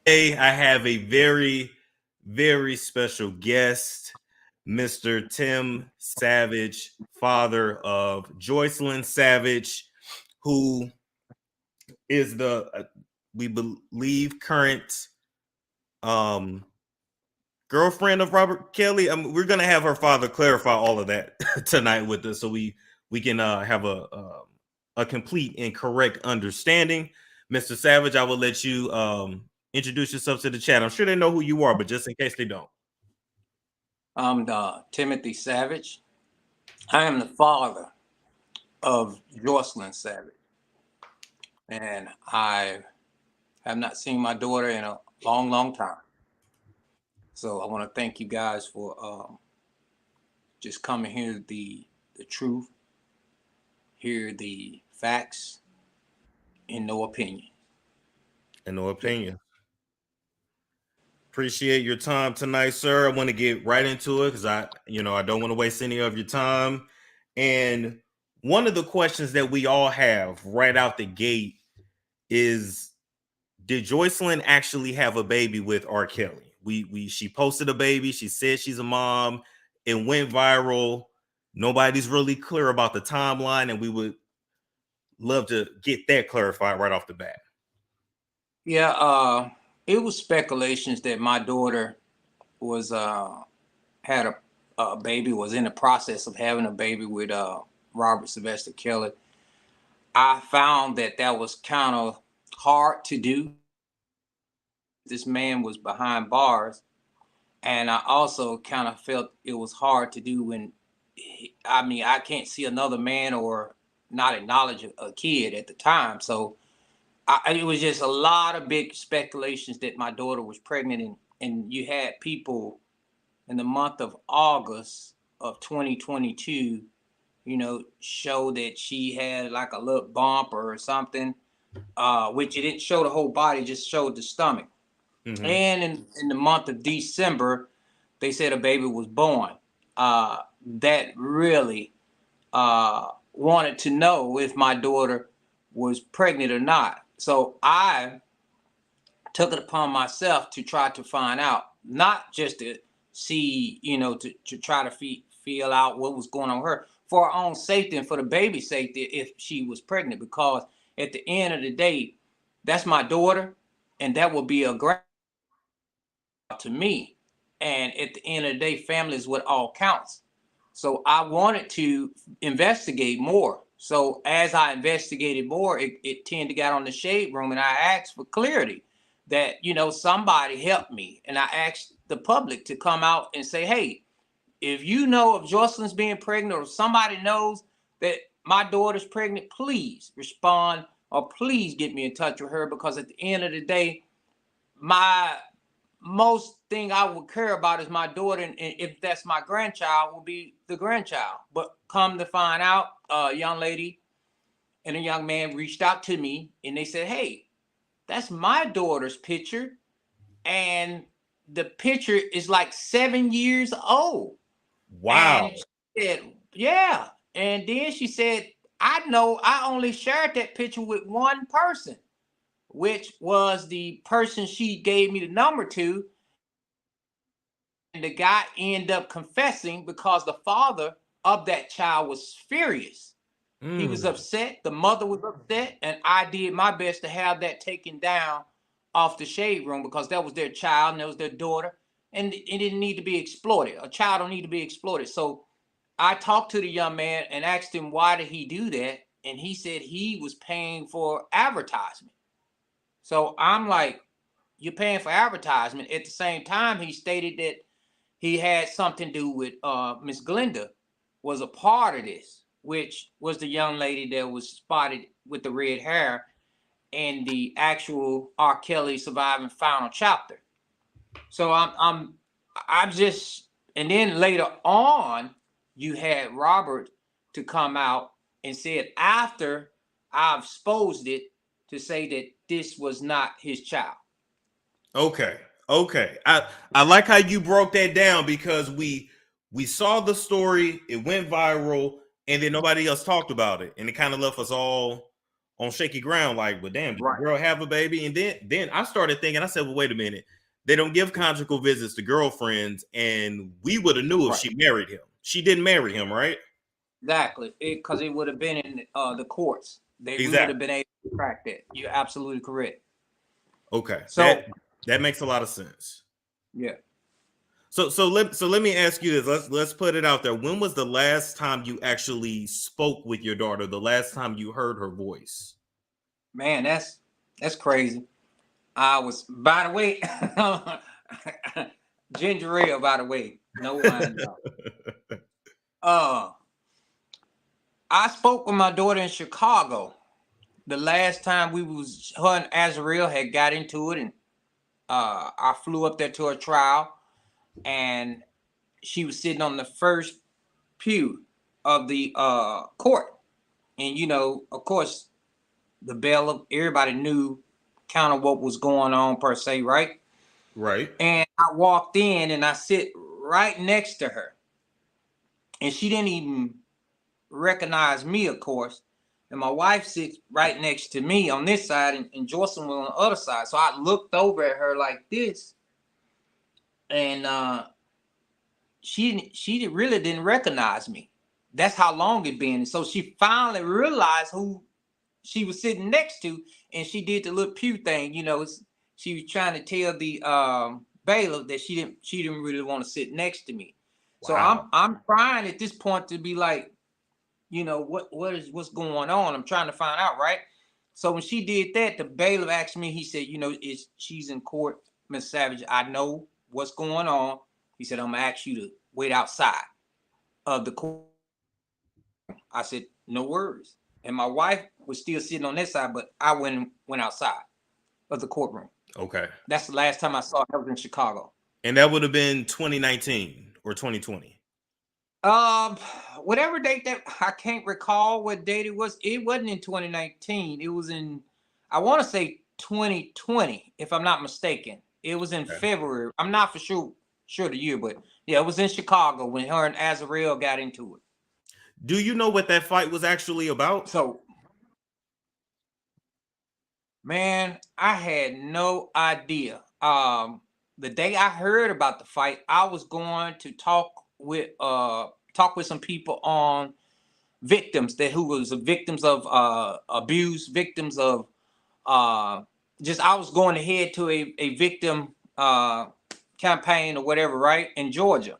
Today, I have a very, very special guest, Mr. Tim Savage, father of Joycelyn Savage, who is we believe, current um, girlfriend of Robert Kelly. We're gonna have her father clarify all of that tonight with us, so we can have a complete and correct understanding. Mr. Savage, I will let you introduce yourself to the chat. I'm sure they know who you are, but just in case they don't. I'm Timothy Savage. I am the father of Joycelyn Savage, and I have not seen my daughter in a long, long time. So I want to thank you guys for just coming here, the truth, hear the facts, and no opinion. And no opinion. Appreciate your time tonight, sir. I want to get right into it because I don't want to waste any of your time. And one of the questions that we all have right out the gate is, did Joycelyn actually have a baby with R. Kelly? She posted a baby. She said she's a mom. It went viral. Nobody's really clear about the timeline, and we would love to get that clarified right off the bat. Yeah, it was speculations that my daughter was had a baby, was in the process of having a baby with Robert Sylvester Kelly. I found that was kind of hard to do. This man was behind bars, and I also kind of felt it was hard to do when I can't see another man or not acknowledge a kid at the time. So it was just a lot of big speculations that my daughter was pregnant, and you had people in the month of August of 2022, show that she had like a little bump or something, which it didn't show the whole body, just showed the stomach. Mm-hmm. And in the month of December, they said a baby was born. That really wanted to know if my daughter was pregnant or not. So I took it upon myself to try to find out, not just to see, to try to feel out what was going on with her for her own safety and for the baby's safety if she was pregnant, because at the end of the day, that's my daughter, and that will be a grand to me. And at the end of the day, family is what all counts. So I wanted to investigate more. So as I investigated more, it tended to get on the shade room, and I asked for clarity that, somebody help me. And I asked the public to come out and say, hey, if you know of Joycelyn's being pregnant, or somebody knows that my daughter's pregnant, please respond, or please get me in touch with her, because at the end of the day, my most thing I would care about is my daughter, and if that's my grandchild, will be the grandchild. But come to find out, a young lady and a young man reached out to me, and they said, hey, that's my daughter's picture, and the picture is like 7 years old. Wow. And she said, yeah. And then she said, I know I only shared that picture with one person, which was the person she gave me the number to. And the guy ended up confessing because the father of that child was furious. He was upset. The mother was upset. And I did my best to have that taken down off the shade room, because that was their child and that was their daughter. And it didn't need to be exploited. A child don't need to be exploited. So I talked to the young man and asked him, why did he do that? And he said he was paying for advertisement. So I'm like, you're paying for advertisement. At the same time, he stated that he had something to do with Miss Glenda was a part of this, which was the young lady that was spotted with the red hair in the actual R. Kelly Surviving Final Chapter. So I'm just, and then later on, you had Robert to come out and said, after I've exposed it, to say that this was not his child. Okay. I like how you broke that down, because we saw the story, it went viral, and then nobody else talked about it, and it kind of left us all on shaky ground, like, well, damn, did Right. the girl have a baby? And then I started thinking, I said, well, wait a minute. They don't give conjugal visits to girlfriends, and we would have knew if Right. she married him. She didn't marry him, right? Exactly. Because it would have been in the courts. We would have Exactly. been able to track that. You're absolutely correct. Okay. So That makes a lot of sense. yeah. So let me ask you this. Let's put it out there. When was the last time you actually spoke with your daughter? The last time you heard her voice? Man, that's crazy. I was, by the way, ginger ale, by the way. No wine, y'all. I spoke with my daughter in Chicago. The last time her and Azrael had got into it, and I flew up there to her trial, and she was sitting on the first pew of the court. And, of course, the bailiff, everybody knew kind of what was going on per se, right? Right. And I walked in and I sit right next to her. And she didn't even recognize me, of course. And my wife sits right next to me on this side, and Jocelyn was on the other side. So I looked over at her like this, and she really didn't recognize me. That's how long it'd been. So she finally realized who she was sitting next to, and she did the little pew thing. She was trying to tell the bailiff that she didn't really want to sit next to me. So Wow. I'm trying at this point to be like, what's going on? I'm trying to find out, right? So when she did that, the bailiff asked me, he said, she's in court, Miss Savage. I know what's going on. He said, I'm gonna ask you to wait outside of the court. I said, no worries. And my wife was still sitting on that side, but I went outside of the courtroom. Okay. That's the last time I saw her. I was in Chicago. And that would have been 2019 or 2020. Whatever date that, I can't recall what date it was. It wasn't in 2019. It was in, I want to say 2020, if I'm not mistaken. It was in February. I'm not for sure the year, but yeah, it was in Chicago when her and Azrael got into it. Do you know what that fight was actually about? So, man, I had no idea. The day I heard about the fight, I was going to talk with some people on victims who was victims of abuse, victims of just, I was going to head to a victim campaign or whatever, right, in Georgia.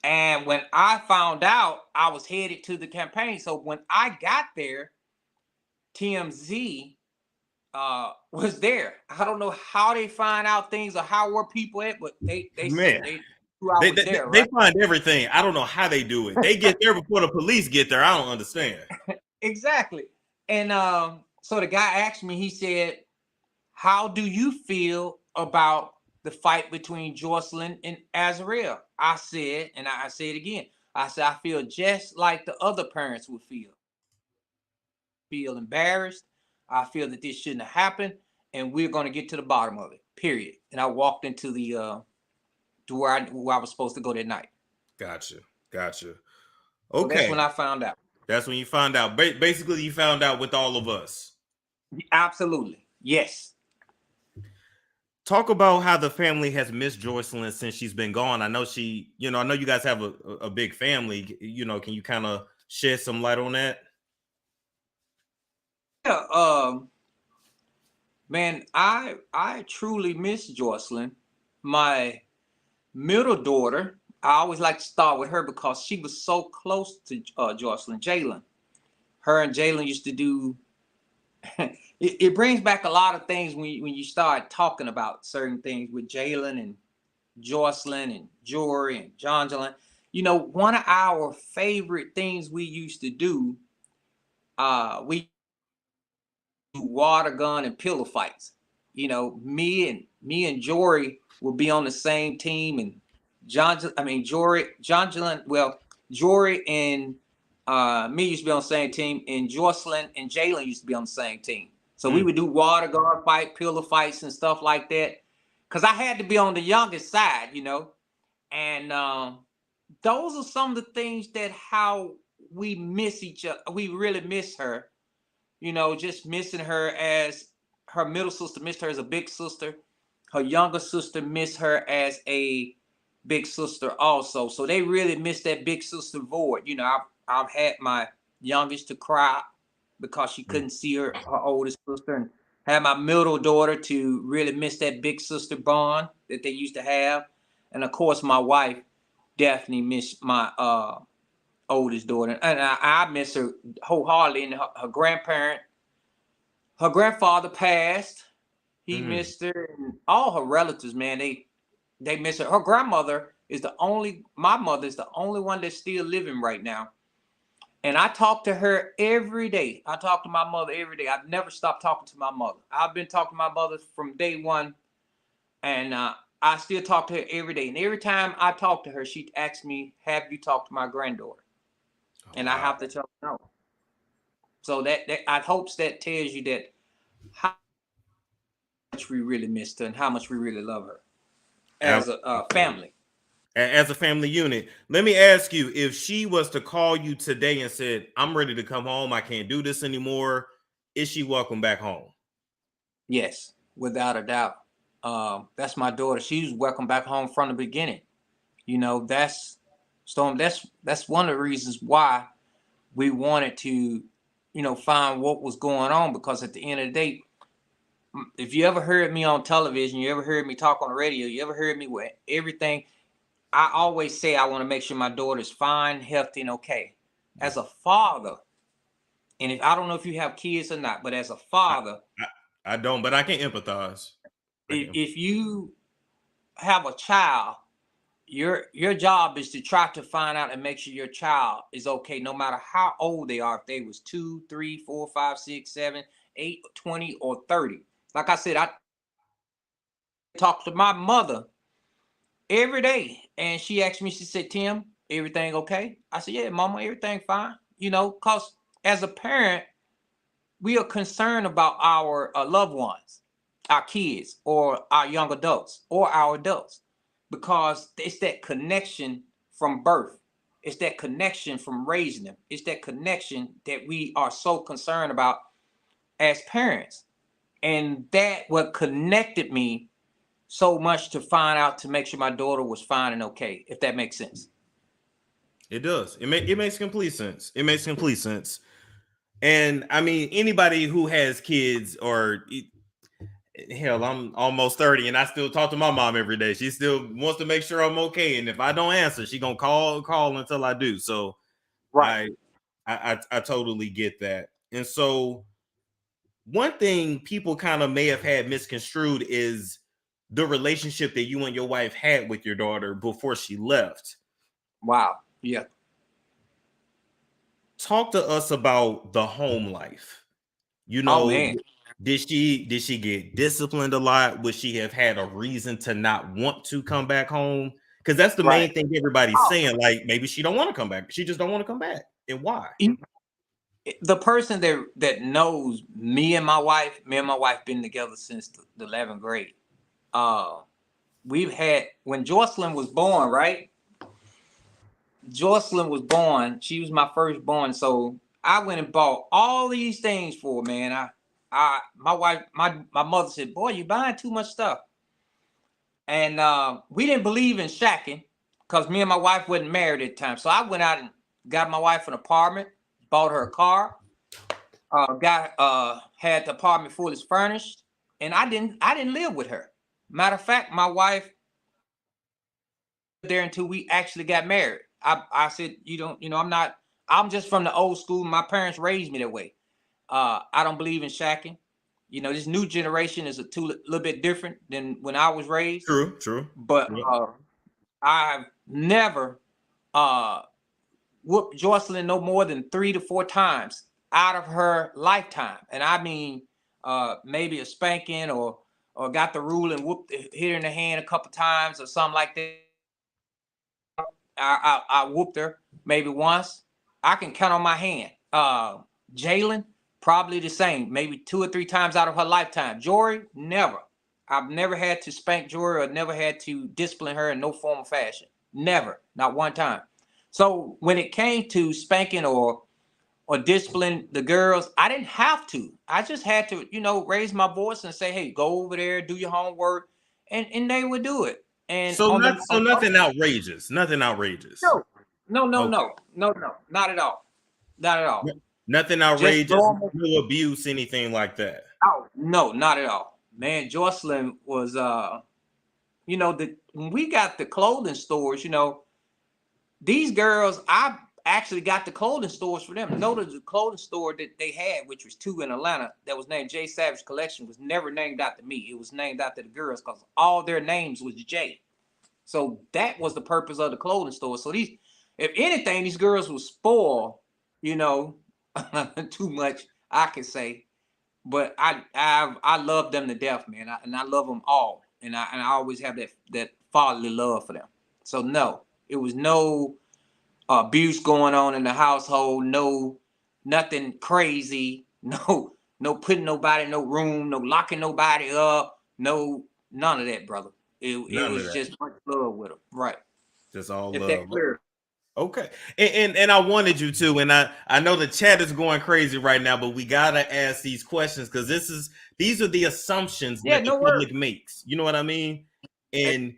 And when I found out, I was headed to the campaign. So when I got there, TMZ was there. I don't know how they find out things or how were people at, but they Man, knew I was there, right? they find everything. I don't know how they do it. They get there before the police get there. I don't understand. Exactly. And so the guy asked me, he said, how do you feel about the fight between Jocelyn and Azrael? I said, and I say it again, I said, I feel just like the other parents would feel embarrassed. I feel that this shouldn't have happened, and we're going to get to the bottom of it, period. And I walked into the to where I was supposed to go that night. Gotcha. Okay. So that's when I found out. That's when you found out. Basically, you found out with all of us. Absolutely. Yes. Talk about how the family has missed Jocelyn since she's been gone. I know I know you guys have a big family. Can you kind of shed some light on that? Yeah. Man, I truly miss Jocelyn. My middle daughter, I always like to start with her because she was so close to Jocelyn, Jalen. Her and Jalen used to do. It brings back a lot of things when you start talking about certain things with Jalen and Jocelyn and Jory and Jonjolyn. One of our favorite things we used to do, we do water gun and pillow fights. Me and Jory would be on the same team, and Jonjolyn, well, Jory and me used to be on the same team, and Jocelyn and Jalen used to be on the same team. So we would do water gun fight, pillow fights, and stuff like that. Cause I had to be on the youngest side, and those are some of the things that how we miss each other. We really miss her, just missing her as her middle sister missed her as a big sister. Her younger sister missed her as a big sister also. So they really missed that big sister void. I've had my youngest to cry because she couldn't see her oldest sister, and had my middle daughter to really miss that big sister bond that they used to have. And of course, my wife definitely missed my oldest daughter, and I miss her wholeheartedly. And her grandfather passed. He missed her, and all her relatives, man, they miss her. Her grandmother is my mother is the only one that's still living right now. And I talk to her every day. I talk to my mother every day. I've never stopped talking to my mother. I've been talking to my mother from day one, and I still talk to her every day. And every time I talk to her, she asks me, "Have you talked to my granddaughter?" And I have to tell her no. So that I hope that tells you that how much we really missed her and how much we really love her as a family. As a family unit. Let me ask you, if she was to call you today and said, "I'm ready to come home, I can't do this anymore," is she welcome back home? Yes, without a doubt. That's my daughter. She's welcome back home from the beginning. That's Storm. That's one of the reasons why we wanted to, find what was going on, because at the end of the day, if you ever heard me on television, you ever heard me talk on the radio, you ever heard me with everything, I always say I want to make sure my daughter's fine, healthy, and okay. As a father, and I don't know if you have kids or not, but as a father, I don't, but I can empathize. if you have a child, your job is to try to find out and make sure your child is okay, no matter how old they are. If they was 2, 3, 4, 5, 6, 7, 8, 20, or 30. Like I said, I talk to my mother every day, and she asked me, she said, "Tim, everything okay?" I said, "Yeah, mama, everything fine." Because as a parent, we are concerned about our loved ones, our kids, or our young adults, or our adults, because it's that connection from birth. It's that connection from raising them. It's that connection that we are so concerned about as parents. And that what connected me so much to find out, to make sure my daughter was fine and okay, if that makes sense. It does. It makes complete sense. It makes complete sense. And I mean, anybody who has kids, or hell, I'm almost 30 and I still talk to my mom every day. She still wants to make sure I'm okay. And if I don't answer, she gonna call until I do. So Right. I totally get that. And so one thing people kind of may have had misconstrued is the relationship that you and your wife had with your daughter before she left. Wow. Yeah. Talk to us about the home life. Oh man. Did she get disciplined a lot? Would she have had a reason to not want to come back home? Because that's the Right. main thing everybody's Oh, saying. Like, maybe she don't want to come back. She just don't want to come back. And why? the person that knows me and my wife been together since the 11th grade. We've had, when Jocelyn was born, right? Jocelyn was born. She was my firstborn. So I went and bought all these things for her, man. My wife, my mother said, "Boy, you buying too much stuff." And we didn't believe in shacking, because me and my wife wasn't married at the time. So I went out and got my wife an apartment, bought her a car, had the apartment fully furnished, and I didn't live with her. Matter of fact, my wife there until we actually got married. I said, I'm just from the old school. My parents raised me that way. I don't believe in shacking. This new generation is a little bit different than when I was raised. True. But Yep. I've never whooped Jocelyn no more than 3 to 4 times out of her lifetime. And I mean, maybe a spanking, or got the rule and hit her in the hand a couple times or something like that. I whooped her maybe once. I can count on my hand. Jalen, probably the same, maybe 2 or 3 times out of her lifetime. Jory, never. I've never had to spank Jory, or never had to discipline her in no form or fashion. Never, not one time. So when it came to spanking or or discipline the girls. I didn't have to. I just had to, raise my voice and say, "Hey, go over there, do your homework," and they would do it. And So on not the so nothing outrageous. Nothing outrageous. no, no, no, Okay. no, no, no, not at all, not at all. Nothing Just outrageous, normal. no abuse, anything like that. Oh no, not at all. Man, Jocelyn was when we got the clothing stores, these girls, I actually got the clothing stores for them. Notice the clothing store that they had, which was 2 in Atlanta, that was named J Savage Collection, was never named after me. It was named after the girls because all their names was J. So that was the purpose of the clothing store. So if anything, these girls were spoiled, too much, I could say. But I love them to death, man, and I love them all, and I always have that fatherly love for them. So no, it was no abuse going on in the household, no nothing crazy, no putting nobody in no room, no locking nobody up, no none of that, brother. It None of was that. just much love with them, right? Just all If that love. clear. Okay. And I wanted you to, and I know the chat is going crazy right now, but we gotta ask these questions because these are the assumptions Yeah, that the no worries. public makes. You know what I mean? And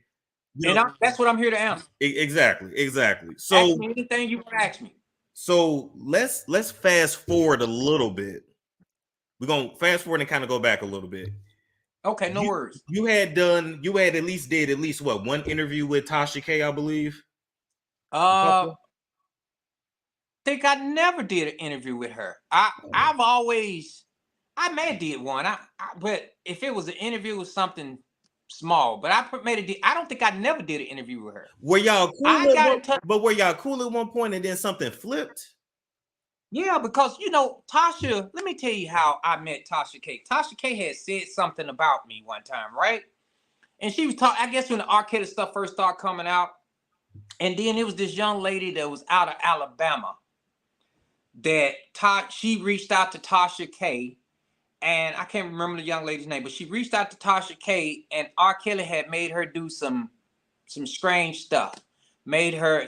That's what I'm here to answer. exactly. Ask So me anything you want to ask me. let's fast forward a little bit. We're gonna fast forward and kind of go back a little bit. Okay, no You worries. you had at least what, one interview with Tasha K, I believe. A Uh, couple? think I never did an interview with her. I may have did one. But if it was an interview with something small, but I don't think I never did an interview with her. Were y'all cool I at got one? in touch. But were y'all cool at one point and then something flipped? Yeah, because Tasha. Let me tell you how I met Tasha K. Tasha K had said something about me one time, right? And she was talking. I guess when the R. Kelly stuff first started coming out, and then it was this young lady that was out of Alabama that she reached out to Tasha K, and I can't remember the young lady's name, but she reached out to Tasha K, and R. Kelly had made her do some strange stuff, made her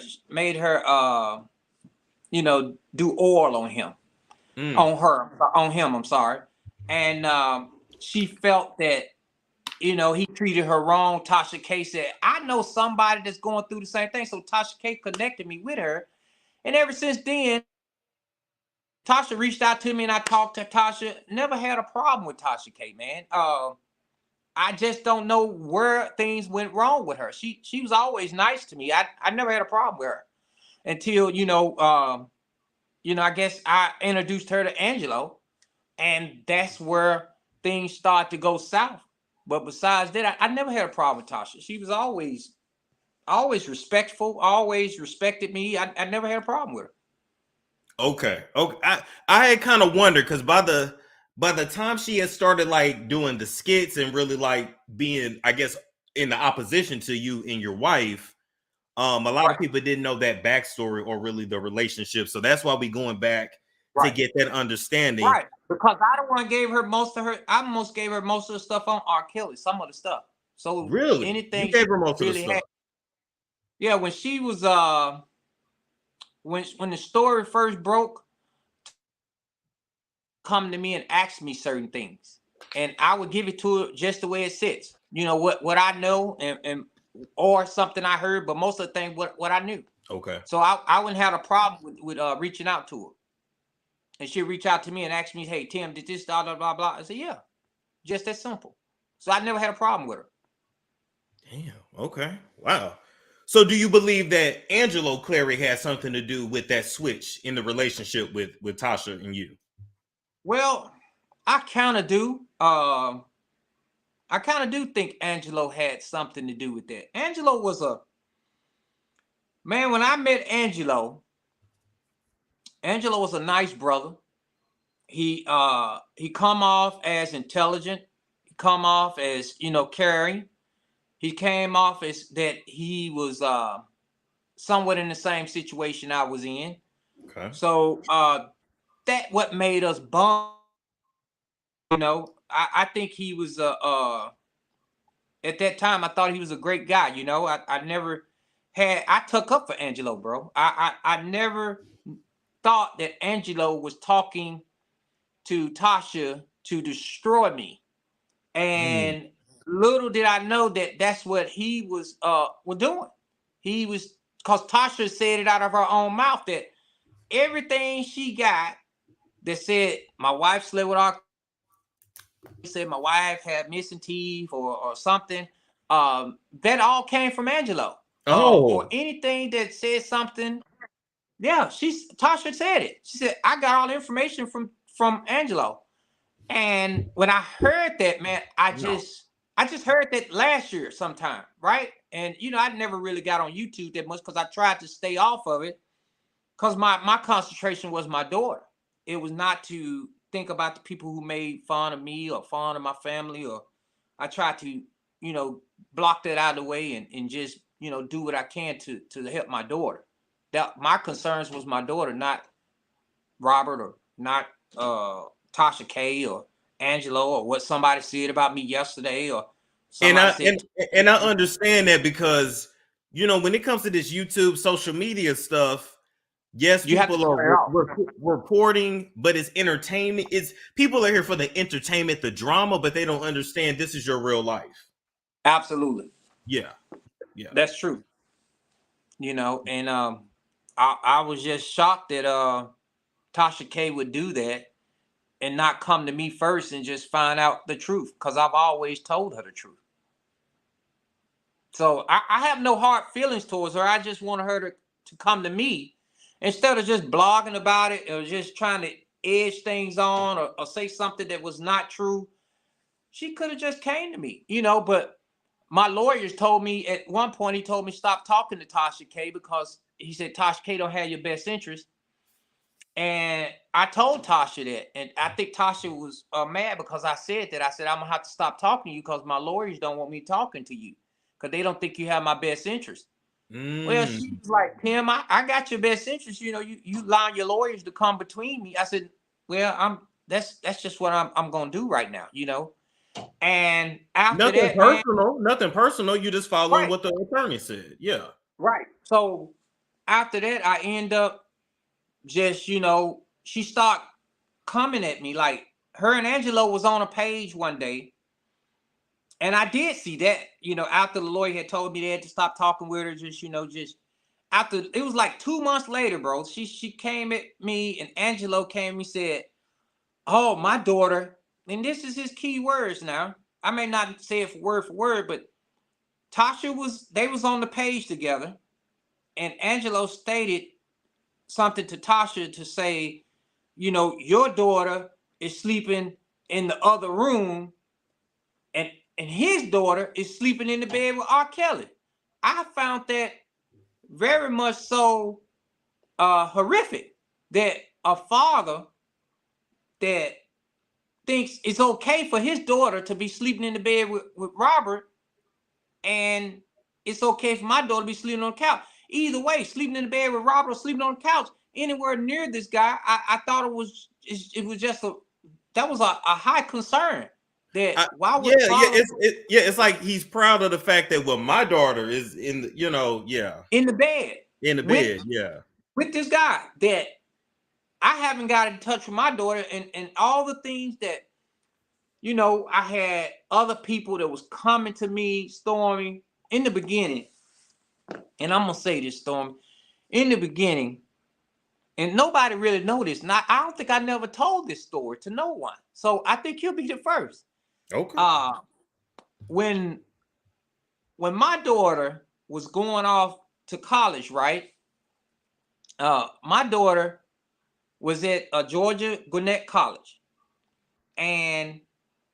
do oral on him, on him. I'm sorry, and she felt that he treated her wrong. Tasha K said, "I know somebody that's going through the same thing," so Tasha K connected me with her, and ever since then, Tasha reached out to me and I talked to Tasha. Never had a problem with Tasha K, man. I just don't know where things went wrong with her. She was always nice to me. I never had a problem with her until I guess I introduced her to Angelo, and that's where things start to go south. But besides that, I never had a problem with Tasha. She was always respectful, always respected me. I never had a problem with her. Okay. I had kind of wondered because by the time she had started like doing the skits and really like being, I guess, in the opposition to you and your wife, a lot of Right, people didn't know that backstory or really the relationship. So that's why we going back to right. get that understanding. Right. Because I the one gave her most of her, I almost gave her most of the stuff on R. Kelly, some of the stuff. So Really, you anything she gave her most of the really had. stuff. Yeah, when she was when the story first broke, come to me and ask me certain things. And I would give it to her just the way it sits. What I know and or something I heard, but most of the thing what I knew. Okay. So I wouldn't have a problem with reaching out to her. And she'd reach out to me and ask me, "Hey Tim, did this blah blah blah blah?" I said, "Yeah." Just that simple. So I never had a problem with her. Damn. Okay. Wow. So do you believe that Angelo Clary had something to do with that switch in the relationship with Tasha and you? Well, I kind of do. I kind of do think Angelo had something to do with that. Angelo was a man. When I met Angelo was a nice brother. He come off as intelligent. He come off as caring. He came off as that he was somewhat in the same situation I was in. Okay. So that what made us bond. I think he was at that time I thought he was a great guy. I never had I took up for Angelo, bro. I never thought that Angelo was talking to Tasha to destroy me. And little did I know that that's what he was doing. He was, because Tasha said it out of her own mouth that everything she got that said my wife slept with our, said my wife had missing teeth or something, that all came from Angelo. Or anything that said something. Yeah, Tasha said it. She said, I got all the information from Angelo. And when I heard that, man, I just heard that last year sometime, right? And I never really got on YouTube that much because I tried to stay off of it because my concentration was my daughter. It was not to think about the people who made fun of me or fun of my family, or I tried to, block that out of the way and just, do what I can to help my daughter. That my concerns was my daughter, not Robert or not Tasha K or Angelo or what somebody said about me yesterday or somebody said. And I understand that because when it comes to this YouTube social media stuff, yes, You have to people turn it are off. reporting, but it's entertainment. It's people are here for the entertainment, the drama, but they don't understand this is your real life. Absolutely. Yeah. That's true. And I was just shocked that Tasha K would do that and not come to me first and just find out the truth, because I've always told her the truth. So I have no hard feelings towards her. I just wanted her to come to me instead of just blogging about it or just trying to edge things on or say something that was not true. She could have just came to me, but my lawyers told me at one point, he told me stop talking to Tasha K because he said Tasha K don't have your best interest. And I told Tasha that, and I think Tasha was mad because I said that. I said, I'm gonna have to stop talking to you because my lawyers don't want me talking to you because they don't think you have my best interest. Well, she was like, Tim, I got your best interest. You allowing your lawyers to come between me. I said, well, that's just what I'm gonna do right now, And after that, nothing personal. You just following what the attorney said. Yeah. Right. So after that, I end up just, she started coming at me. Like, her and Angelo was on a page one day. And I did see that, after the lawyer had told me they had to stop talking with her, just after, it was like 2 months later, bro. She came at me, and Angelo came and me said, oh, my daughter, and this is his key words now. I may not say it for word, but they was on the page together, and Angelo stated something to Tasha to say, your daughter is sleeping in the other room, and his daughter is sleeping in the bed with R. Kelly. I found that very much so horrific, that a father that thinks it's okay for his daughter to be sleeping in the bed with Robert, and it's okay for my daughter to be sleeping on the couch. Either way, sleeping in the bed with Robert or sleeping on the couch anywhere near this guy, I thought it was just that was a high concern. That why would it's like he's proud of the fact that my daughter is in the, in the bed with this guy, that I haven't got in touch with my daughter, and all the things that I had other people that was coming to me, Stormy, in the beginning. And I'm gonna say this, Stormy, in the beginning, and nobody really noticed. Now, I don't think I never told this story to no one, so I think you'll be the first. Okay. When my daughter was going off to college, right? My daughter was at Georgia Gwinnett College, and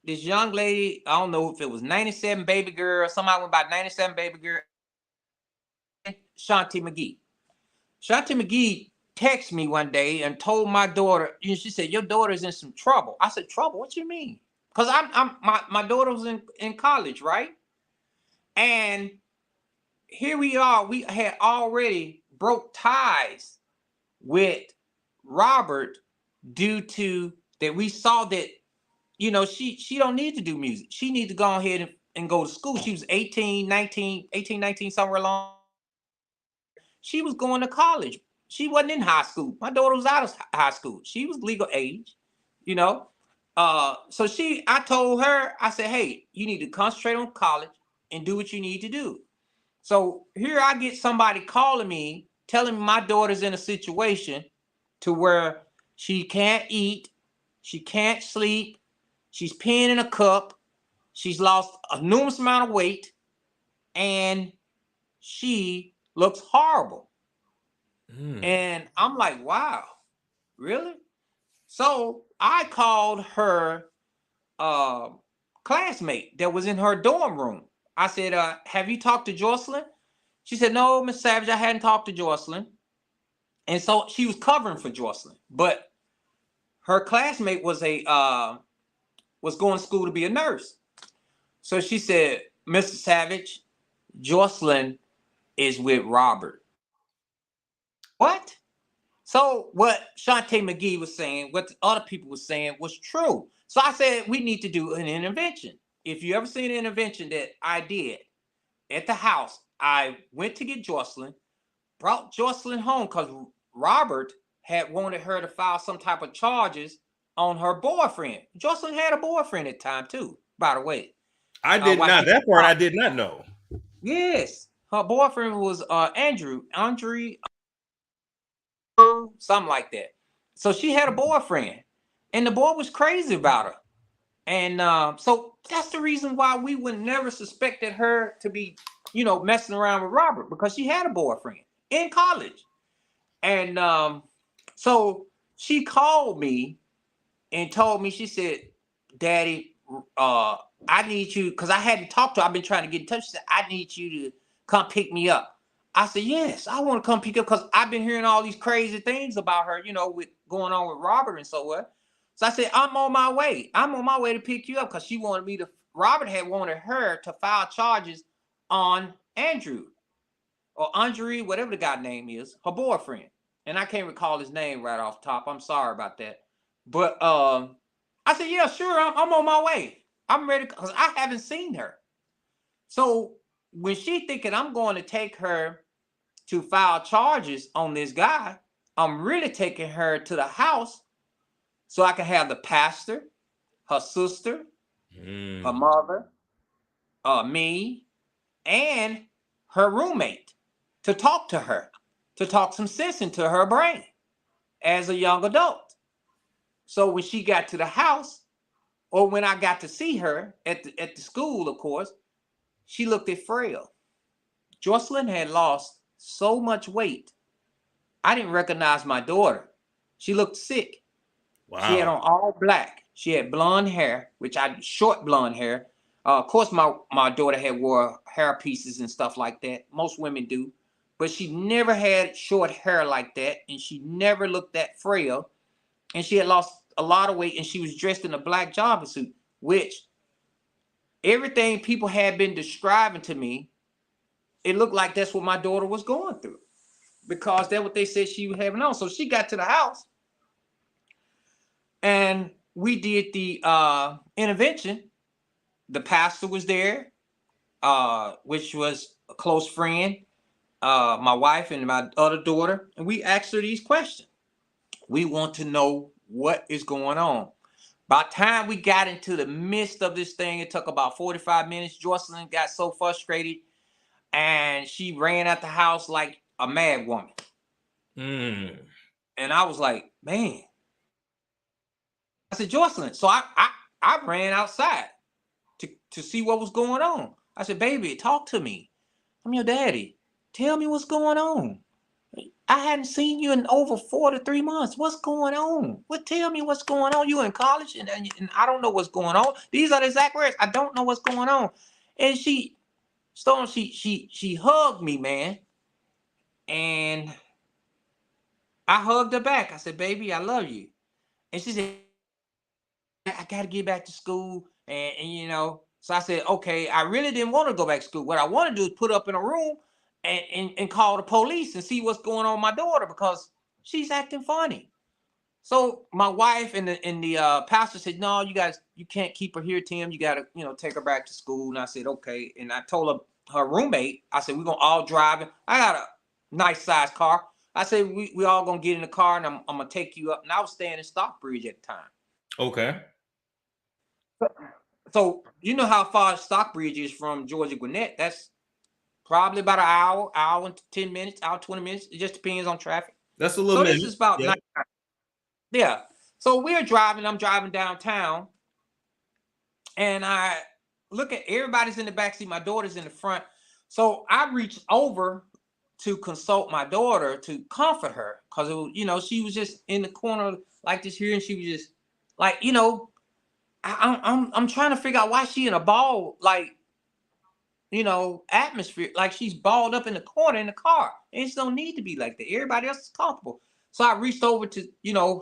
this young lady, I don't know if it was 97 Baby Girl, somebody went by 97 Baby Girl, Shanti McGee. Shanti McGee texted me one day and told my daughter, she said, your daughter's in some trouble. I said, trouble? What you mean? Because my daughter was in college, right? And here we are. We had already broke ties with Robert due to that. We saw that, she don't need to do music. She need to go ahead and go to school. She was 18, 19, somewhere along. She was going to college. she wasn't in high school. My daughter was out of high school. She was legal age, you know. So I told her, I said, hey, you need to concentrate on college and do what you need to do. So here I get somebody calling me, telling me my daughter's in a situation to where she can't eat, she can't sleep, she's peeing in a cup, she's lost a enormous amount of weight, and she looks horrible. And I'm like, wow, really? So I called her classmate that was in her dorm room. I said, have you talked to Jocelyn? She said, no, Miss Savage, I hadn't talked to Jocelyn. And so she was covering for Jocelyn. But her classmate was going to school to be a nurse. So she said, Mr. Savage, Jocelyn is with Robert. What? So what Shantae McGee was saying, what the other people were saying was true. So I said, we need to do an intervention. If you ever seen an intervention that I did at the house, I went to get Jocelyn, brought Jocelyn home because Robert had wanted her to file some type of charges on her boyfriend. Jocelyn had a boyfriend at the time too, by the way. I did not. That part I did not know. Yes. Her boyfriend was Andre, something like that. So she had a boyfriend, and the boy was crazy about her. And so that's the reason why we would never suspected her to be, messing around with Robert, because she had a boyfriend in college. And so she called me and told me, she said, Daddy, I need you, because I hadn't talked to her. I've been trying to get in touch. She said, I need you to come pick me up. I said, yes, I want to come pick up, because I've been hearing all these crazy things about her, with going on with Robert and so what. So I said, I'm on my way. I'm on my way to pick you up, because she wanted me to, Robert had wanted her to file charges on Andrew or Andre, whatever the guy's name is, her boyfriend. And I can't recall his name right off top. I'm sorry about that. But I said, yeah, sure, I'm on my way. I'm ready, because I haven't seen her. So when she thinking I'm going to take her to file charges on this guy, I'm really taking her to the house so I can have the pastor, her sister, her mother, me, and her roommate to talk to her, to talk some sense into her brain as a young adult. So when she got to the house, or when I got to see her at the school, of course, she looked frail. Jocelyn had lost so much weight, I didn't recognize my daughter. She looked sick. Wow. She had on all black. She had blonde hair, short blonde hair. Of course, my daughter had wore hair pieces and stuff like that. Most women do. But she never had short hair like that, and she never looked that frail. And she had lost a lot of weight, and she was dressed in a black jogging suit, which everything people had been describing to me, it looked like that's what my daughter was going through, because that's what they said she was having on. So she got to the house, and we did the intervention. The pastor was there, which was a close friend, my wife and my other daughter, and we asked her these questions. We want to know what is going on. By the time we got into the midst of this thing, it took about 45 minutes. Jocelyn got so frustrated, and she ran out the house like a mad woman. And I was like, man. I said, Jocelyn. So I ran outside to see what was going on. I said, baby, talk to me. I'm your daddy. Tell me what's going on. I hadn't seen you in over 4 to 3 months. What's going on? Tell me what's going on. You in college and I don't know what's going on. These are the exact words. I don't know what's going on. And she hugged me, man. And I hugged her back. I said, baby, I love you. And she said, I got to get back to school. And so I said, okay, I really didn't want to go back to school. What I want to do is put up in a room and call the police and see what's going on with my daughter, because she's acting funny. So my wife and the pastor said, no, you can't keep her here, Tim. You got to, take her back to school. And I said, okay. And I told her roommate, I said, we're going to all drive. I got a nice size car. I said, we all gonna get in the car and I'm gonna take you up. And I was staying in Stockbridge at the time. Okay. So you know how far Stockbridge is from Georgia Gwinnett? That's probably about an hour and 10 minutes, hour 20 minutes. It just depends on traffic. That's a little So minute. this is about Yeah. yeah. So we're driving. I'm driving downtown, and I look at everybody's in the backseat. My daughter's in the front. So I reached over to consult my daughter to comfort her because she was just in the corner like this here, and she was just like I'm trying to figure out why she in a ball like atmosphere, like she's balled up in the corner in the car. It just don't need to be like that. Everybody else is comfortable. So I reached over to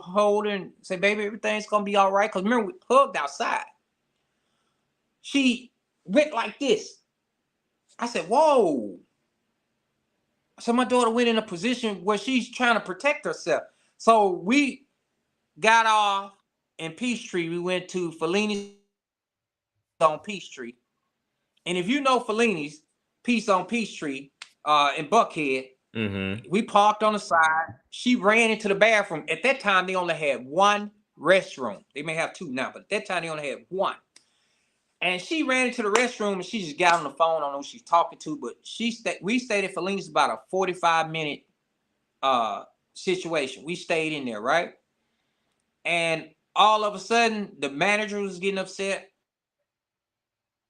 hold her and say, "Baby, everything's gonna be all right." Because remember, we hugged outside. She went like this. I said, "Whoa." So my daughter went in a position where she's trying to protect herself. So we got off in Peachtree. We went to Fellini's on Peachtree. And if you know Fellini's, Peace on Peachtree in Buckhead, we parked on the side. She ran into the bathroom. At that time, they only had one restroom. They may have two now, but at that time, they only had one. And she ran into the restroom and she just got on the phone. I don't know who she's talking to, but we stayed at Fellini's about a 45-minute situation. We stayed in there, right? And all of a sudden, the manager was getting upset.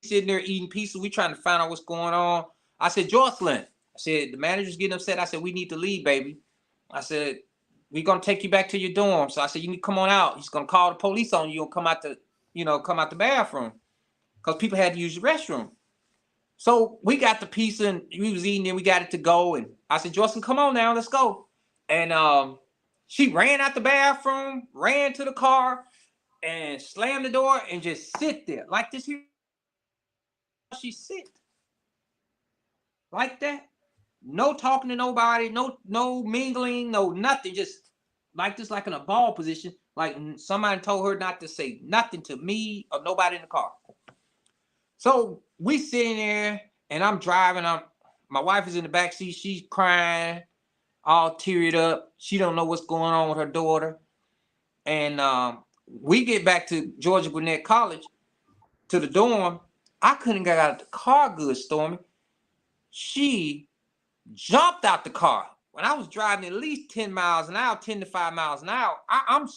Sitting there eating pizza. We trying to find out what's going on. I said, "Jocelyn," I said, "the manager's getting upset." I said, "We need to leave, baby." I said, "We're gonna take you back to your dorm." So I said, "You need to come on out. He's gonna call the police on you and come out the bathroom." Because people had to use the restroom. So we got the pizza and we was eating it. We got it to go. And I said, "Jocelyn, come on now, let's go." And she ran out the bathroom, ran to the car, and slammed the door and just sit there like this here. She sit like that. No talking to nobody, no mingling, no nothing. Just like this, like in a ball position. Like somebody told her not to say nothing to me or nobody in the car. So we sitting there and I'm driving. My wife is in the back seat. She's crying, all teared up. She don't know what's going on with her daughter. And we get back to Georgia Gwinnett College to the dorm. I couldn't get out of the car good, Stormy. She jumped out the car. When I was driving at least 10 miles an hour, 10 to 5 miles an hour, I'm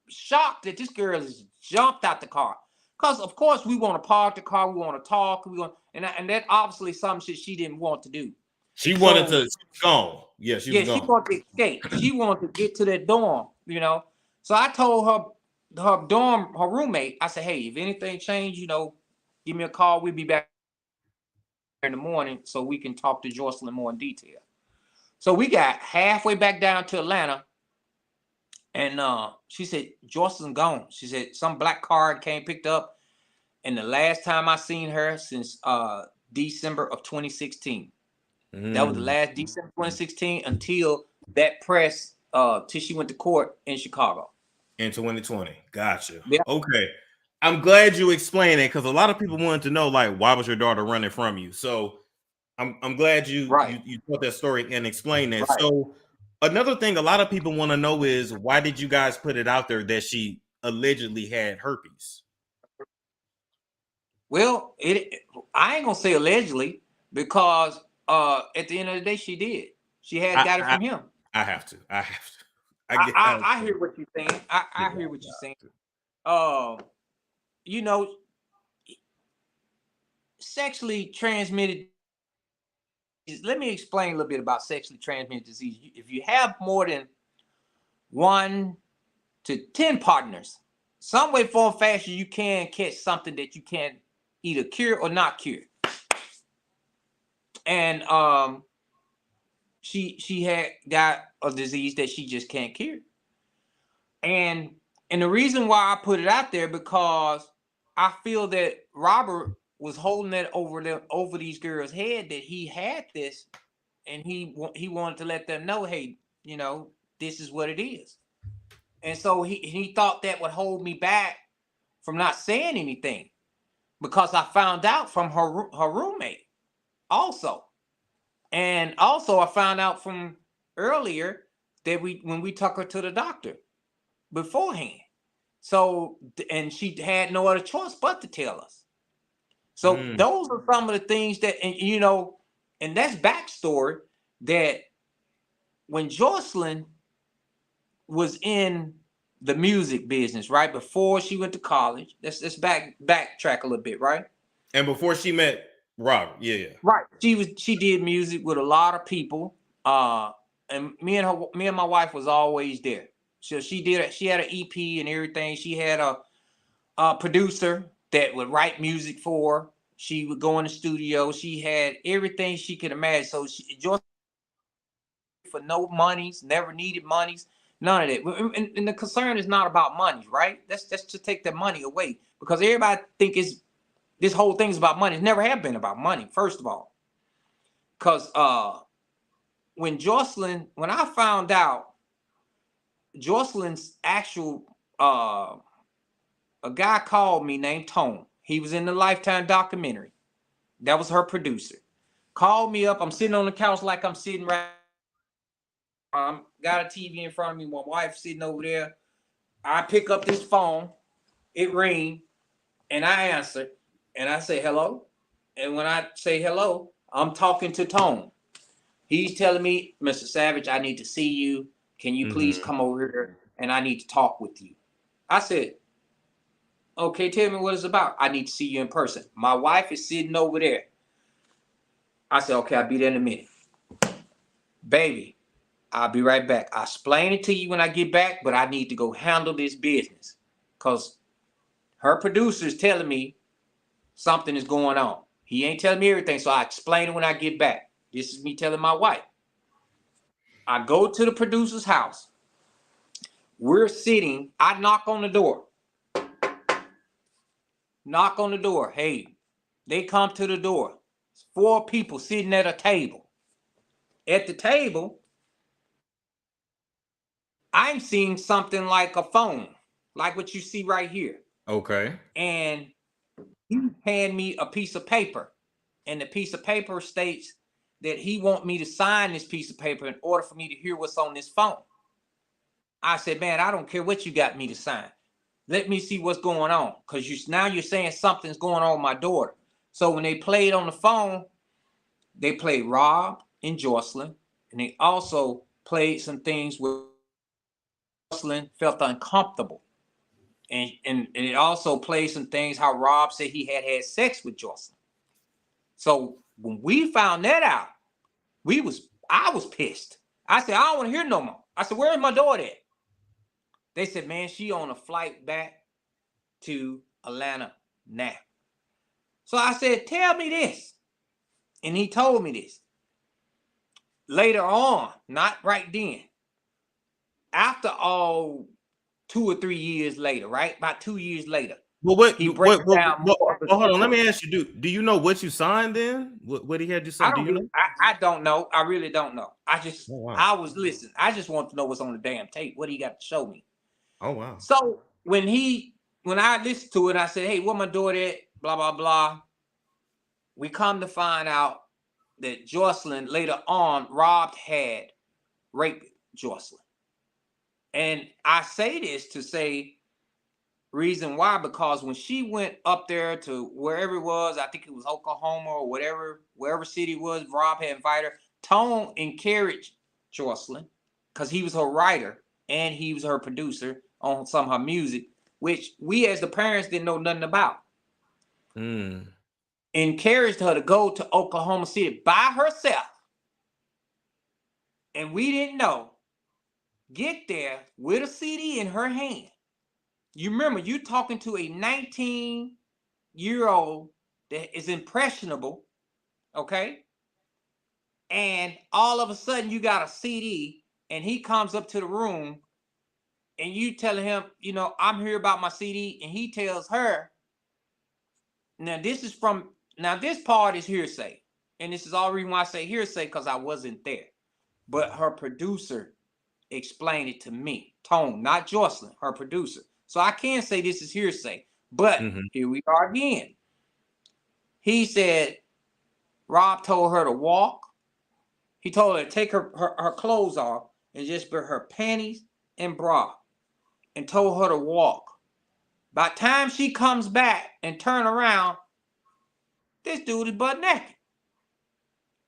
shocked that this girl has jumped out the car. Because, of course, we want to park the car, we want to talk, and that obviously some shit she didn't want to do. She wanted to go. Yeah, she was gone. She wanted to escape. She wanted to get to that dorm, So I told her roommate, I said, "Hey, if anything changed, give me a call. We'll be back in the morning so we can talk to Jocelyn more in detail." So we got halfway back down to Atlanta, and she said, "Jocelyn gone." She said some black car came picked up, and the last time I seen her since December of 2016. That was the last December 2016 until that press till she went to court in Chicago. In 2020. Gotcha. Yeah. Okay. I'm glad you explained it because a lot of people wanted to know, like, why was your daughter running from you? So I'm glad you told that story and explained that. Right. So another thing a lot of people want to know is why did you guys put it out there that she allegedly had herpes? Well, I ain't gonna say allegedly because at the end of the day she did. She had got it from him. I have to. I hear what you're saying. I hear what you're saying. Sexually transmitted. Let me explain a little bit about sexually transmitted disease. If you have more than 1 to 10 partners, some way, form, fashion, you can catch something that you can either cure or not cure. And she had got a disease that she just can't cure. And the reason why I put it out there because I feel that Robert was holding it over these girls' head that he had this, and he wanted to let them know, hey, this is what it is. And so he thought that would hold me back from not saying anything because I found out from her roommate also. And also I found out from earlier that when we took her to the doctor beforehand. So, and she had no other choice but to tell us. So those are some of the things that, and you know, and that's backstory that when Jocelyn was in the music business, right before she went to college. Let's backtrack a little bit, right? And before she met Robert, yeah. Right. She did music with a lot of people. And me and my wife was always there. So she had an EP and everything. She had a producer that would write music for her. She would go in the studio. She had everything she could imagine. So she for no monies, never needed monies, none of that. And the concern is not about money, right? That's to take that money away, because everybody think this whole thing is about money. It's never have been about money, first of all. Because when I found out Jocelyn's actual a guy called me named Tone. He was in the Lifetime documentary. That was her producer. Called me up. I'm sitting on the couch like I'm sitting right. Got a TV in front of me. My wife sitting over there. I pick up this phone. It rings, and I answer, and I say hello. And when I say hello, I'm talking to Tone. He's telling me, Mr. Savage, I need to see you. Can you please come over here, and I need to talk with you? I said, okay, tell me what it's about. I need to see you in person. My wife is sitting over there. I said, okay, I'll be there in a minute. Baby, I'll be right back. I'll explain it to you when I get back, but I need to go handle this business. Because her producer is telling me something is going on. He ain't telling me everything, so I explain it when I get back. This is me telling my wife. I go to the producer's house. We're sitting. I knock on the door. Knock on the door. Hey, they come to the door. 4 people sitting at a table. At the table, I'm seeing something like a phone, like what you see right here. Okay. And he hand me a piece of paper. And the piece of paper states that he want me to sign this piece of paper in order for me to hear what's on this phone. I said, man, I don't care what you got me to sign. Let me see what's going on. Because now you're saying something's going on with my daughter. So when they played on the phone, they played Rob and Jocelyn. And they also played some things where Jocelyn felt uncomfortable. And it also played some things how Rob said he had sex with Jocelyn. So when we found that out, I was pissed. I said, I don't want to hear no more. I said, where's my daughter at? They said, man, she on a flight back to Atlanta now. So I said, tell me this. And he told me this. Later on, not right then. After all, 2 or 3 years later, right? About 2 years later. Well, He breaks down more. Hold on, let me ask you, do you know what you signed then? What he had you sign? I don't know. I really don't know. Oh, wow. I was listening. I just want to know what's on the damn tape. What he got to show me. Oh, wow. So when I listened to it, I said, hey, what my daughter at? Blah, blah, blah. We come to find out that Jocelyn, later on, Rob had raped Jocelyn. And I say this to say reason why, because when she went up there to wherever it was, I think it was Oklahoma or wherever city it was, Rob had invited her. Tone encouraged Jocelyn because he was her writer and he was her producer on some of her music, which we as the parents didn't know nothing about. Encouraged her to go to Oklahoma City by herself. And we didn't know. Get there with a CD in her hand. You remember, you talking to a 19-year-old that is impressionable, okay? And all of a sudden you got a CD and he comes up to the room and you telling him, I'm here about my CD, and he tells her, now this part is hearsay. And this is all the reason why I say hearsay, because I wasn't there. But her producer explained it to me. Tone, not Jocelyn, her producer. So I can't say this is hearsay, but here we are again. He said Rob told her to walk. He told her to take her clothes off and just wear her panties and bra, and told her to walk. By the time she comes back and turn around, this dude is butt naked.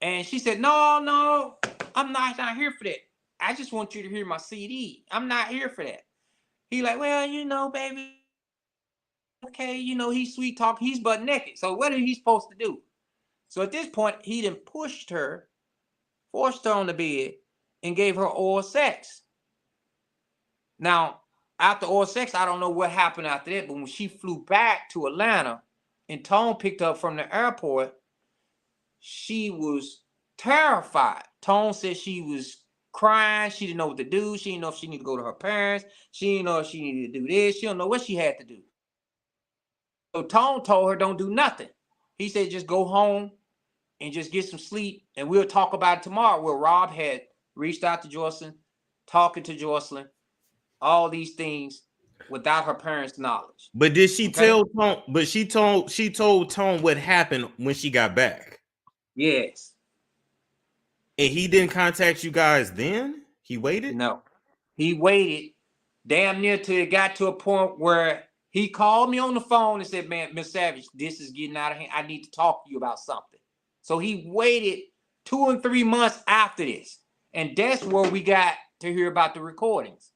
And she said, no, I'm not here for that. I just want you to hear my CD. I'm not here for that. He like, well, baby, okay, he's sweet talk. He's butt naked. So what are he supposed to do? So at this point, he then pushed her, forced her on the bed, and gave her oral sex. Now, after oral sex, I don't know what happened after that, but when she flew back to Atlanta and Tone picked her up from the airport, she was terrified. Tone said she was crying. She didn't know what to do. She didn't know if she needed to go to her parents. She didn't know if she needed to do this. She don't know what she had to do. So Tone told her, don't do nothing. He said, just go home and just get some sleep, and we'll talk about it tomorrow. Where Rob had reached out to Joycelyn, talking to Joycelyn, all these things without her parents' knowledge. But did she tell Tone? But she told Tone what happened when she got back. Yes. And he didn't contact you guys then? He waited? No. He waited damn near till it got to a point where he called me on the phone and said, man, Miss Savage, this is getting out of hand. I need to talk to you about something. So he waited 2 and 3 months after this. And that's where we got to hear about the recordings.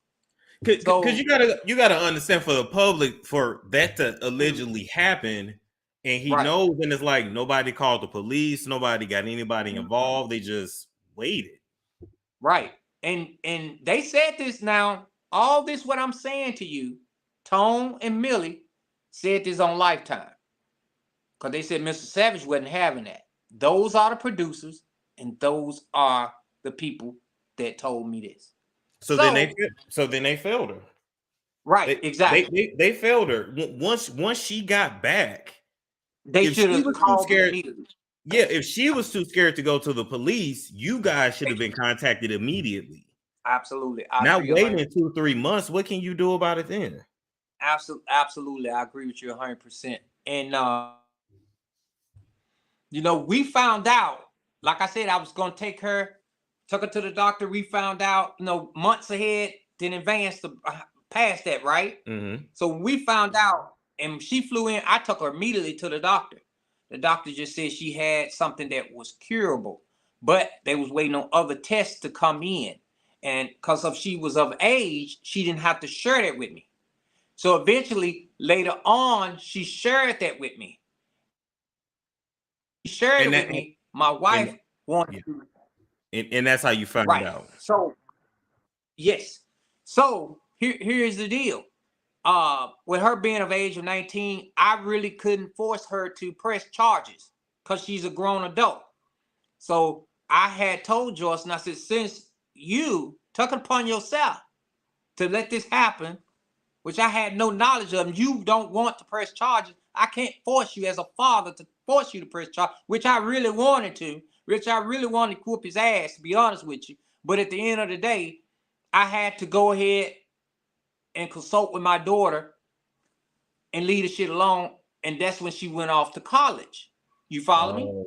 Because you gotta understand, for the public, for that to allegedly happen, and he knows, and it's like nobody called the police, nobody got anybody involved, they just waited. Right. And they said this. Now, all this what I'm saying to you, Tone and Millie said this on Lifetime. Because they said Mr. Savage wasn't having that. Those are the producers, and those are the people that told me this. So then they failed her. Right, exactly. They failed her. Once she got back, they should have called immediately. Yeah, if she was too scared to go to the police, you guys should have been contacted immediately. Absolutely. Not waiting 2-3 months. What can you do about it then? Absolutely. I agree with you 100%. And we found out, like I said, I was going to took her to the doctor. We found out, months ahead, in advance past that, right? Mm-hmm. So we found out, and she flew in. I took her immediately to the doctor. The doctor just said she had something that was curable, but they was waiting on other tests to come in. And because she was of age, she didn't have to share that with me. So eventually, later on, she shared that with me. She shared it with me. My wife wanted to. And that's how you found out. So, yes. So here's the deal. With her being of age of 19, I really couldn't force her to press charges because she's a grown adult. So I had told Joyce, and I said, since you took it upon yourself to let this happen, which I had no knowledge of, and you don't want to press charges, I can't force you as a father to force you to press charges, which I really wanted to, whoop his ass, to be honest with you. But at the end of the day, I had to go ahead and consult with my daughter and leave the shit alone. And that's when she went off to college. You follow me?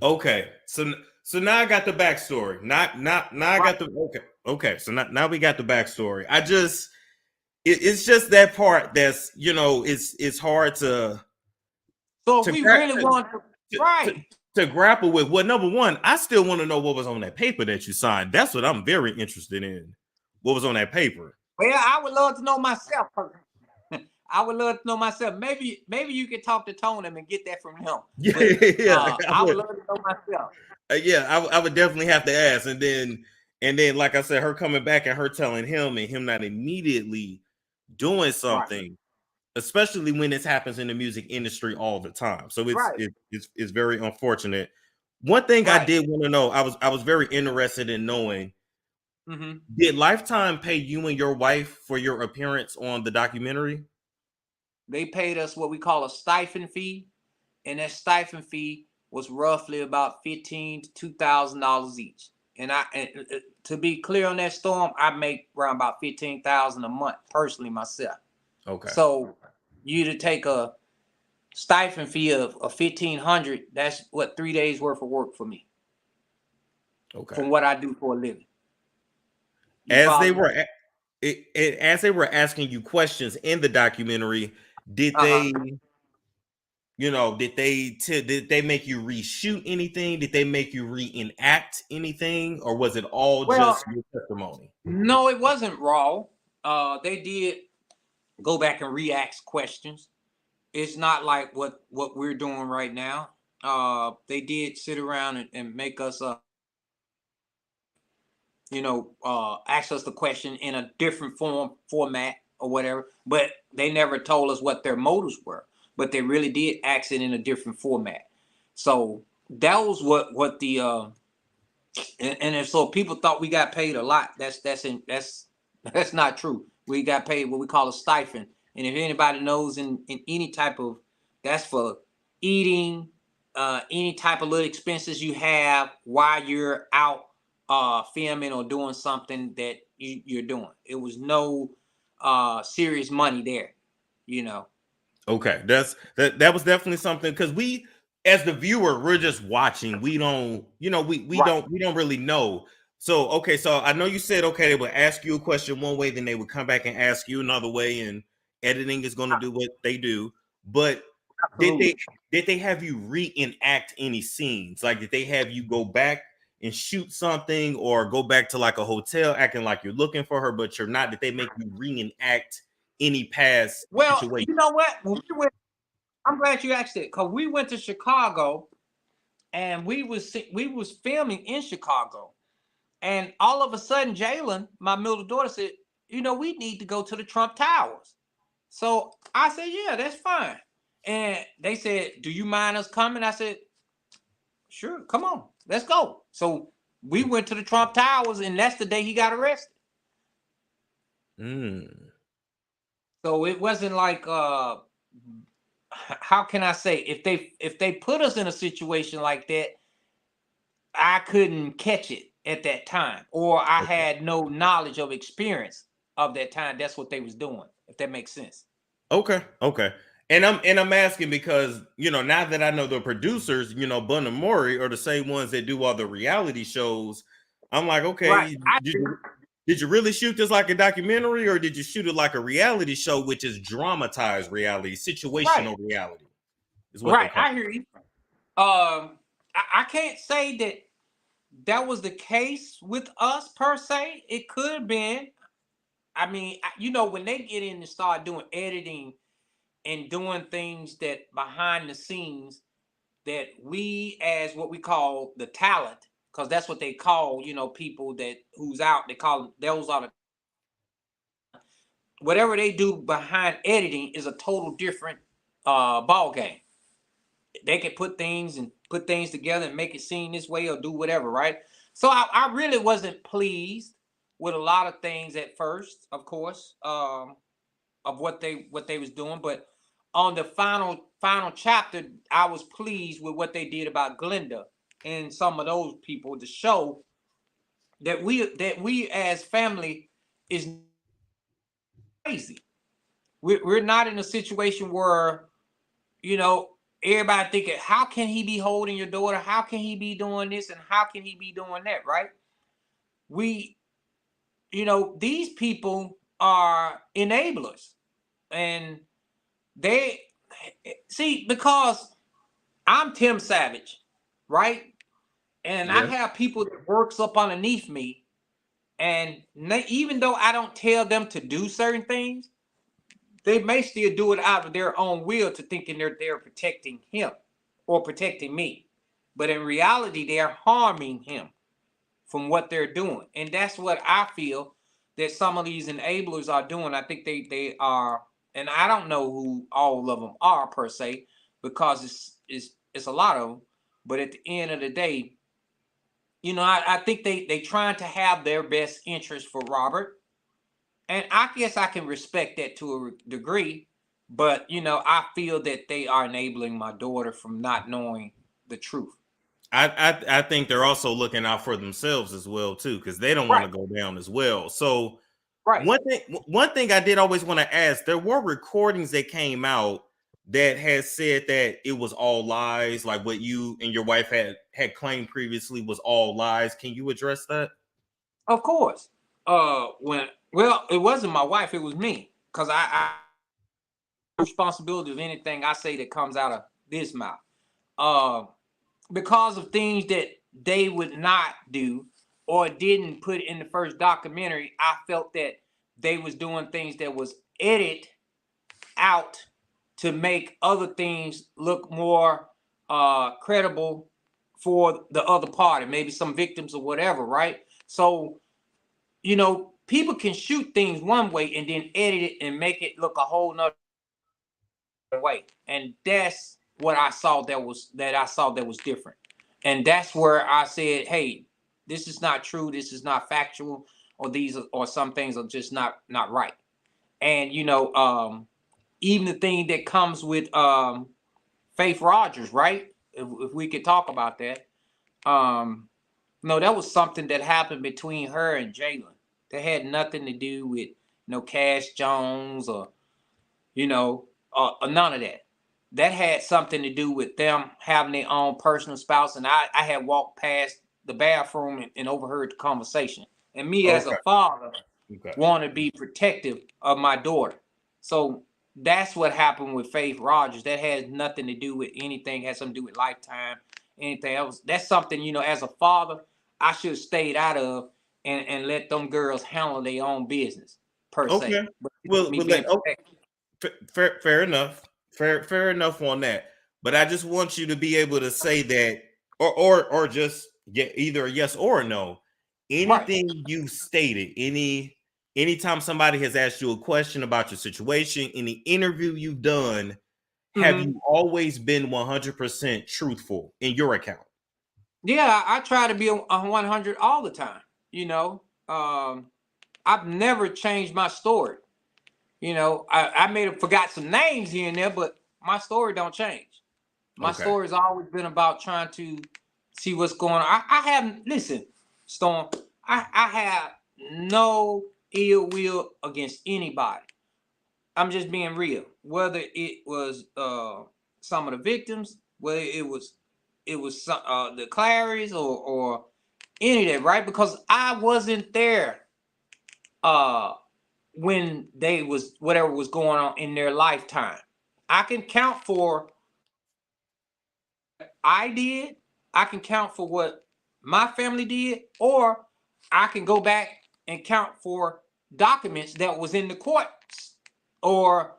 Okay. So now I got the backstory. Now I got the okay. So now we got the backstory. It's just that part that's it's hard to. So if we really want to grapple with. Well, number one, I still want to know what was on that paper that you signed. That's what I'm very interested in. What was on that paper? Well, I would love to know myself. Maybe you could talk to Tony and get that from him. I would love to know myself. I would definitely have to ask. And then, like I said, her coming back and her telling him and him not immediately doing something, especially when this happens in the music industry all the time. So it's very unfortunate. One thing I did want to know, I was very interested in knowing, did Lifetime pay you and your wife for your appearance on the documentary? They paid us what we call a stipend fee, and that stipend fee was roughly about $1,500 to $2,000 each. And to be clear on that, Storm, I make around about $15,000 a month personally myself. Okay. So you to take a stipend fee of $1,500, that's what 3 days worth of work for me. Okay. from what I do for a living. You As they follow were me? as they were asking you questions in the documentary, did Uh-huh. they, did they make you reshoot anything? Did they make you reenact anything, or was it all Well, just your testimony? no, it wasn't raw. They did go back and re-ask questions. It's not like what we're doing right now. They did sit around and make us ask us the question in a different format or whatever, but they never told us what their motives were, but they really did ask it in a different format. So that was what the and if so people thought we got paid a lot. That's not true. We got paid what we call a stipend. And if anybody knows in any type of, that's for eating, any type of little expenses you have while you're out filming or doing something that you're doing. It was no serious money there, you know. Okay, that was definitely something, because we, as the viewer, we're just watching. We don't, Right. we don't really know. So okay, so I know you said, okay, they would ask you a question one way, then they would come back and ask you another way, and editing is going to do what they do. But did they Absolutely. did they have you reenact any scenes? Like, did they have you go back and shoot something, or go back to like a hotel acting like you're looking for her, but you're not? Did they make you reenact any past Well, situation? you know what? When we went, I'm glad you asked it because we went to Chicago and we was filming in Chicago, and all of a sudden, Jalen, my middle daughter, said, we need to go to the Trump Towers." So I said, "Yeah, that's fine." And they said, "Do you mind us coming?" I said, "Sure, come on, let's go." So we went to the Trump Towers, and that's the day he got arrested. Mm. So it wasn't like how can I say, if they put us in a situation like that, I couldn't catch it at that time, or I Okay. had no knowledge of experience of that time. That's what they was doing, if that makes sense. Okay. Okay. And I'm asking because, now that I know the producers, Bun and Maury are the same ones that do all the reality shows. I'm like, Right. okay, did you really shoot this like a documentary, or did you shoot it like a reality show, which is dramatized reality, Right. situational reality, is what they Right. call I hear you. I can't say that was the case with us per se. It could have been. I mean, when they get in and start doing editing and doing things that behind the scenes, that we, as what we call the talent, because that's what they call, people that who's out, they call them, those are the, whatever they do behind editing is a total different ball game. They can put things together and make it seem this way or do whatever, right? So I really wasn't pleased with a lot of things at first, of course, of what they was doing, but on the final chapter, I was pleased with what they did about Glenda and some of those people to show that we as family is crazy. We're not in a situation where you know everybody thinking, how can he be holding your daughter, how can he be doing this, and how can he be doing that, right? We these people are enablers, and they see, because I'm Tim Savage, right? And I Yeah. have people that works up underneath me, and even though I don't tell them to do certain things, they may still do it out of their own will, to thinking they're protecting him or protecting me. But in reality, they're harming him from what they're doing. And that's what I feel that some of these enablers are doing. I think they are, and I don't know who all of them are per se, because it's a lot of them. But at the end of the day, I think they trying to have their best interest for Robert, and I guess I can respect that to a degree. But I feel that they are enabling my daughter from not knowing the truth. I think they're also looking out for themselves as well too, because they don't want Right, to go down as well. So right. one thing I did always want to ask, there were recordings that came out that has said that it was all lies, like what you and your wife had claimed previously was all lies. Can you address that? Of course. It wasn't my wife, it was me. Because I responsibility of anything I say that comes out of this mouth. Uh, because of things that they would not do or didn't put in the first documentary, I felt that they was doing things that was edited out to make other things look more credible for the other party, maybe some victims or whatever, right? So, people can shoot things one way and then edit it and make it look a whole nother way. And that's what I saw that was different. And that's where I said, hey, this is not true, this is not factual, or some things are just not right. And even the thing that comes with Faith Rogers, right? If we could talk about that. No, that was something that happened between her and Jalen. That had nothing to do with Cash Jones or none of that. That had something to do with them having their own personal spouse. And I had walked past the bathroom and overheard the conversation. And me as a Okay. father Okay. want to be protective of my daughter. So that's what happened with Faith Rogers. That has nothing to do with anything, has something to do with Lifetime, anything else. That's something, as a father, I should have stayed out of and let them girls handle their own business, per se. Okay. But Well, me being protected. fair enough. Fair enough on that. But I just want you to be able to say that, or just get either a yes or a no. Right. Anything you stated, anytime somebody has asked you a question about your situation, any interview you've done, have Mm-hmm. you always been 100% truthful in your account? Yeah, I try to be a 100 all the time. I've never changed my story. I may have forgot some names here and there, but my story don't change. My Okay. story's always been about trying to see what's going on. I haven't, listen, Storm, I have no ill will against anybody. I'm just being real. Whether it was some of the victims, whether it was some, the Clarys or any of that, right? Because I wasn't there uh when they was whatever was going on in their lifetime. I can count for I did, I can count for what my family did, or I can go back and count for documents that was in the courts or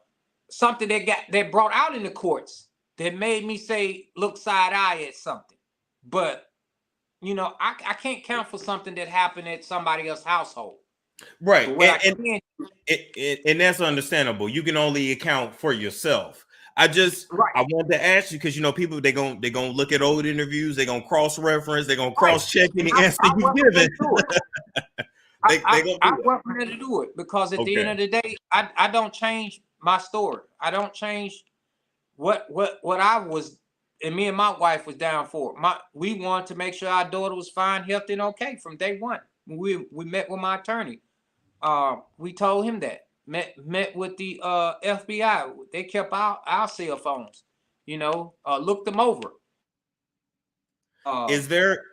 something that brought out in the courts that made me say look side eye at something. But I can't count for something that happened at somebody else's household. Right. But what I can And that's understandable. You can only account for yourself. right, I wanted to ask you because people they gonna look at old interviews, they're gonna cross reference, they're gonna right. cross check And any answer I you've wasn't given. going to do it. They gonna I do that. want her to do it because at the end Okay. of the day, I don't change my story. I don't change what I was, and me and my wife was down for. We wanted to make sure our daughter was fine, healthy, and okay from day one. When we met with my attorney. We told him that. Met with the FBI. They kept our cell phones. Looked them over. Uh, Is there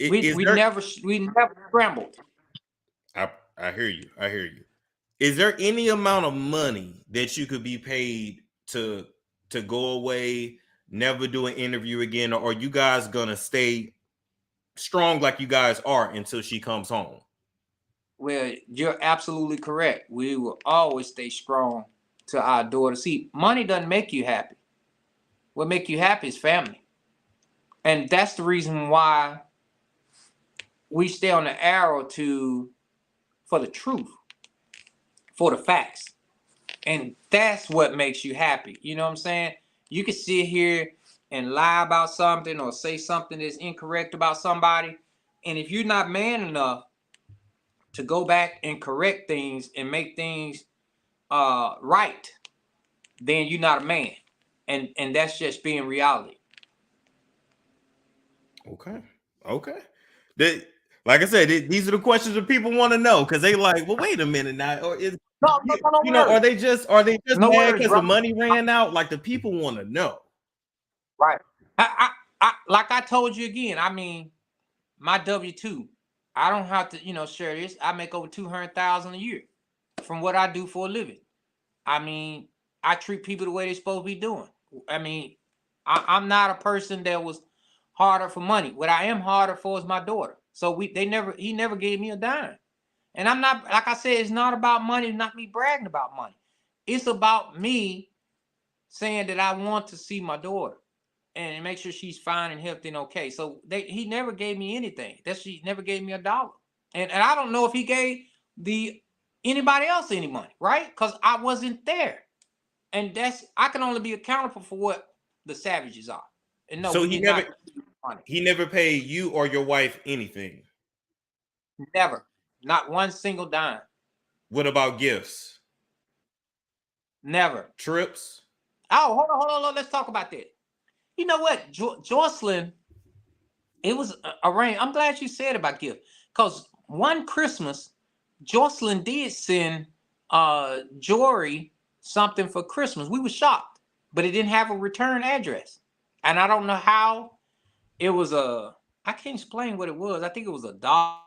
we is we there never we never scrambled. I hear you. I hear you. Is there any amount of money that you could be paid to go away, never do an interview again, or are you guys gonna stay strong like you guys are until she comes home? Well, you're absolutely correct. We will always stay strong to our daughter. See, money doesn't make you happy. What make you happy is family. And that's the reason why we stay on the arrow for the truth, for the facts. And that's what makes you happy. You know what I'm saying? You can sit here and lie about something or say something that's incorrect about somebody. And if you're not man enough to go back and correct things and make things right, then you're not a man. And that's just being reality. Okay. Okay. The Like I said, these are the questions that people want to know because they like, well, wait a minute now, or is No are worries. they just No mad worries, because the brother. money ran out? Like the people want to know. Right. I like I told you again. I mean, my W-2. I don't have to, share this. I make over 200,000 a year from what I do for a living. I mean, I treat people the way they're supposed to be doing. I mean, I'm not a person that was harder for money. What I am harder for is my daughter. So he never gave me a dime. And I'm not, like I said, it's not about money, not me bragging about money. It's about me saying that I want to see my daughter and make sure she's fine and healthy and okay. So he never gave me anything. He never gave me a dollar. And I don't know if he gave anybody else any money, right? Because I wasn't there. And I can only be accountable for what the Savages are. And no, So we did not money. he never paid you or your wife anything. Never. Not one single dime. What about gifts? Never. Trips? Oh, hold on. Let's talk about that. You know what? Jocelyn, it was arranged. I'm glad you said about gift. Because one Christmas, Jocelyn did send Jory something for Christmas. We were shocked, but it didn't have a return address. And I don't know how. It was I can't explain what it was. I think it was $1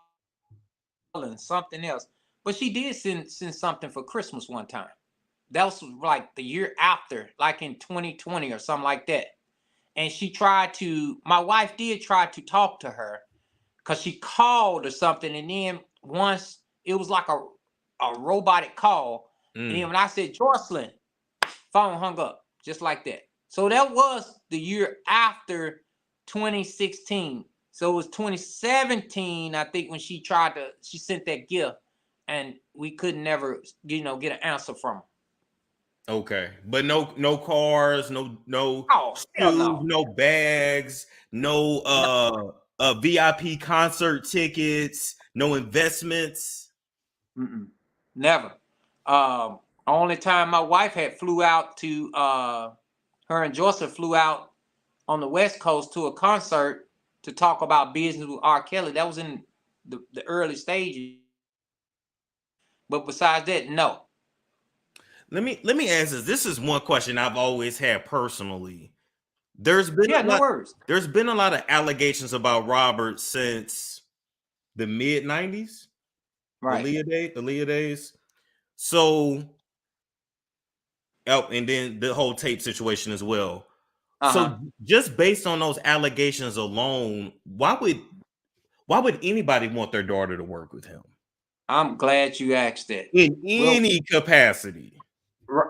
and something else. But she did send something for Christmas one time. That was like the year after, like in 2020 or something like that. And my wife did try to talk to her because she called or something. And then once it was like a robotic call. And then when I said, Jocelyn, phone hung up just like that. So that was the year after 2016. So it was 2017, I think, when she sent that gift and we could never, get an answer from her. Okay, but no cars, no Oh, hell shoes, no. no bags, no VIP concert tickets, no investments. Never. Only time my wife had flew out to her and Joseph flew out on the West Coast to a concert to talk about business with R. Kelly. That was in the early stages. But besides that, no. Let me ask this. This is one question I've always had personally. There's been Yeah, a no lot. worries. There's been a lot of allegations about Robert since the mid '90s, Right. Aaliyah days. So, and then the whole tape situation as well. So, just based on those allegations alone, why would anybody want their daughter to work with him I'm glad you asked that. in Well, any capacity?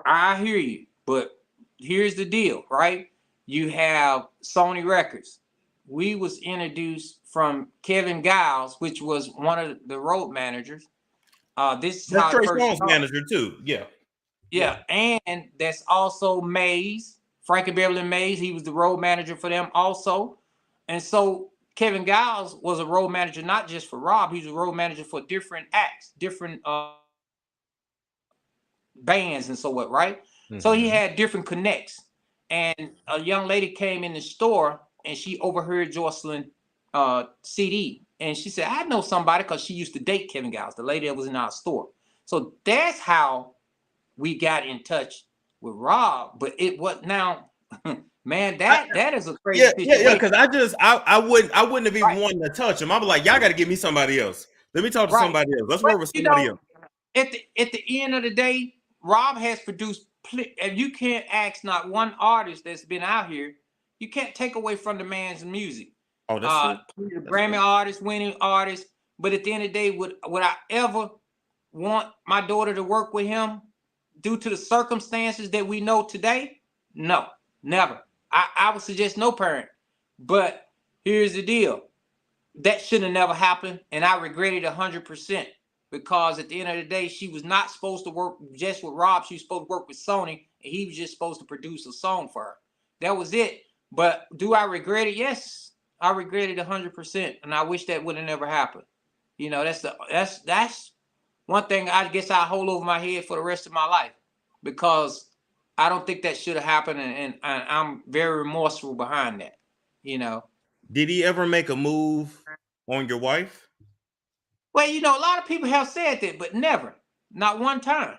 I hear you, but here's the deal, right? You have Sony Records. We was introduced from Kevin Giles, which was one of the road managers. This is That's how it Trey first Songz started. manager too. Yeah. Yeah, and that's also Mays, Frankie Beverly Mays. He was the road manager for them also. And so Kevin Giles was a road manager not just for Rob, he was a road manager for different acts, different bands and so what, right? So he had different connects. And a young lady came in the store and she overheard Jocelyn CD. And she said, I know somebody, because she used to date Kevin Giles, the lady that was in our store. So that's how we got in touch with Rob. But it was now, man, that is a crazy situation. Because I wouldn't have even wanted to touch him. I'm like, y'all got to give me somebody else. Let me talk to somebody else. Let's work with somebody else. At the end of the day, Rob has produced. If you can't ask not one artist that's been out here, you can't take away from the man's music. Oh, that's true. He's a Grammy artist, winning artist. But at the end of the day, would I ever want my daughter to work with him due to the circumstances that we know today? No, never. I would suggest no parent. But here's the deal. That should have never happened, and I regret it 100%, because at the end of the day, she was not supposed to work just with Rob. She was supposed to work with Sony, and he was just supposed to produce a song for her. That was it. But do I regret it? Yes, I regret it 100%, and I wish that would have never happened. That's one thing I guess I hold over my head for the rest of my life, because I don't think that should have happened, and I'm very remorseful behind that. Did he ever make a move on your wife? Well, you know, a lot of people have said that, but never, not one time,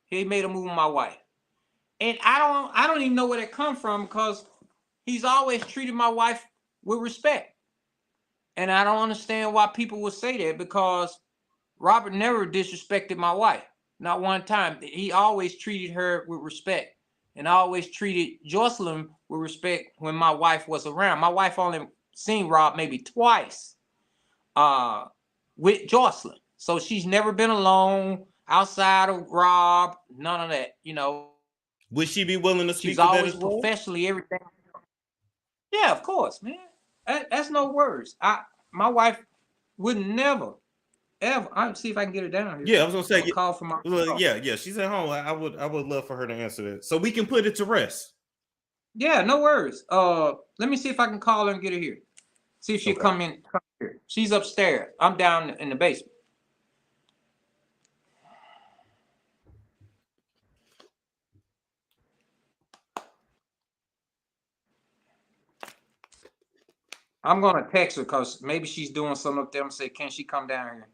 he made a move with my wife. And I don't even know where that come from, because he's always treated my wife with respect. And I don't understand why people would say that, because Robert never disrespected my wife, not one time. He always treated her with respect, and I always treated Jocelyn with respect when my wife was around. My wife only seen Rob maybe twice with Jocelyn. So she's never been alone outside of Rob, none of that, you know. Would she be willing to She's speak to that always as well? professionally everything. Yeah, of course, man. That's no words. My wife would never, ever. I'll see if I can get her down here. Yeah, I was gonna say, I'll call from my yeah, she's at home. I would love for her to answer that, so we can put it to rest. Yeah, no worries. Let me see if I can call her and get her here. See if she'll come here. She's upstairs. I'm down in the basement. I'm gonna text her because maybe she's doing something up there. I'm gonna say, can she come down here?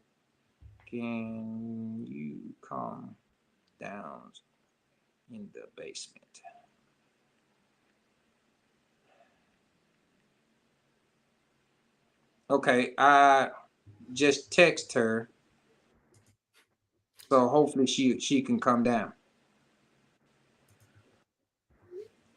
Can you come down in the basement? Okay, I just text her, so hopefully she can come down.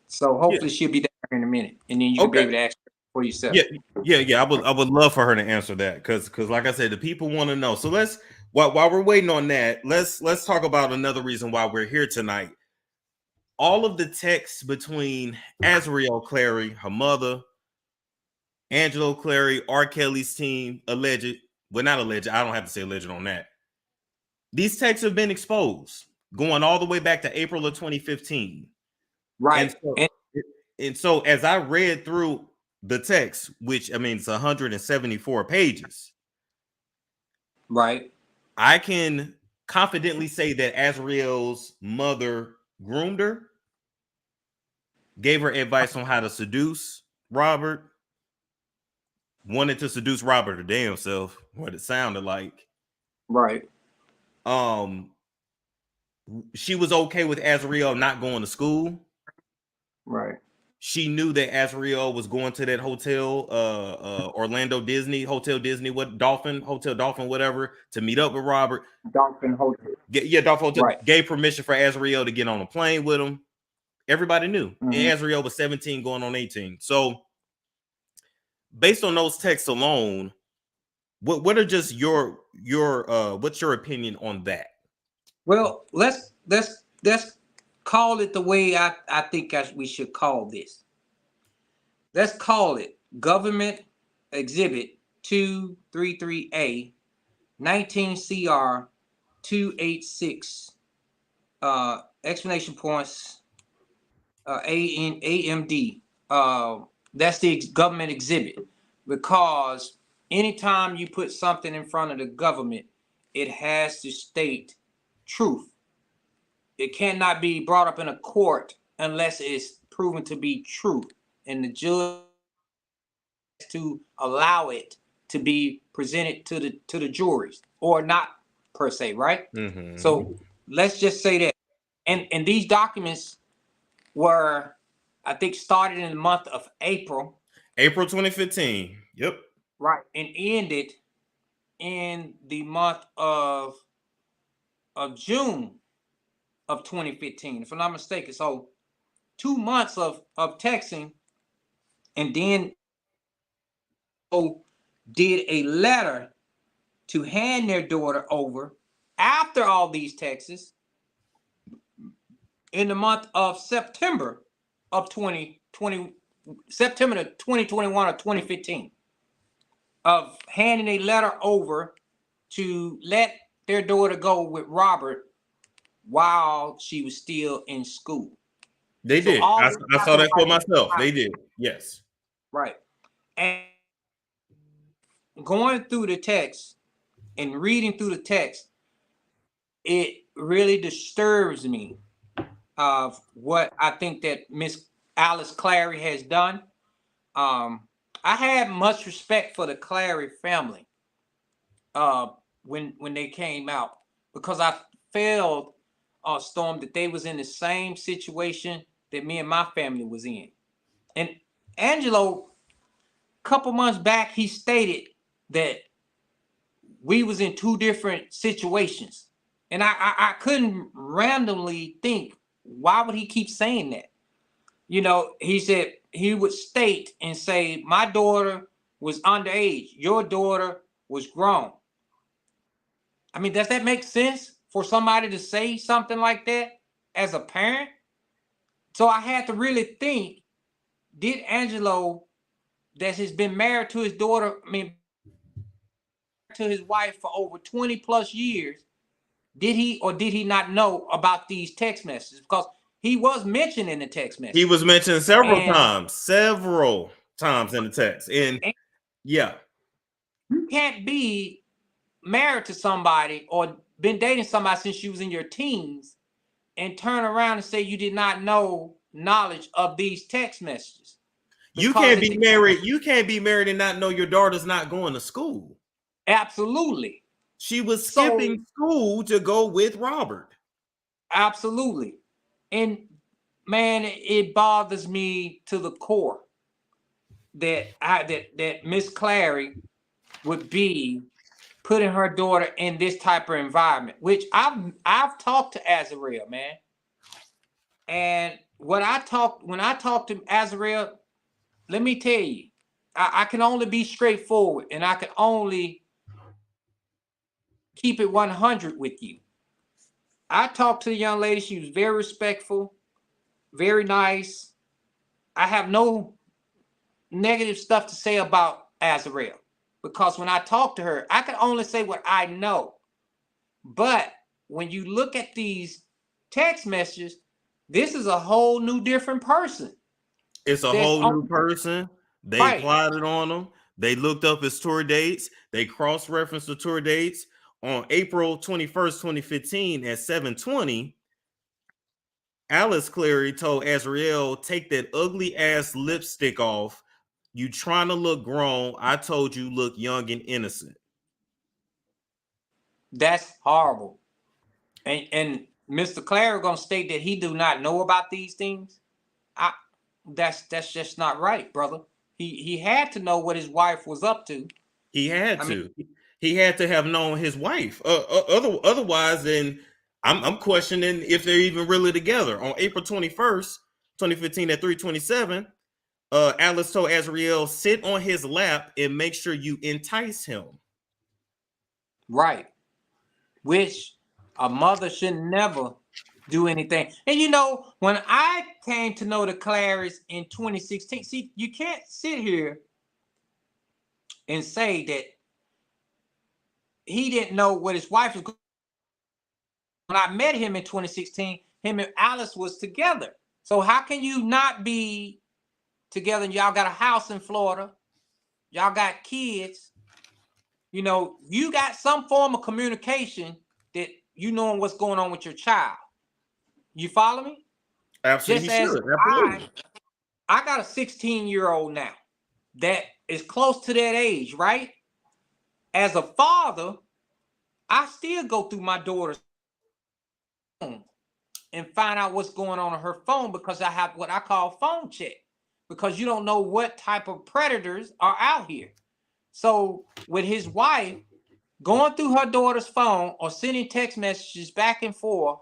So hopefully she'll be down here in a minute, and then you can be able to ask her for yourself. Yeah. I would love for her to answer that, because like I said, the people want to know. So let's, while we're waiting on that, let's talk about another reason why we're here tonight. All of the texts between Azriel Clary, her mother, Angelo Clary, R. Kelly's team, alleged. Well, not alleged. I don't have to say alleged on that. These texts have been exposed, going all the way back to April of 2015. Right. And so as I read through the text, which I mean it's 174 pages, right, I can confidently say that Azriel's mother groomed her, gave her advice on how to seduce Robert, wanted to seduce Robert her damn self, what it sounded like. Right. She was okay with Azriel not going to school. Right. She knew that Azriel was going to that hotel, Orlando Disney, Hotel Disney, Hotel Dolphin, whatever, to meet up with Robert. Dolphin Hotel. Dolphin Hotel. Right. Gave permission for Azriel to get on a plane with him. Everybody knew. Mm-hmm. And Azriel was 17 going on 18. So based on those texts alone, what are just your what's your opinion on that? Well, let's call it the way I think we should call this. Let's call it Government Exhibit 233A 19 CR 286 explanation points AMD. That's the government exhibit, because anytime you put something in front of the government, it has to state truth. It cannot be brought up in a court unless it's proven to be true, and the judge has to allow it to be presented to the juries, or not per se, right? Mm-hmm. So let's just say that, and these documents were, I think, started in the month of April 2015. Yep. Right, and ended in the month of June of 2015, if I'm not mistaken. So 2 months of texting, and then did a letter to hand their daughter over after all these texts in the month of September of 2020, September 2021 or 2015, of handing a letter over to let their daughter go with Robert while she was still in school. They did. I saw that for myself. They did. Yes. Right. And going through the text and reading through the text, it really disturbs me of what I think that Miss Alice Clary has done. I have much respect for the Clary family. when they came out, because I felt, Storm, that they was in the same situation that me and my family was in. And Angelo, a couple months back, he stated that we was in two different situations. And I couldn't randomly think, why would he keep saying that? He said he would state and say, my daughter was underage, your daughter was grown. I mean, does that make sense for somebody to say something like that as a parent? So I had to really think, did Angelo, that has been married to his daughter, I mean, to his wife for over 20 plus years, did he or did he not know about these text messages? Because he was mentioned in the text message. He was mentioned several times in the text. And yeah, you can't be married to somebody or been dating somebody since you was in your teens and turn around and say you did not know knowledge of these text messages. You can't be married. You can't be married and not know your daughter's not going to school. Absolutely. She was skipping school to go with Robert. Absolutely. And man, it bothers me to the core that Miss Clary would be putting her daughter in this type of environment, which I've talked to Azrael, man. And when I talked to Azrael, let me tell you, I can only be straightforward and I can only keep it 100 with you. I talked to the young lady. She was very respectful, very nice. I have no negative stuff to say about Azrael, because when I talk to her, I can only say what I know. But when you look at these text messages, this is a whole new different person. It's a whole new person. They plotted on him. They looked up his tour dates. They cross-referenced the tour dates. On April 21st, 2015 at 7:20, Alice Clary told Azrael, take that ugly ass lipstick off. You trying to look grown. I told you look young and innocent. That's horrible. And Mr. Clary gonna state that he do not know about these things. That's just not right, brother. He had to know what his wife was up to. He had he had to have known his wife. Otherwise, then I'm questioning if they're even really together. On April 21st, 2015 at 3:27, Alice told Azrael, sit on his lap and make sure you entice him. Right. Which a mother should never do anything. And when I came to know the Clarys in 2016, see, you can't sit here and say that he didn't know what his wife was going. When I met him in 2016, him and Alice was together. So how can you not be together? And y'all got a house in Florida. Y'all got kids. You got some form of communication that knowing what's going on with your child. You follow me? Absolutely. Just as Absolutely. I got a 16-year-old now that is close to that age, right? As a father, I still go through my daughter's phone and find out what's going on her phone, because I have what I call phone check, because you don't know what type of predators are out here. So with his wife going through her daughter's phone or sending text messages back and forth,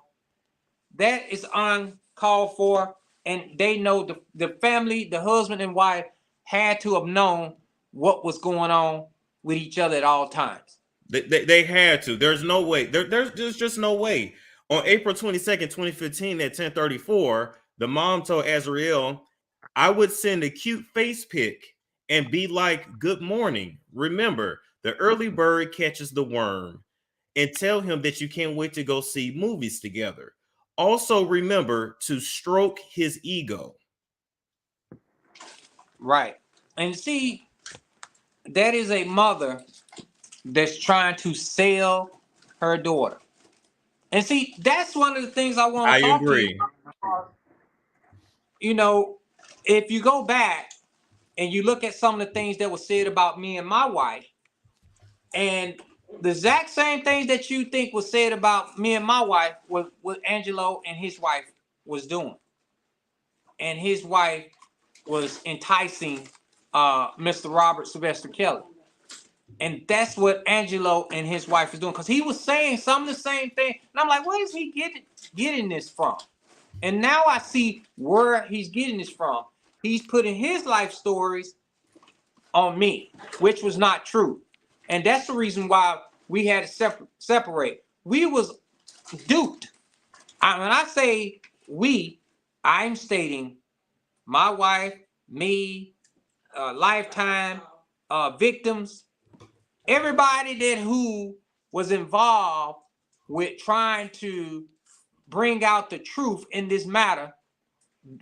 that is uncalled for. And they know the family, the husband and wife, had to have known what was going on with each other at all times. They had to. There's no way. There's just no way. On April 22nd, 2015 at 10:34, the mom told Azrael, I would send a cute face pic and be like, good morning. Remember, the early bird catches the worm. And tell him that you can't wait to go see movies together. Also remember to stroke his ego. Right. And see, that is a mother that's trying to sell her daughter. And see, that's one of the things I want to talk to you about. If you go back and you look at some of the things that were said about me and my wife, and The exact same things that you think was said about me and my wife was what Angelo and his wife was doing. And his wife was enticing Mr. Robert Sylvester Kelly. And that's what Angelo and his wife is doing. Because he was saying some of the same thing. And I'm like, where is he getting this from? And now I see where he's getting this from. He's putting his life stories on me, which was not true. And that's the reason why we had to separate. We was duped. When I say we, I'm stating my wife, me, Lifetime, victims, everybody who was involved with trying to bring out the truth in this matter.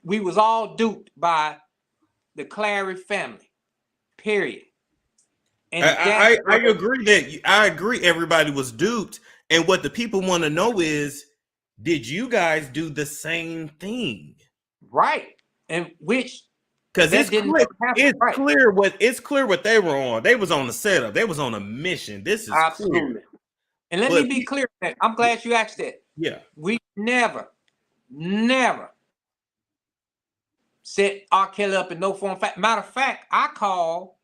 We was all duped by the Clary family, period. And I agree that I agree everybody was duped. And what the people want to know is, did you guys do the same thing? Right. And which Because that didn't happen. Right. It's clear what they were on. They was on the setup. They was on a mission. This is Absolutely clear. And let me be clear. I'm glad you asked that. Yeah. We never set R. Kelly up in no form. Matter of fact, I called,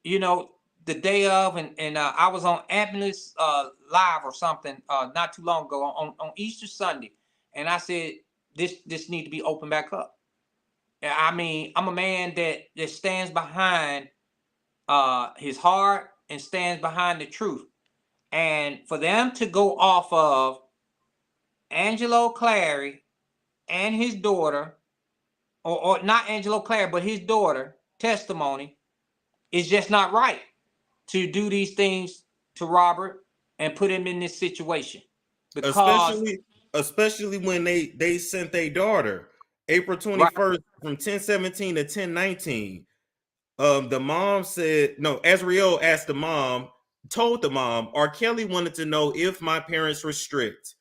the day of, and I was on Ambulance Live or something not too long ago on Easter Sunday, and I said this need to be opened back up. I mean, I'm a man that stands behind his heart and stands behind the truth, and for them to go off of Angelo Clary and his daughter, or not Angelo Clary, but his daughter testimony is just not right to do these things to Robert and put him in this situation. Because especially when they sent their daughter April 21st from 1017 to 1019. The mom said, no, Azriel asked the mom, told the mom, R. Kelly wanted to know if my parents were strict.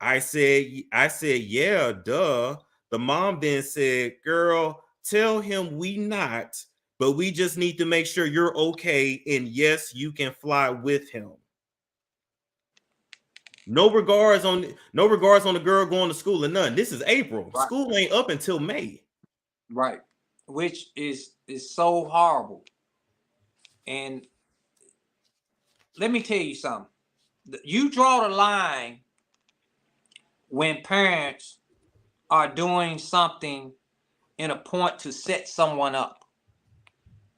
I said, yeah, duh. The mom then said, girl, tell him we not, but we just need to make sure you're okay. And yes, you can fly with him. No regards on the girl going to school or none. This is April. Right. School ain't up until May. Right. Which is so horrible. And let me tell you something. You draw the line when parents are doing something in a point to set someone up.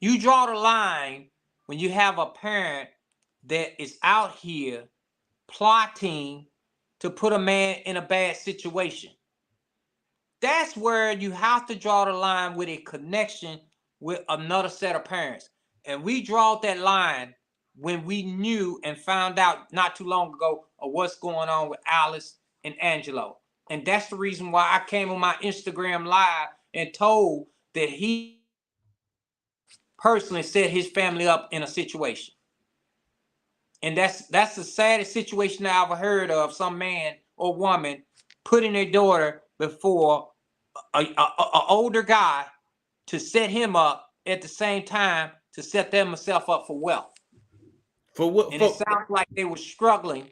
You draw the line when you have a parent that is out here plotting to put a man in a bad situation. That's where you have to draw the line with a connection with another set of parents. And we draw that line when we knew and found out not too long ago of what's going on with Alice and Angelo. And that's the reason why I came on my Instagram live and told that he personally set his family up in a situation. And that's the saddest situation I've ever heard of, some man or woman putting their daughter before a older guy to set him up at the same time to set themselves up for wealth. For what? And it sounds like they were struggling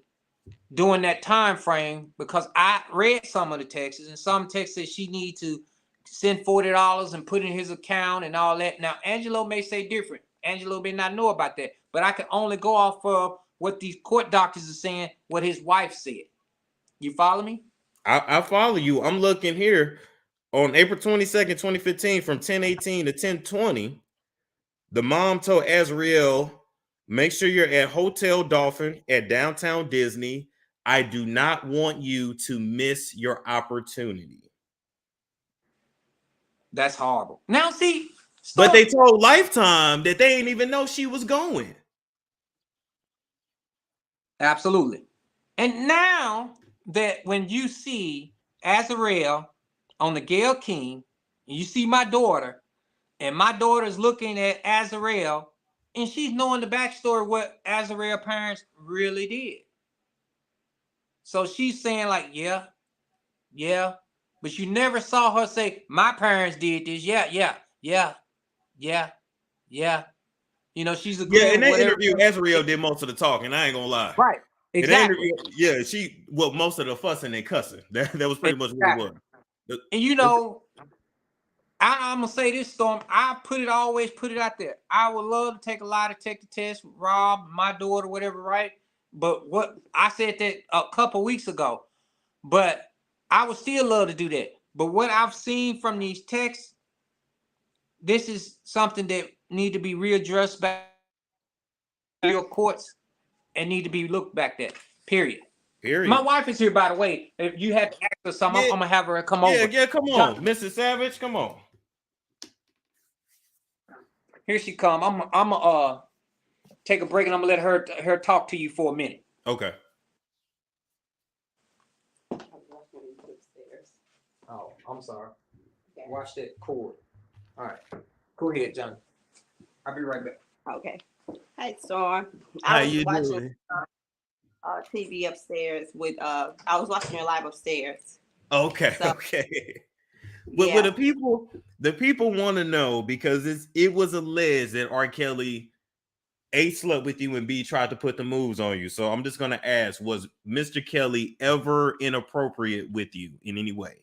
during that time frame, because I read some of the texts, and some texts said she need to send $40 and put in his account and all that. Now, Angelo may say different. Angelo may not know about that, but I can only go off of what these court doctors are saying, what his wife said. You follow me? I follow you. I'm looking here on April 22nd, 2015, from 10:18 to 10:20. The mom told Azriel, make sure you're at Hotel Dolphin at downtown Disney. I do not want you to miss your opportunity. That's horrible. Now, see, but they told Lifetime that they didn't even know she was going. Absolutely. And now that when you see Azriel on the Gayle King, and you see my daughter, and my daughter is looking at Azriel, and she's knowing the backstory of what Azriel's parents really did. So she's saying like, yeah. But you never saw her say, my parents did this. Yeah. You know, she's Yeah, agreeing in with that whatever. interview, Azriel did most of the talking. I ain't gonna lie. Right. In that Exactly. interview, most of the fussing and cussing. That was pretty much what it was. And you know, I'm gonna say this, Storm. Always put it out there. I would love to take a lie detector test with Rob, my daughter, whatever, right? But what I said that a couple weeks ago, but I would still love to do that. But what I've seen from these texts, this is something that need to be readdressed back in your courts and need to be looked back at. Period. My wife is here, by the way. If you had to ask her something, I'm gonna have her come over. Yeah, come on, Mrs. Savage, come on. Here she come. I'm take a break and I'm gonna let her talk to you for a minute. Okay. Oh, I'm sorry. Watch that cord. All right. Go ahead, John. I'll be right back. Okay. Hey, Storm. How you doing? TV upstairs with I was watching your live upstairs. Okay. So, okay. Yeah. Well, the people want to know because it was alleged that R. Kelly A slept with you and B tried to put the moves on you. So I'm just gonna ask: was Mr. Kelly ever inappropriate with you in any way?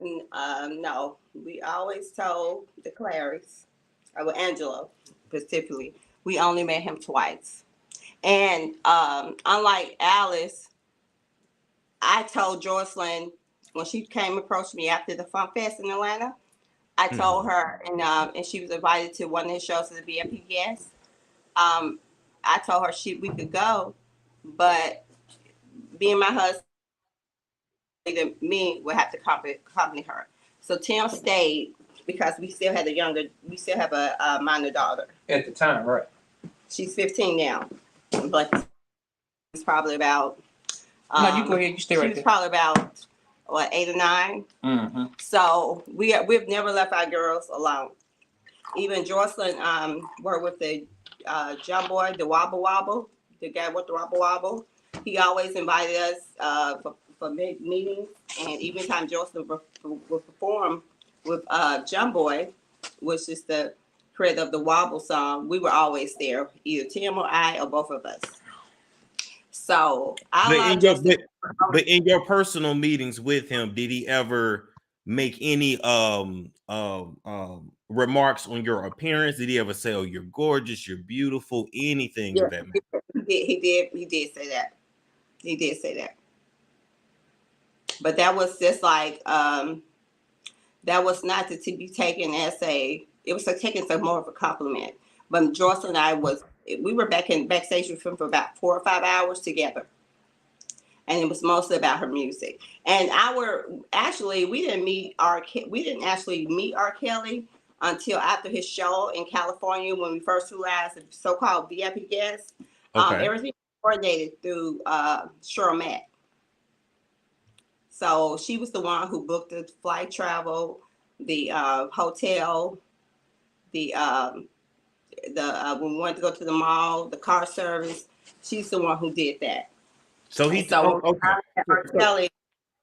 No. We always told the Clarys, with Angelo specifically, we only met him twice. And unlike Alice, I told Jocelyn when she came approached me after the Fun Fest in Atlanta, I told her, and she was invited to one of his shows as a VIP guest. I told her we could go, but being my husband, me would have to accompany her. So Tim stayed because we still have a minor daughter. At the time, right? She's 15 now, but it's probably about. No, you go ahead. You stay right there. She's probably about 8 or 9. Mm-hmm. So we've never left our girls alone. Even Jocelyn worked with the John Boy, the Wobble Wobble, the guy with the Wobble Wobble. He always invited us for meetings, and even time Jocelyn would perform with John Boy, which is the creator of the Wobble song, we were always there, either Tim or I or both of us. So but in your personal meetings with him, did he ever make any remarks on your appearance? Did he ever say, "Oh, you're gorgeous, you're beautiful," anything of that matter? He did say that. He did say that. But that was just like that was not to be taken as it was taken as more of a compliment. But Jocelyn and I we were backstage with him for about 4 or 5 hours together. And it was mostly about her music. And we didn't actually meet R. Kelly until after his show in California when we first flew as a so-called VIP guest. Okay. Everything was coordinated through Cheryl Mack. So she was the one who booked the flight travel, the hotel, when we wanted to go to the mall, the car service. She's the one who did that. So okay.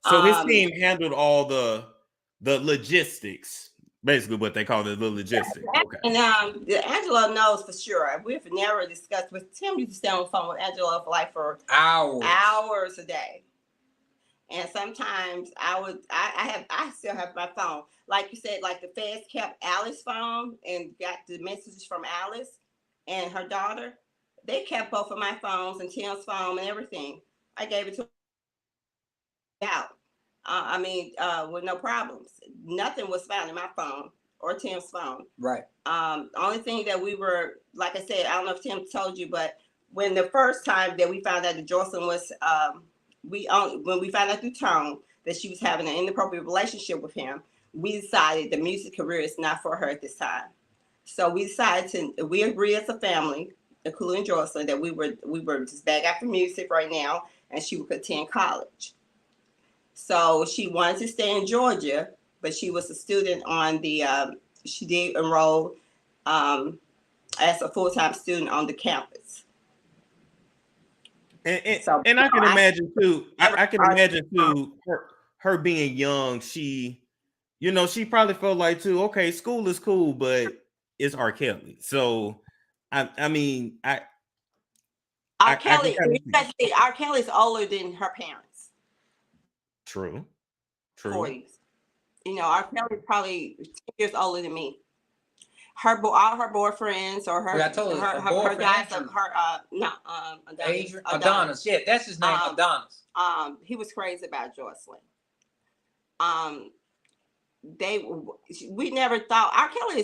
So his team handled all the logistics, basically what they call the logistics. Okay. And Angelo knows for sure. We've never discussed with Tim. Used to stay on the phone with Angelo for hours a day. And sometimes I still have my phone. Like you said, like the feds kept Alice's phone and got the messages from Alice and her daughter. They kept both of my phones and Tim's phone and everything. I gave it to out. With no problems. Nothing was found in my phone or Tim's phone. Right. Only thing that we were, like I said, I don't know if Tim told you, but when the first time that we found out that Jocelyn was, when we found out through Tone that she was having an inappropriate relationship with him, we decided the music career is not for her at this time. So we decided we agreed as a family, including Jocelyn, that we were just back after music right now, and she would attend college. So she wanted to stay in Georgia, but she was a student she did enroll as a full-time student on the campus. And I can imagine too. I can imagine too. Her being young, she probably felt like too. Okay, school is cool, but it's R. Kelly. So I mean, R. I can Kelly, kind of R. Kelly's older than her parents, true, true. 40s. You know, R. Kelly's probably 10 years older than me. All her boyfriends or her Yeah, I told her, her boyfriend guys Andrew. of her Adonis. Yeah, that's his name, Adonis. He was crazy about Jocelyn. We never thought R. Kelly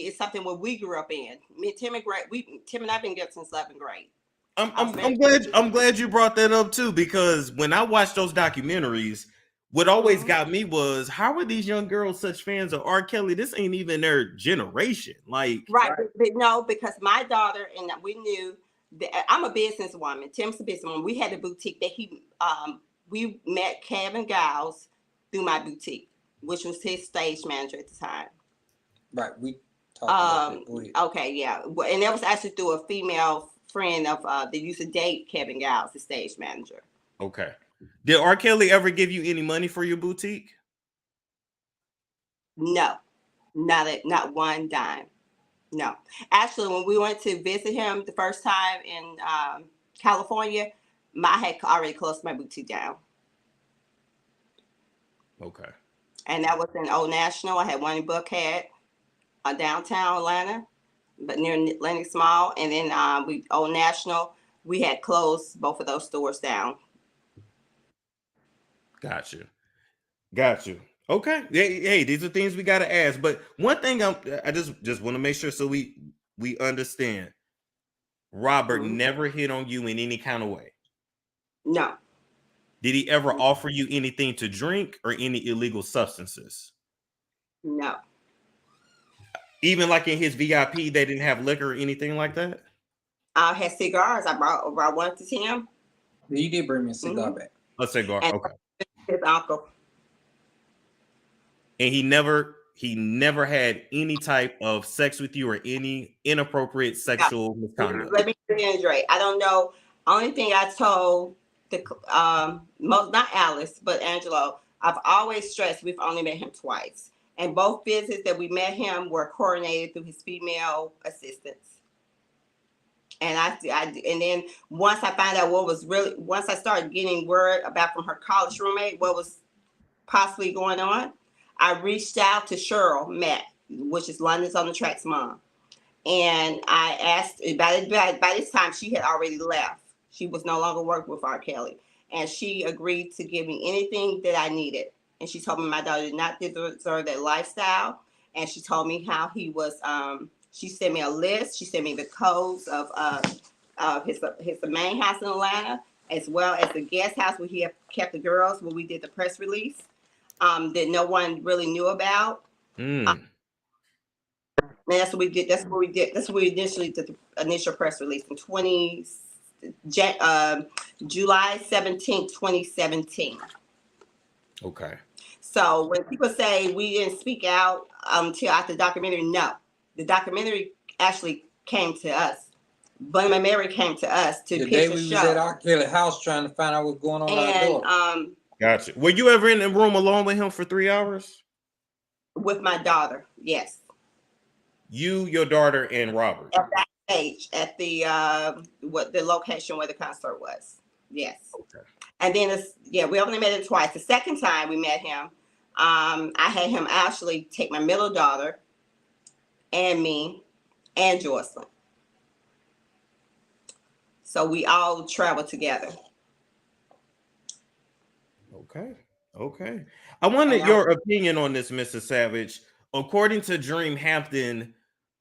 is something what we grew up in. Me, Tim and I've been together since 11th grade. I'm glad you brought that up too, because when I watched those documentaries, what always got me was, how are these young girls such fans of R. Kelly? This ain't even their generation. Like, right. But no, because my daughter and we knew that I'm a businesswoman. Tim's a businesswoman. We had a boutique that we met Kevin Giles through my boutique, which was his stage manager at the time. Right. We talked about that. Go ahead. Okay, yeah. And that was actually through a female friend of that used to date Kevin Giles, the stage manager. okay. Did R. Kelly ever give you any money for your boutique? No, not one dime. No. Actually, when we went to visit him the first time in California, I had already closed my boutique down. Okay. And that was in Old National. I had one in Buckhead, downtown Atlanta, but near Lenox Mall. And then Old National, we had closed both of those stores down. Got you. Okay. Hey, these are things we gotta ask. But one thing I just want to make sure so we understand. Robert never hit on you in any kind of way. No. Did he ever offer you anything to drink or any illegal substances? No. Even like in his VIP, they didn't have liquor or anything like that? I had cigars. I brought one to Tim. You did bring me a cigar back. A cigar, and okay. His uncle. And he never had any type of sex with you or any inappropriate sexual misconduct. Let me reiterate. I don't know. Only thing I told not Alice, but Angelo, I've always stressed we've only met him twice. And both visits that we met him were coordinated through his female assistants. And and then once I found out once I started getting word about from her college roommate what was possibly going on, I reached out to Cheryl Matt, which is London's on the Track's mom. And I asked, by this time she had already left. She was no longer working with R. Kelly. And she agreed to give me anything that I needed. And she told me my daughter did not deserve that lifestyle. And she told me how he was, she sent me a list. She sent me the codes of his main house in Atlanta, as well as the guest house where he had kept the girls, where we did the press release that no one really knew about. And that's what we did. That's what we initially did the initial press release in July 17th, 2017. Okay. So when people say we didn't speak out until after the documentary, no. The documentary actually came to us. Bunny and Mary came to us to the pitch day a we show. was at R. Kelly house trying to find out what's going on with our daughter. Gotcha. Were you ever in the room alone with him for 3 hours? With my daughter, yes. You, your daughter, and Robert. At that stage, at the location where the concert was. Yes. Okay. And then we only met him twice. The second time we met him, I had him actually take my middle daughter and me and Jocelyn. So we all traveled together. Okay. I wanted your opinion on this, Mr. Savage. According to Dream Hampton,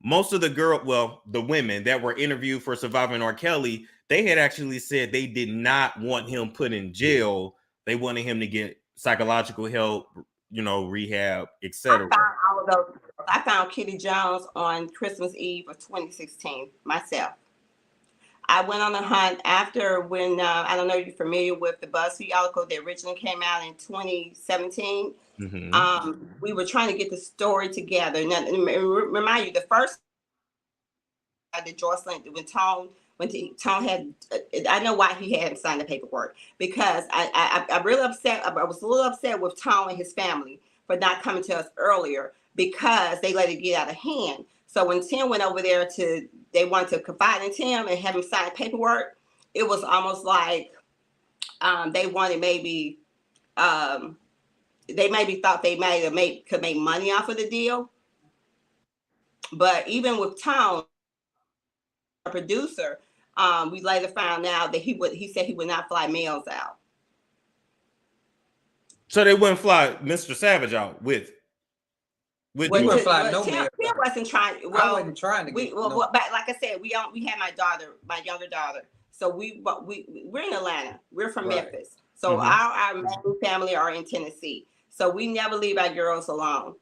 most of the women that were interviewed for Surviving R. Kelly, they had actually said they did not want him put in jail. They wanted him to get psychological help, rehab, etc. I found all of those. I found Kitty Jones on Christmas Eve of 2016 myself. I went on a hunt after when, I don't know if you're familiar with the BuzzFeed article that originally came out in 2017. Mm-hmm. We were trying to get the story together. Now, remind you, the first that Jocelyn, when Tone had, I know why he hadn't signed the paperwork, because I'm really upset. I was a little upset with Tone and his family for not coming to us earlier, because they let it get out of hand. So when Tim went over there they wanted to confide in Tim and have him sign paperwork, it was almost like they wanted maybe, they maybe thought they could make money off of the deal. But even with Tone, a producer, we later found out that he said he would not fly males out. So they wouldn't fly Mr. Savage out with We wouldn't fly no Tim males out. wasn't trying. I Well, wasn't trying to get. No. but like I said, we had my younger daughter. So we're in Atlanta. We're from Memphis. So our main family are in Tennessee. So we never leave our girls alone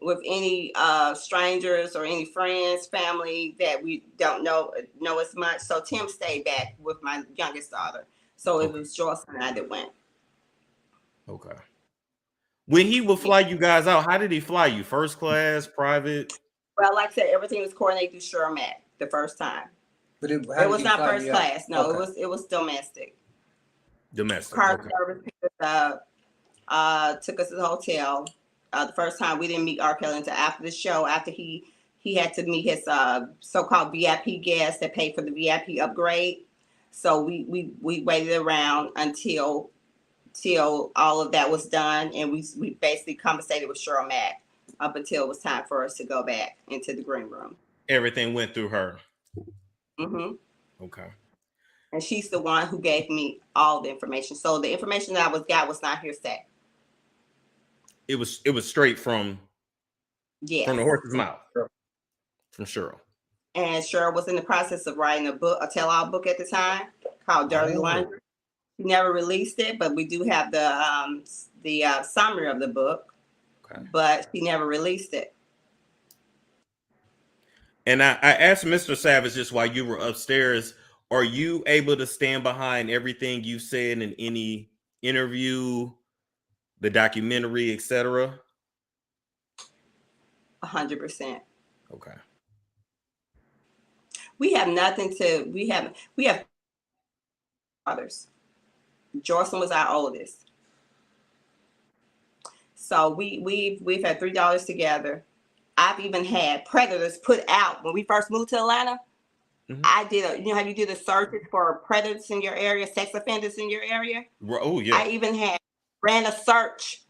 with any strangers or any friends, family that we don't know as much. So Tim stayed back with my youngest daughter. So it was Joyce and I that went. Okay. When he would fly you guys out, how did he fly you? First class, private? Well, like I said, everything was coordinated through Shermac the first time. But it was not first class. No, it was domestic. Domestic. Car service picked us up, took us to the hotel. The first time we didn't meet R. Kelly until after the show, after he had to meet his so-called VIP guests that paid for the VIP upgrade. So we waited around until all of that was done, and we basically compensated with Cheryl Mack up until it was time for us to go back into the green room. Everything went through her. Mm-hmm. Okay. And she's the one who gave me all the information. So the information that I got was not hearsay. It was straight from the horse's mouth. From Cheryl. And Cheryl was in the process of writing a tell-all book at the time called Dirty Laundry. She never released it, but we do have the summary of the book. Okay. But she never released it. And I asked Mr. Savage just while you were upstairs, are you able to stand behind everything you said in any interview, the documentary, etc.? 100%. Okay. We have nothing to. We have others. Jocelyn was our oldest. So we've had $3 together. I've even had predators put out when we first moved to Atlanta. Mm-hmm. I did how you do the searches for predators in your area, sex offenders in your area. Oh yeah. I even ran a search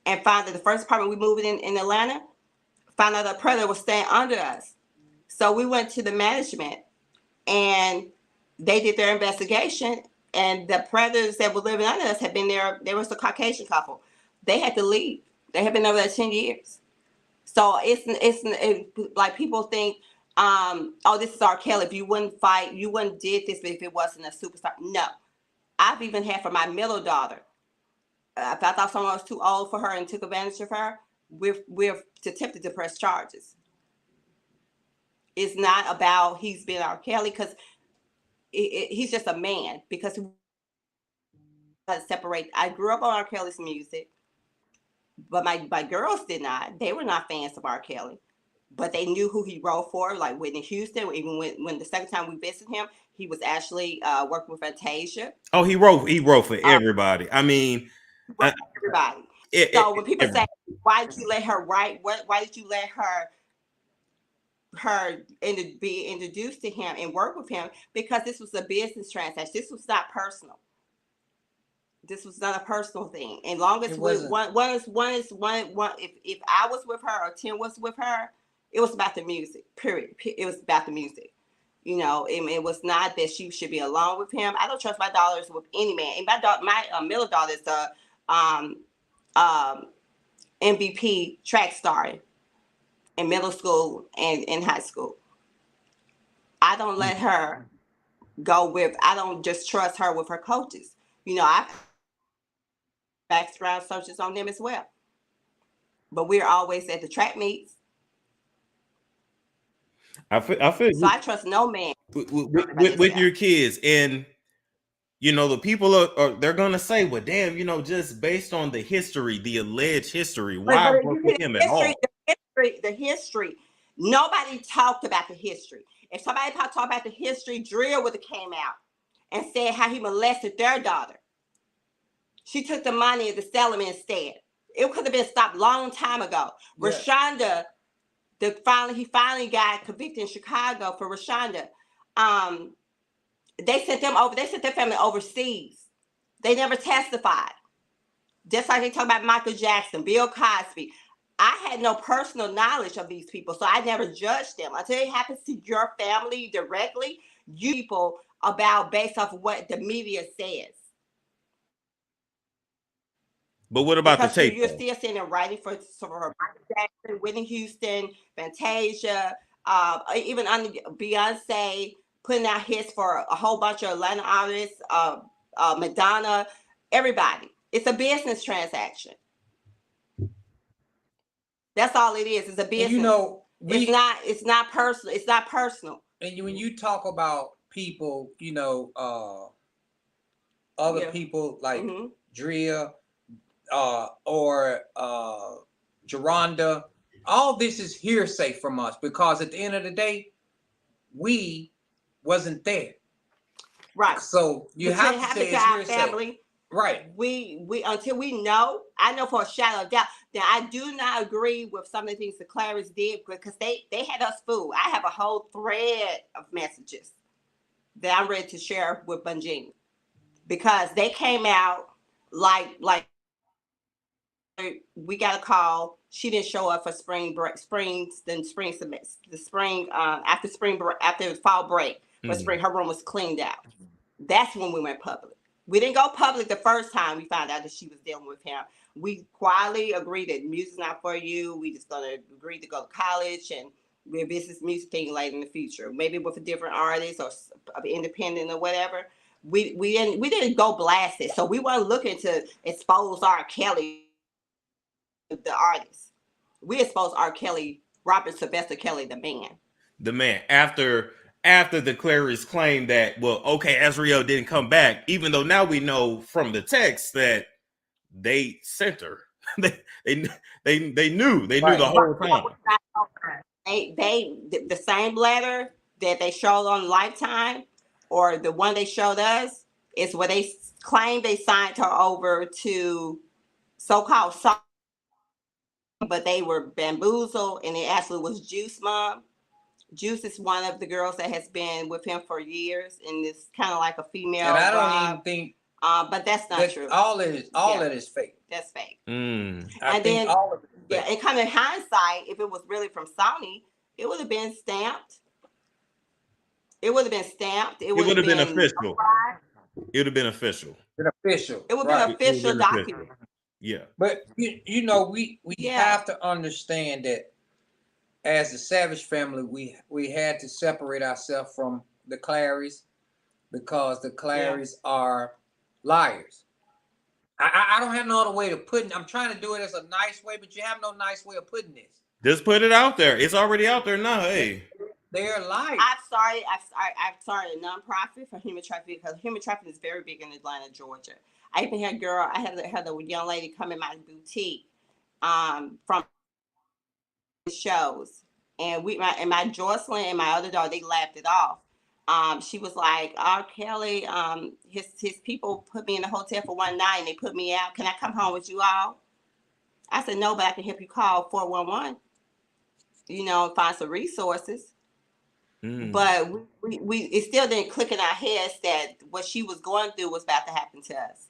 and found that the first apartment we moved in Atlanta, found out a predator was staying under us. So we went to the management and they did their investigation, and the predators that were living under us had been there. There was a Caucasian couple. They had to leave. They had been over there 10 years. So it's like people think, oh, this is R. Kelly. If you wouldn't fight, you wouldn't did this if it wasn't a superstar. No. I've even had for my middle daughter, if I thought someone was too old for her and took advantage of her, we're attempted to press charges. It's not about he's been R. Kelly, because he's just a man, because he had to separate. I grew up on R. Kelly's music, but my girls did not. They were not fans of R. Kelly, but they knew who he wrote for, like Whitney Houston. Even when the second time we visited him, he was actually working with Fantasia. Oh, he wrote for everybody. I mean, everybody. So when people say, why did you let her write? Why did you let her be introduced to him and work with him? Because this was a business transaction. This was not personal. This was not a personal thing. And long as one is if I was with her or Tim was with her, it was about the music. Period. It was about the music. You know, it was not that she should be alone with him. I don't trust my daughters with any man. And my middle daughter is the MVP track star in middle school and in high school. I don't let her go with. I don't just trust her with her coaches. You know, I background searches on them as well. But we're always at the track meets. I feel so I trust no man with your kids. And you know, the people are they're gonna say, well, damn, you know, just based on the history, the alleged history, why work with him at all? The history. Nobody talked about the history. If somebody talked about the history, Drill would have came out and said how he molested their daughter. She took the money to sell him instead. It could have been stopped long time ago. Yeah. Rashonda He finally got convicted in Chicago for Rashonda. They sent them over. They sent their family overseas. They never testified. Just like they talk about Michael Jackson, Bill Cosby. I had no personal knowledge of these people, so I never judged them. Until it happens to your family directly, you people about based off of what the media says. But what about because the tape? you're still seeing them writing for Michael Jackson, Whitney Houston, Fantasia, even under Beyonce, putting out hits for a whole bunch of Atlanta artists, Madonna, everybody. It's a business transaction. That's all it is. It's a business. And you know, it's not personal. It's not personal. And when you talk about people, you know, other people like Drea, or Geronda, all this is hearsay from us because at the end of the day, we wasn't there. Right. So you have to say it's hearsay. Family, right. We until we know, I know for a shadow of doubt that I do not agree with some of the things the Clarys did because they had us fooled. I have a whole thread of messages that I'm ready to share with Bunjin because they came out like we got a call. She didn't show up for spring break, after fall break for spring. Her room was cleaned out. That's when we went public. We didn't go public the first time we found out that she was dealing with him. We quietly agreed that music's not for you. We just gonna agree to go to college and we'll business music thing later in the future, maybe with a different artist or independent or whatever. We didn't go blast it, so we weren't looking to expose R. Kelly. The artist, we exposed R. Kelly, Robert Sylvester Kelly, the man. After the Clarys claimed that, well, okay, Azriel didn't come back, even though now we know from the text that they sent her. they knew the whole time. They the same letter that they showed on Lifetime, or the one they showed us, is where they claimed they signed her over to so-called. But they were bamboozled, and it actually was Juice mom. Juice is one of the girls that has been with him for years, and it's kind of like a female. And I don't even think, but that's not true. All of it is fake. That's fake. And then all of it. Yeah, and kind of hindsight, if it was really from Sony, it would have been stamped. It would have been stamped. It would have been official. It would have been official. It would have been official document. Yeah, but you know, we have to understand that as the Savage family, we had to separate ourselves from the Clarys because the Clarys are liars. I don't have no other way to put it. I'm trying to do it as a nice way, but you have no nice way of putting this. Just put it out there. It's already out there now. Hey, they're liars. I've started a nonprofit for human trafficking because human trafficking is very big in Atlanta, Georgia. I even had a young lady come in my boutique from shows, and my Jocelyn and my other daughter, they laughed it off. She was like, "Oh, Kelly, his people put me in the hotel for one night and they put me out. Can I come home with you all?" I said, "No, but I can help you call 411. You know, find some resources." But it still didn't click in our heads that what she was going through was about to happen to us.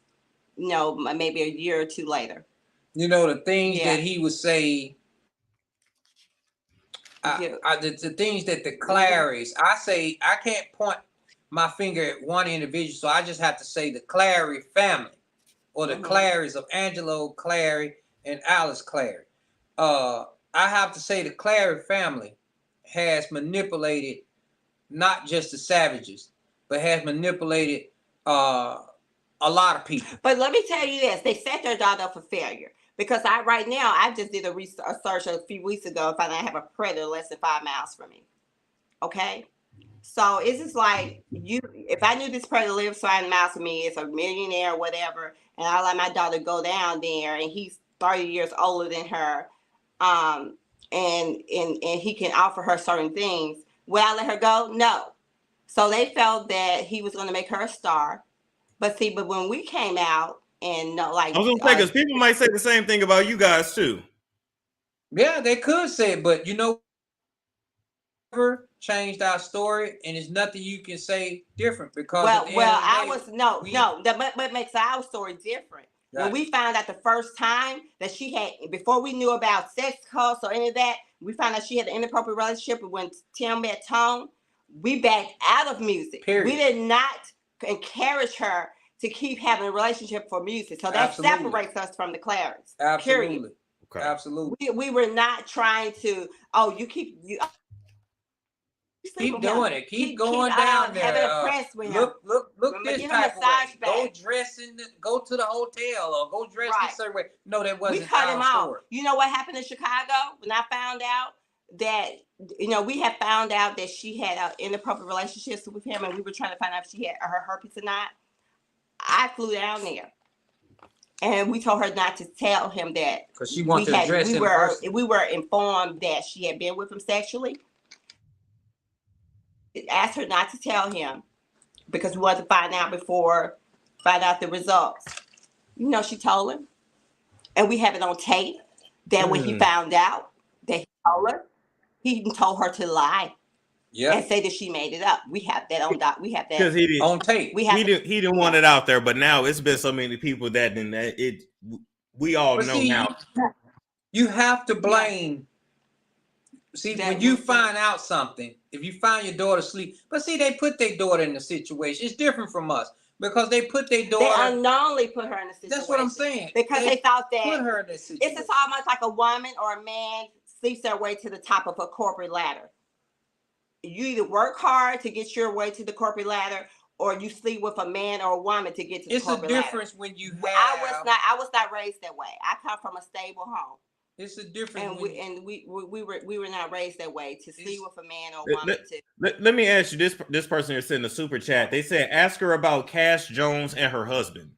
You know, maybe a year or two later. You know, the things that he would say, the things that the Clarys, I say, I can't point my finger at one individual, so I just have to say the Clary family, or the Clarys of Angelo Clary and Alice Clary. I have to say the Clary family has manipulated not just the Savages, but has manipulated a lot of people. But let me tell you this: they set their daughter up for failure. Because I just did a search a few weeks ago and found out I have a predator less than 5 miles from me. Okay, so it's just like if I knew this predator lives 5 miles from me, it's a millionaire or whatever, and I let my daughter go down there, and he's 30 years older than her, and he can offer her certain things. Would I let her go? No. So they felt that he was going to make her a star. But when we came out and like, I was gonna say, because people might say the same thing about you guys too. Yeah, they could say it, but you know never changed our story, and there's nothing you can say different because well, at the end of the I day, was no. What makes our story different? Right. When we found out the first time that she had, before we knew about sex cults or any of that, we found out she had an inappropriate relationship. And when Tim met Tone, we backed out of music. Period. We did not encourage her to keep having a relationship for music. So that Absolutely. separates us from the Clarys. Absolutely. Period. Okay. Absolutely. We were not trying to, Keep doing it. Keep going down there. Having a press with him. Look this type of way. Go dress go to the hotel or go dress this certain way. No, that wasn't. We cut him off. Story. You know what happened in Chicago when I found out that, we had found out that she had inappropriate relationships with him, and we were trying to find out if she had her herpes or not. I flew down there, and we told her not to tell him that because she wanted to address him. We were informed that she had been with him sexually. Asked her not to tell him because we wanted to find out the results. She told him, and we have it on tape that when he found out that he told her, he even told her to lie. Yeah, and say that she made it up. We have that on doc. We have that because he on tape. He didn't want it out there, but now it's been so many people that we all know now. You have to blame. See, when you find out something, if you find your daughter asleep, but see, they put their daughter in a situation. It's different from us because they put their daughter. They unknowingly put her in a situation. That's what I'm saying. Because they thought that put her in this situation. It's almost like a woman or a man sleeps their way to the top of a corporate ladder. You either work hard to get your way to the corporate ladder, or you sleep with a man or a woman to get to the corporate ladder. It's a difference when you have. I was not raised that way. I come from a stable home. It's a difference, and we were not raised that way to sleep with a man or a woman. Let me ask you this person here sent a super chat. They said ask her about Cash Jones and her husband.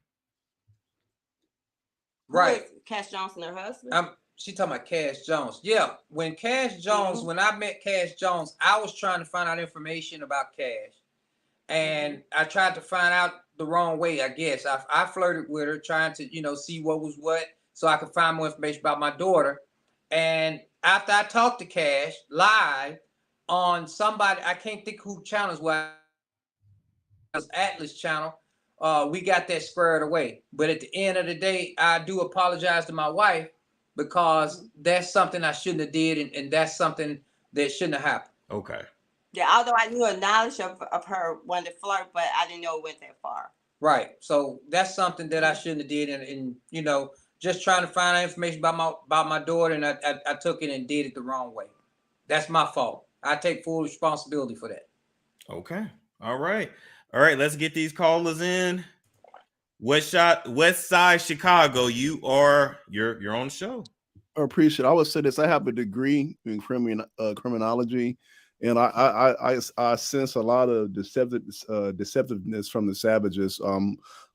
Right, Cash Jones and her husband. She talking about Cash Jones. Yeah, when Cash Jones, when I met Cash Jones, I was trying to find out information about Cash, and I tried to find out the wrong way. I guess I flirted with her, trying to see what was what, so I could find more information about my daughter. And after I talked to Cash live on somebody, I can't think who channels was, Atlas channel. We got that squared away. But at the end of the day, I do apologize to my wife, because that's something I shouldn't have did, and that's something that shouldn't have happened. Okay. Yeah, although I knew a knowledge of her wanting to flirt, but I didn't know it went that far. Right. So that's something that I shouldn't have did, and just trying to find out information about my daughter, and I took it and did it the wrong way. That's my fault. I take full responsibility for that. Okay. All right. Let's get these callers in. West Side Chicago, you're on the show. I appreciate it. I would say this. I have a degree in criminology, and I sense a lot of deceptiveness from the Savages.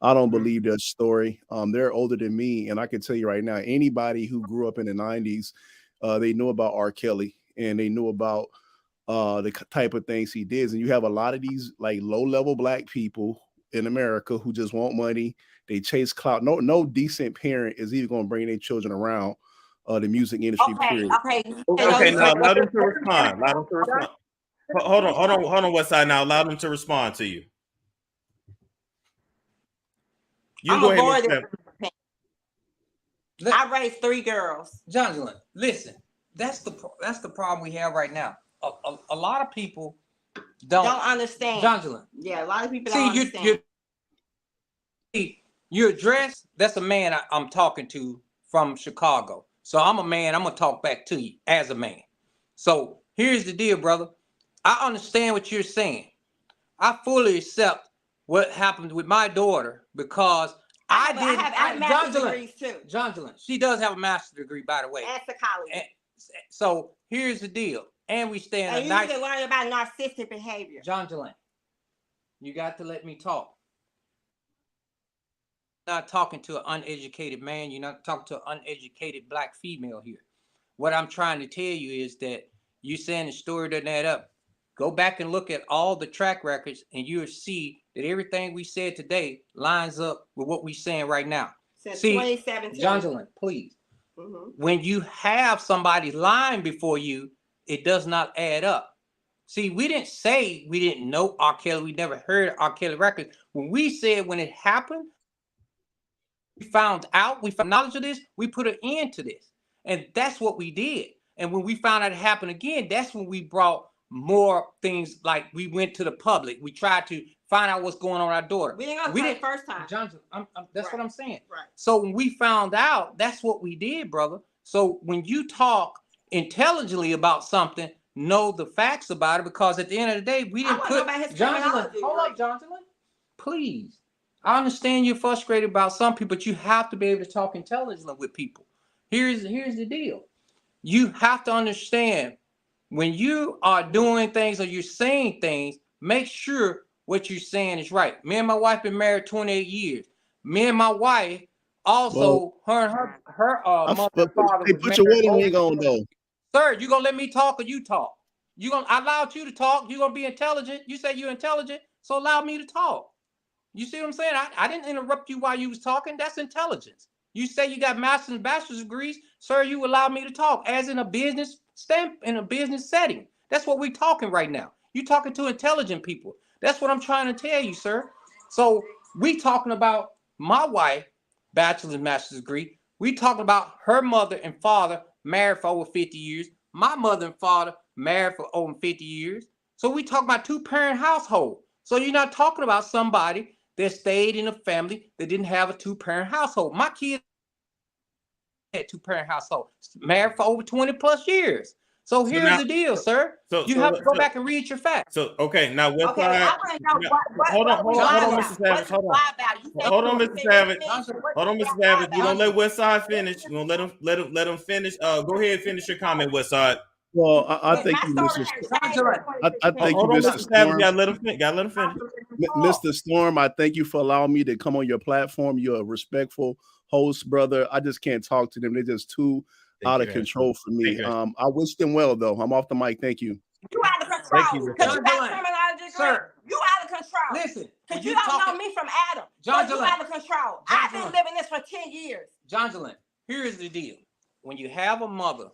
I don't believe their story. They're older than me, and I can tell you right now, anybody who grew up in the 90s, they know about R. Kelly, and they knew about the type of things he did. And you have a lot of these like low-level black people in America who just want money. They chase clout. No decent parent is even going to bring their children around the music industry. Okay. Now allow them to respond. Hold on. West Side. Now allow them to respond to you. Go ahead. I raised 3 girls. Jonathan, listen. That's the problem we have right now. A lot of people don't understand. Jonathan. Yeah, a lot of people don't understand. You're addressed. That's a man I'm talking to from Chicago. So I'm a man. I'm gonna talk back to you as a man. So here's the deal, brother. I understand what you're saying. I fully accept what happened with my daughter because I have master's degrees too. Jonathan, she does have a master's degree, by the way. And psychology. So here's the deal. And we stay in a nice. You need to learn about narcissistic behavior. Jonathan, you got to let me talk. You're not talking to an uneducated man. You're not talking to an uneducated black female here. What I'm trying to tell you is that you saying the story doesn't add up. Go back and look at all the track records, and you'll see that everything we said today lines up with what we're saying right now. Since 2017. Jonathan, please. When you have somebody lying before you, it does not add up. See, we didn't say we didn't know R. Kelly. We never heard R. Kelly records. When we said when it happened, we found knowledge of this, we put an end to this. And that's what we did. And when we found out it happened again, that's when we brought more things, like we went to the public. We tried to find out what's going on with our daughter. We didn't go the first time. John, that's what I'm saying. Right. So when we found out, that's what we did, brother. So when you talk intelligently about something, know the facts about it, because at the end of the day, we didn't put John. Hold up, John. Please. I understand you're frustrated about something, but you have to be able to talk intelligently with people. Here's the deal. You have to understand, when you are doing things or you're saying things, make sure what you're saying is right. Me and my wife been married 28 years. Me and my wife also, her mother and father. Hey, put your wedding ring on though. Sir, you gonna let me talk or you talk? I allowed you to talk. You're gonna be intelligent. You say you're intelligent, so allow me to talk. You see what I'm saying? I didn't interrupt you while you was talking. That's intelligence. You say you got master's and bachelor's degrees, sir. You allow me to talk, as in a business setting. That's what we're talking right now. You're talking to intelligent people. That's what I'm trying to tell you, sir. So we talking about my wife, bachelor's and master's degree. We talking about her mother and father married for over 50 years. My mother and father married for over 50 years. So we talking about two-parent household. So you're not talking about somebody that stayed in a family that didn't have a two-parent household. My kids had two-parent household, married for over 20 plus years. So here's the deal, sir. You have to go back and read your facts. So okay, now what Okay, I want to know hold on, Mr. Savage. Hold on, Mr. Savage. Hold on, Mr. Savage. You don't let Westside finish. You gonna let him finish. Go ahead and finish your comment, Westside. Well, I thank you, Mr. I thank you, Mr. Storm. Gotta let him finish. Mr. Storm, I thank you for allowing me to come on your platform. You're a respectful host, brother. I just can't talk to them. They're just too out of control for me. I wish them well, though. I'm off the mic. Thank you. You out of control. Because you got criminology, sir. You out of control. Listen, because you don't know me from Adam. John, you out of control. I've been living this for 10 years. John, here's the deal. When you have a mother.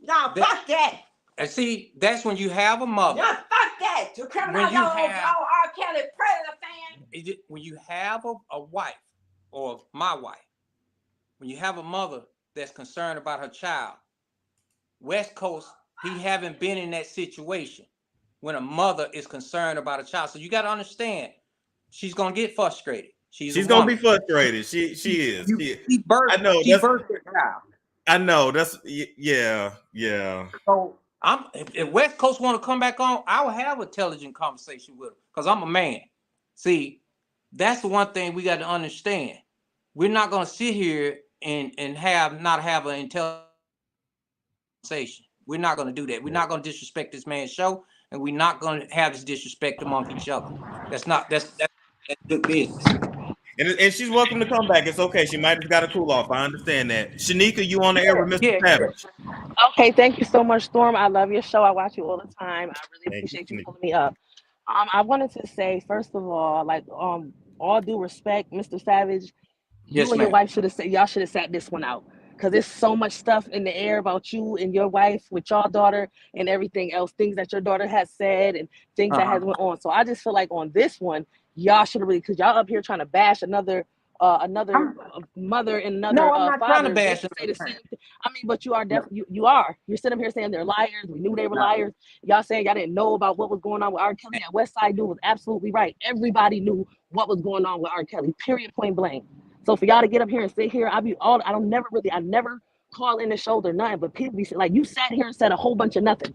No, fuck that. And see, that's when you have a mother. Yeah, fuck that. You criminology, R. Kelly, predator fan. When you have a wife, or my wife, when you have a mother that's concerned about her child, West Coast, he haven't been in that situation when a mother is concerned about a child. So you got to understand, she's gonna get frustrated. She's gonna be frustrated. She is. I know. She birthed her child. I know. That's yeah. So if West Coast want to come back on, I will have an intelligent conversation with her, because I'm a man. See, that's the one thing we got to understand. We're not gonna sit here and not have an intelligent conversation. We're not going to do that. We're not going to disrespect this man's show, and we're not going to have this disrespect among each other. That's good business. And she's welcome to come back. It's okay. She might have got a cool off. I understand that. Shanika, you on the air with Mr. Savage? Okay, thank you so much, Storm. I love your show. I watch you all the time. I really appreciate you pulling me up. I wanted to say, first of all, all due respect, Mr. Savage, you and your wife y'all should have sat this one out, because there's so much stuff in the air about you and your wife with your daughter and everything else, things that your daughter has said and things that has went on. So I just feel like on this one, y'all should have really, because y'all up here trying to bash another mother and another no, I'm not father. Trying to bash say the same thing. I mean, but you are definitely you are. You're sitting up here saying they're liars. We knew they were liars. Y'all saying y'all didn't know about what was going on with R. Kelly. That West Side dude was absolutely right. Everybody knew what was going on with R. Kelly. Period. Point blank. So for y'all to get up here and sit here, I never call in the shoulder nothing, but people be like, you sat here and said a whole bunch of nothing.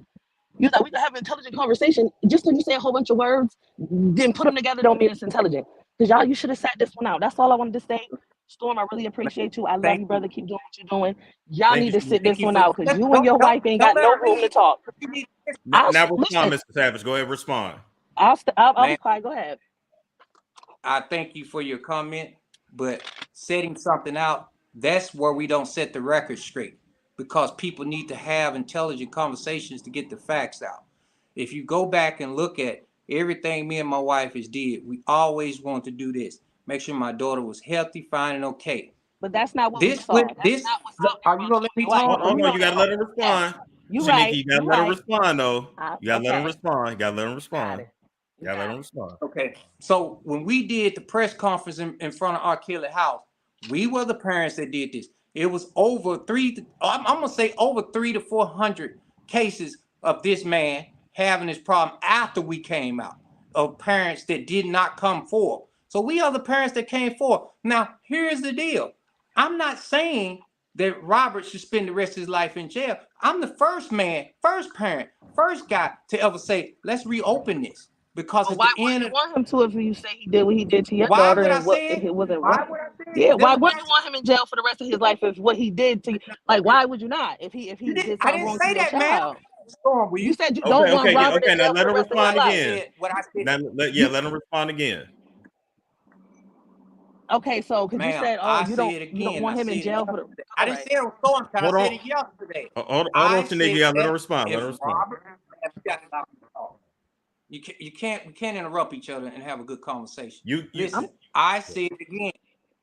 You thought we could have an intelligent conversation. Just because you say a whole bunch of words, then put them together don't mean it's intelligent. Because you should have sat this one out. That's all I wanted to say. Storm, I really appreciate you. I love you, brother. Keep doing what you're doing. Y'all need to sit this one out, because you and your wife ain't got no room to talk. Now respond, Mr. Savage. Go ahead and respond. I'll be quiet. Go ahead. I thank you for your comment, but setting something out, that's where we don't set the record straight, because people need to have intelligent conversations to get the facts out. If you go back and look at everything me and my wife has did, we always want to do this. Make sure my daughter was healthy, fine, and okay. But that's not what we saw. Are you gonna let me talk? Hold on, you gotta let her respond. You Shanika, right. you gotta You let her right. respond though. You gotta let him Okay. respond. You gotta let him Got respond. it. You gotta let him respond. Okay. So when we did the press conference in front of R. Kelly house, we were the parents that did this. It was over I'm gonna say over 300 to 400 cases of this man having this problem after we came out, of parents that did not come forward. So we are the parents that came forward. Now, here's the deal. I'm not saying that Robert should spend the rest of his life in jail. I'm the first man, first parent, first guy to ever say, let's reopen this. Because But at why the wouldn't end you of, want him to if you say he did what he did to your why daughter would I and what say it? it wasn't Why right? would I say it? Yeah, why That's wouldn't you want him in jail for the rest of his life if what he did to you? Like, why would you not? If he did I something didn't wrong to say your that, man. child, Storm, will you you? said you don't Okay, want Robert in now jail for let the her rest of respond his life. again. What I said. Let him respond again. Okay, so because you Ma'am, said, oh, I you say don't it again. I want him in said it jail for the. yesterday. I All didn't right. say it was Storm, I Hold said on. it yesterday. Hold on, I Shanika. said You gotta let her that respond. Let if her respond. Robert, we can't interrupt each other and have a good conversation. You Listen, I said it again.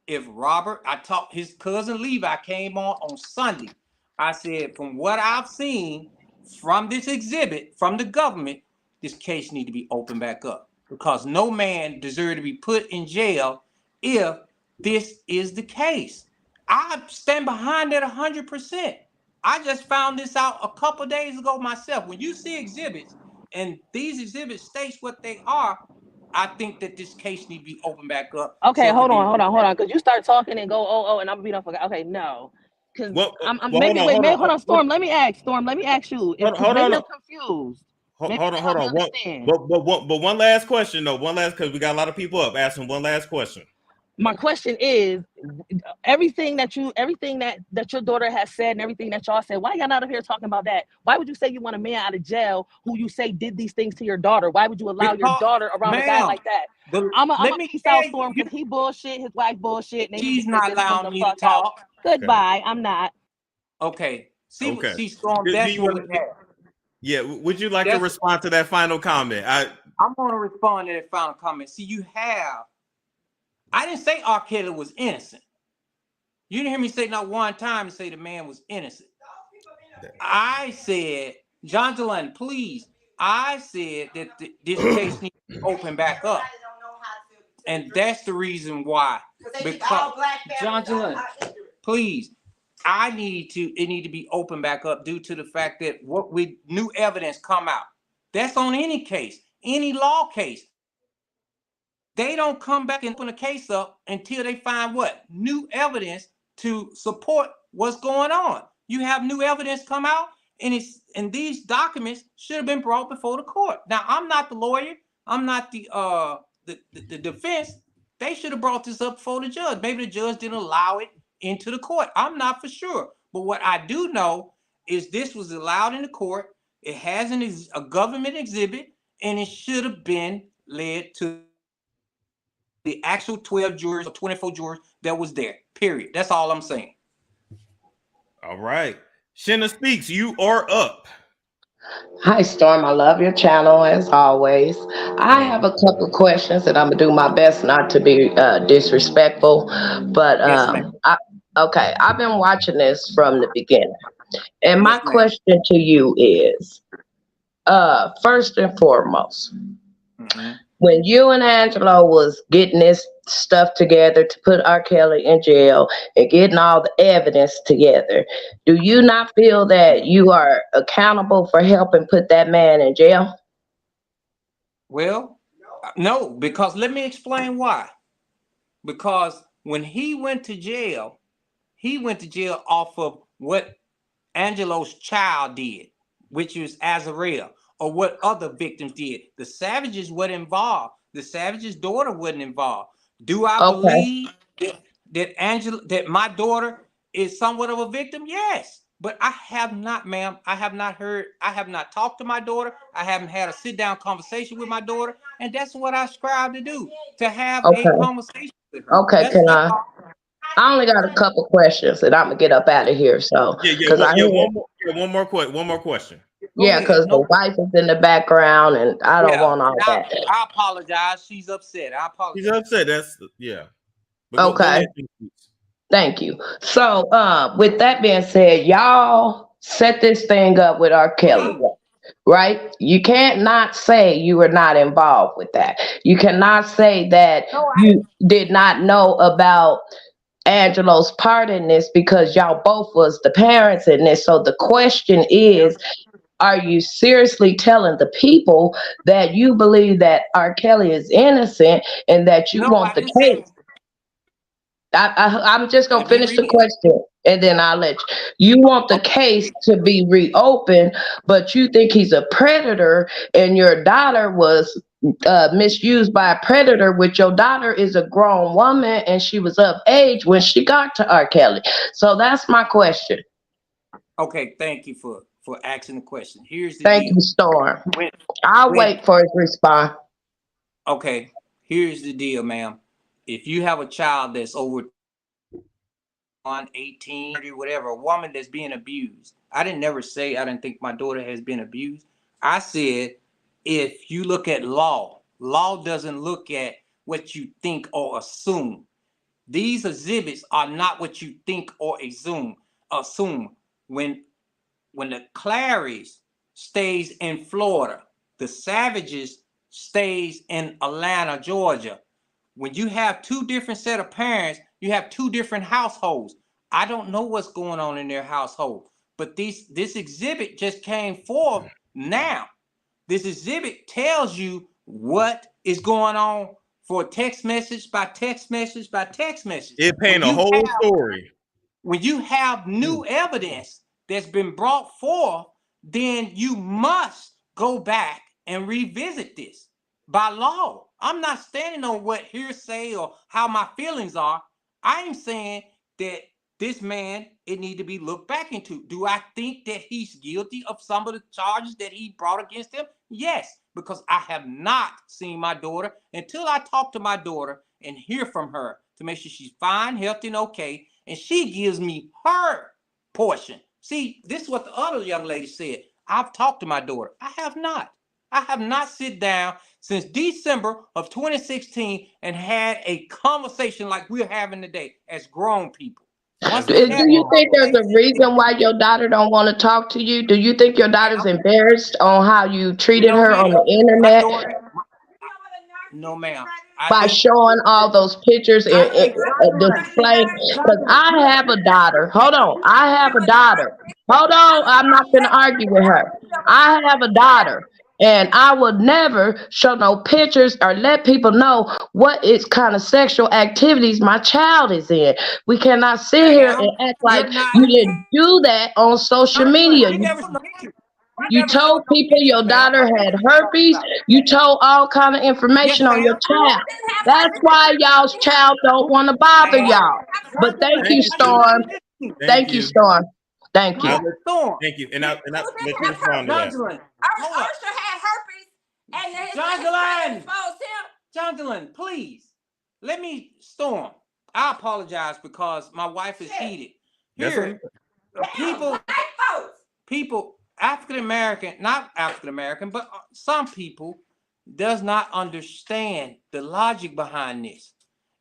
If Robert, I talked his cousin Levi came on Sunday. I said, from what I've seen from this exhibit from the government, this case need to be opened back up because no man deserves to be put in jail if this is the case. I stand behind that 100%. I just found this out a couple days ago myself. When you see exhibits and these exhibits states what they are, I think that this case need to be opened back up. Okay, So hold on. Because you start talking and go, oh, and I'm gonna be done for. Okay, no. Because well, I'm hold maybe on, wait, hold maybe on, hold on, Storm. Let me ask you. Because hold maybe on, I'm confused. Maybe you can hold help me on. understand. But one last question though. One last, because we got a lot of people up asking one last question. My question is, everything that your daughter has said and everything that y'all said, why y'all not up here talking about that? Why would you say you want a man out of jail who you say did these things to your daughter? Why would you allow your daughter around a guy ma'am, like that? I'm let a me peace tell out, Storm, you, because he bullshit, his wife bullshit, and they need to she's sit not this one the allowing me to fuck out. talk. Goodbye. I'm not. Okay. Okay. See, Storm, Do that's you what we want? have. Yeah. Would you like to That's, respond to that final comment? I'm going to respond to that final comment. See, I didn't say R. Kelly was innocent. You didn't hear me say not one time say the man was innocent. I said, John Delaney, please. I said that this case needs to be opened back up. And that's the reason why. Because, John Delaney, please. It need to be opened back up due to the fact that new evidence come out. That's on any case, any law case. They don't come back and open a case up until they find what? New evidence to support what's going on. You have new evidence come out, and these documents should have been brought before the court. Now, I'm not the lawyer. I'm not the defense. They should have brought this up before the judge. Maybe the judge didn't allow it into the court. I'm not for sure. But what I do know is this was allowed in the court. It has a government exhibit, and it should have been led to the actual 12 jurors or 24 jurors that was there. Period. That's all I'm saying. All right. Shanna Speaks, you are up. Hi, Storm. I love your channel as always. I have a couple of questions, and I'm gonna do my best not to be disrespectful. But Yes, ma'am. okay, I've been watching this from the beginning, and my Yes, ma'am. question to you is, first and foremost, Mm-hmm. when you and Angelo was getting this stuff together to put R. Kelly in jail and getting all the evidence together, do you not feel that you are accountable for helping put that man in jail? Well, no, because let me explain why. Because when he went to jail off of what Angelo's child did, which was Azarel, or what other victims did. The Savages weren't involved. The Savage's daughter wasn't involved. Do I Okay. believe that my daughter is somewhat of a victim? Yes. But I have not, ma'am. I have not talked to my daughter. I haven't had a sit-down conversation with my daughter. And that's what I strive to do, to have a Okay. conversation with her. Okay. That's all. I only got a couple questions and I'm gonna get up out of here. So, because One more question. Go yeah, ahead. because the No. wife is in the background and I don't Yeah, want all and that. I apologize. She's upset. I He's apologize. upset. That's yeah. But go Okay. ahead. Thank you. So, with that being said, y'all set this thing up with R. Kelly, right? You can't not say you were not involved with that. You cannot say that you did not know about Angelo's part in this because y'all both was the parents in this. So the question is, are you seriously telling the people that you believe that R. Kelly is innocent and that you want the case? I'm just going to finish the question and then I'll let you. You want the case to be reopened, but you think he's a predator and your daughter was misused by a predator, which your daughter is a grown woman and she was of age when she got to R. Kelly. So that's my question. Okay, thank you for asking the question. Here's the Thank deal. you, Storm. I'll wait for his response. Okay, here's the deal, ma'am. If you have a child that's over 18, 30, whatever, a woman that's being abused, I didn't never say I didn't think my daughter has been abused. I said, if you look at law doesn't look at what you think or assume. These exhibits are not what you think or assume. When the Clarys stays in Florida, the Savages stays in Atlanta, Georgia. When you have two different set of parents, you have two different households. I don't know what's going on in their household, but this exhibit just came forth now. This exhibit tells you what is going on for text message by text message by text message. It paint a whole story. When you have new evidence that's been brought forth, then you must go back and revisit this by law. I'm not standing on what hearsay or how my feelings are. I'm saying that this man, it need to be looked back into. Do I think that he's guilty of some of the charges that he brought against him? Yes, because I have not seen my daughter until I talk to my daughter and hear from her to make sure she's fine, healthy, and okay. And she gives me her portion. See, this is what the other young lady said. I've talked to my daughter. I have not. I have not sit down since December of 2016 and had a conversation like we're having today as grown people. Do you think there's a reason why your daughter don't want to talk to you? Do you think your daughter's embarrassed on how you treated her on the internet? No, ma'am. By showing all those pictures and display. Because I have a daughter. Hold on. I have a daughter. Hold on. I'm not going to argue with her. I have a daughter. And I would never show no pictures or let people know what is kind of sexual activities my child is in. We cannot sit here and act like you didn't do that on social media. You told people your daughter had herpes. You told all kind of information on your child. That's why y'all's child don't want to bother y'all. But thank you, Storm. Thank you, Storm. Thank you. Thank you. And I let you respond to that. Ursula had herpes, and his Jonathan, please let me Storm. I apologize because my wife is heated. Here, people, African American, not African American, but some people does not understand the logic behind this.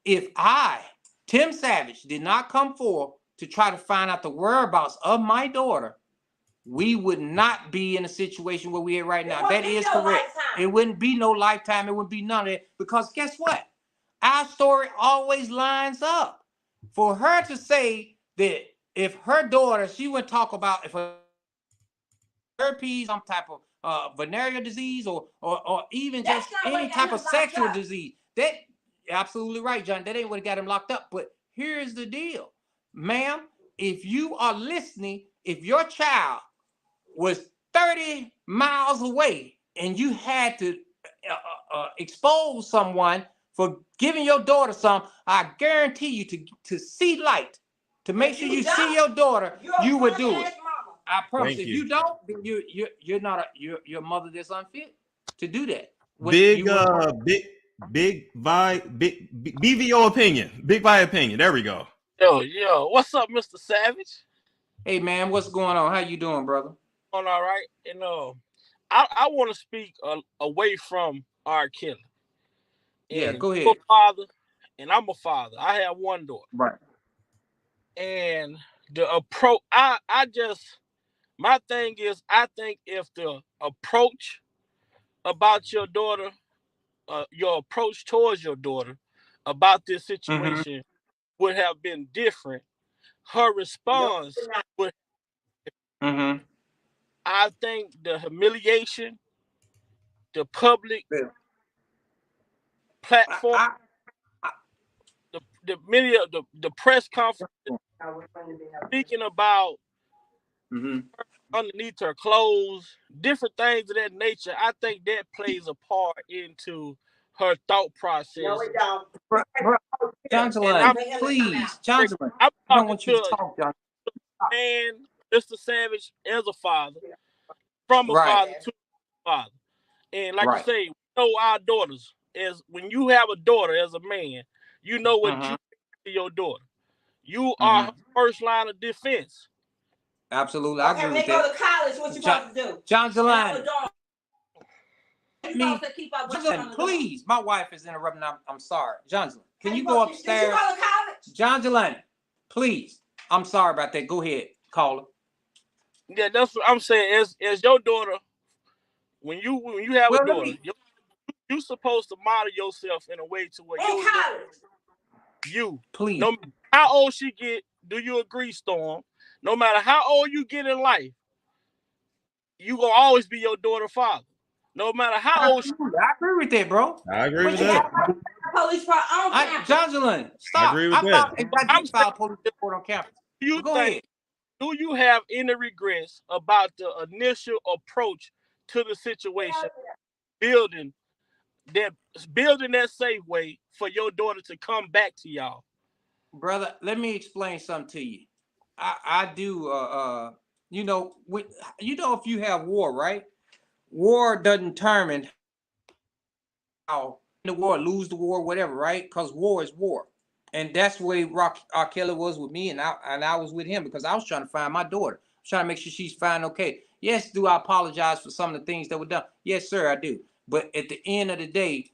If I, Tim Savage, did not come forth to try to find out the whereabouts of my daughter, we would not be in a situation where we are right now. That is correct. It wouldn't be no lifetime. It wouldn't be none of it. Because guess what? Our story always lines up. For her to say that if her daughter, she would talk about if her herpes, some type of venereal disease or even just any type of sexual disease. That absolutely right, John. That ain't what got him locked up. But here's the deal, ma'am. If you are listening, if your child was 30 miles away and you had to expose someone for giving your daughter some, I guarantee you to see light, to make sure you see your daughter, you would do it. I promise. If you don't, then you're not your mother that's unfit to do that. Big BVO opinion. Big Vi opinion. There we go. Yo, what's up, Mr. Savage? Hey man, what's going on? How you doing, brother? All right. I want to speak away from R. Kelly. Yeah, go ahead. You're a father, and I'm a father. I have one daughter. Right. And the approach, I My thing is, I think if the approach about your daughter, your approach towards your daughter about this situation would have been different, her response would. I think the humiliation, the public platform, the many of the press conference speaking about underneath her clothes, different things of that nature. I think that plays a part into her thought process. No, it don't. Johnson, please, Johnson, I'm I don't talking want you to to talk, Johnson. and Mr. Savage as a father, from a father to a father. And like you say, we know our daughters. As when you have a daughter as a man, you know what you do to your daughter. You are her first line of defense. Absolutely, Okay, I agree when with they that. go to college, what you supposed to do? Johnson, please. My wife is interrupting. I'm sorry. Johnson, can you go upstairs? Did you go to college? Johnson, please. I'm sorry about that. Go ahead, caller. Yeah, that's what I'm saying. As your daughter, when you have a daughter, you're supposed to model yourself in a way to where your daughter, please, no matter how old she get, do you agree, Storm? No matter how old you get in life, you gonna always be your daughter's father. No matter how old she. I agree with that, bro. I agree with that. Police report on campus. Johnson, stop. I agree with that. I did file a police report on campus. Go ahead. Do you have any regrets about the initial approach to the situation, building that safe way for your daughter to come back to y'all? Brother, let me explain something to you. I do if you have war, right? War doesn't determine how the war, lose the war, whatever, right? Because war is war. And that's the way R. Kelly was with me, and I was with him because I was trying to find my daughter. I was trying to make sure she's fine, okay. Yes, do I apologize for some of the things that were done? Yes, sir, I do. But at the end of the day,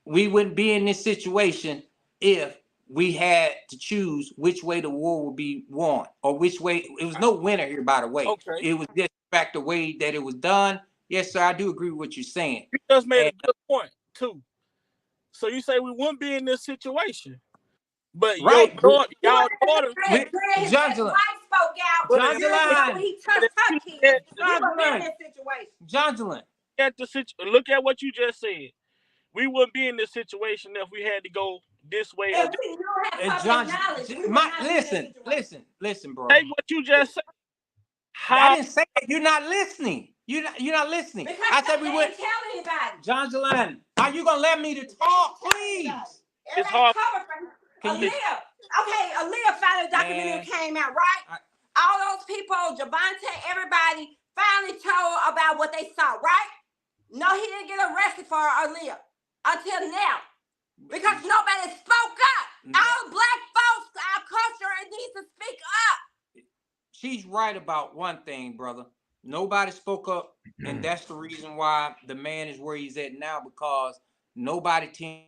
we wouldn't be in this situation if we had to choose which way the war would be won or which way. It was no winner here, by the way. Okay. It was just the fact the way that it was done. Yes, sir, I do agree with what you're saying. You just made a good point, too. So you say we wouldn't be in this situation. But right. y'all daughter, Johnson, look at what you just said. We wouldn't be in this situation if we had to go this way. Listen, bro. Take what you just said. I didn't say that. You're not listening. You're not listening. Because I said we wouldn't tell anybody. John Jelani, are you gonna let me to talk, please? It's hard. Aaliyah finally documentary came out, right? All those people, Javante, everybody finally told about what they saw, right? No, he didn't get arrested for Aaliyah until now. Because nobody spoke up. All black folks, our culture, it needs to speak up. She's right about one thing, brother. Nobody spoke up, and that's the reason why the man is where he's at now, because nobody can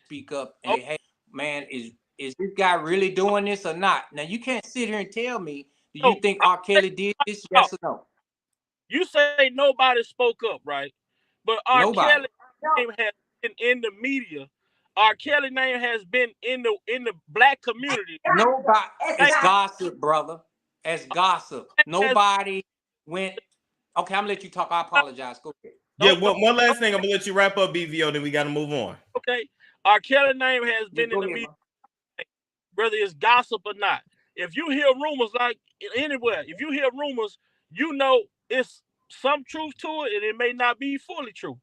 speak up and hey, man, is this guy really doing this or not? Now you can't sit here and tell me, do you think R. Kelly did this? Yes or no? You say nobody spoke up, right? But R. Kelly name has been in the media. R. Kelly name has been in the black community. Nobody. It's gossip, brother. It's gossip. Nobody went. Okay, I'm gonna let you talk. I apologize. Go ahead. Yeah, one last thing. I'm gonna let you wrap up, BVO. Then we got to move on. Okay, R. Kelly name has been in the media, whether it's gossip or not. If you hear rumors, like anywhere, if you hear rumors, you know it's some truth to it, and it may not be fully true.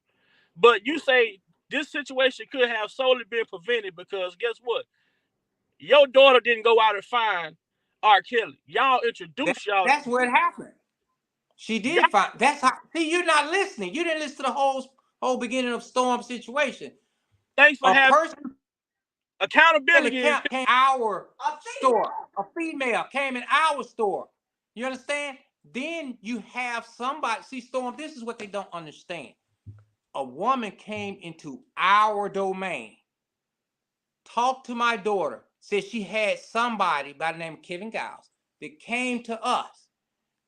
But you say this situation could have solely been prevented because guess what? Your daughter didn't go out and find R. Kelly. Y'all introduced y'all. That's where it happened. She did find. That's how. See, you're not listening. You didn't listen to the whole beginning of Storm's situation. Thanks for having accountability. Came our store. A female came in our store. You understand? Then you have somebody. See, Storm, this is what they don't understand. A woman came into our domain, talked to my daughter, said she had somebody by the name of Kevin Giles that came to us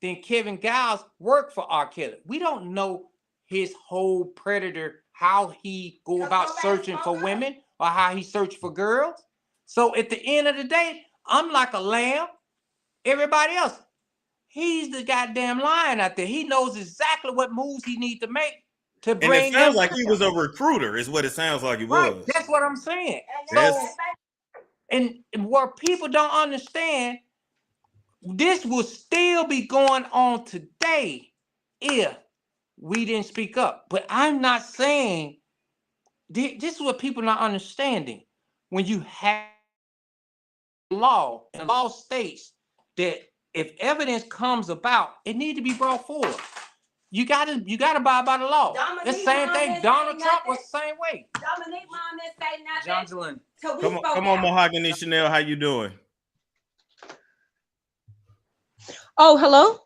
then Kevin Giles worked for R. Kelly. We don't know his whole predator, how he go about searching for women or how he searched for girls. So at the end of the day, I'm like a lamb. Everybody else, he's the goddamn lion out there. He knows exactly what moves he needs to make to bring. And it sounds like he was a recruiter, is what it sounds like he was. Right, that's what I'm saying. So, and what people don't understand, this will still be going on today if we didn't speak up. But I'm not saying, this is what people are not understanding. When you have law, and law states that if evidence comes about, it needs to be brought forward. You gotta abide by the law. The same thing. Donald Trump was the same way. Dominique mom didn't say nothing. Jocelyn. Come on, Mahogany Chanel, how you doing? Oh, hello.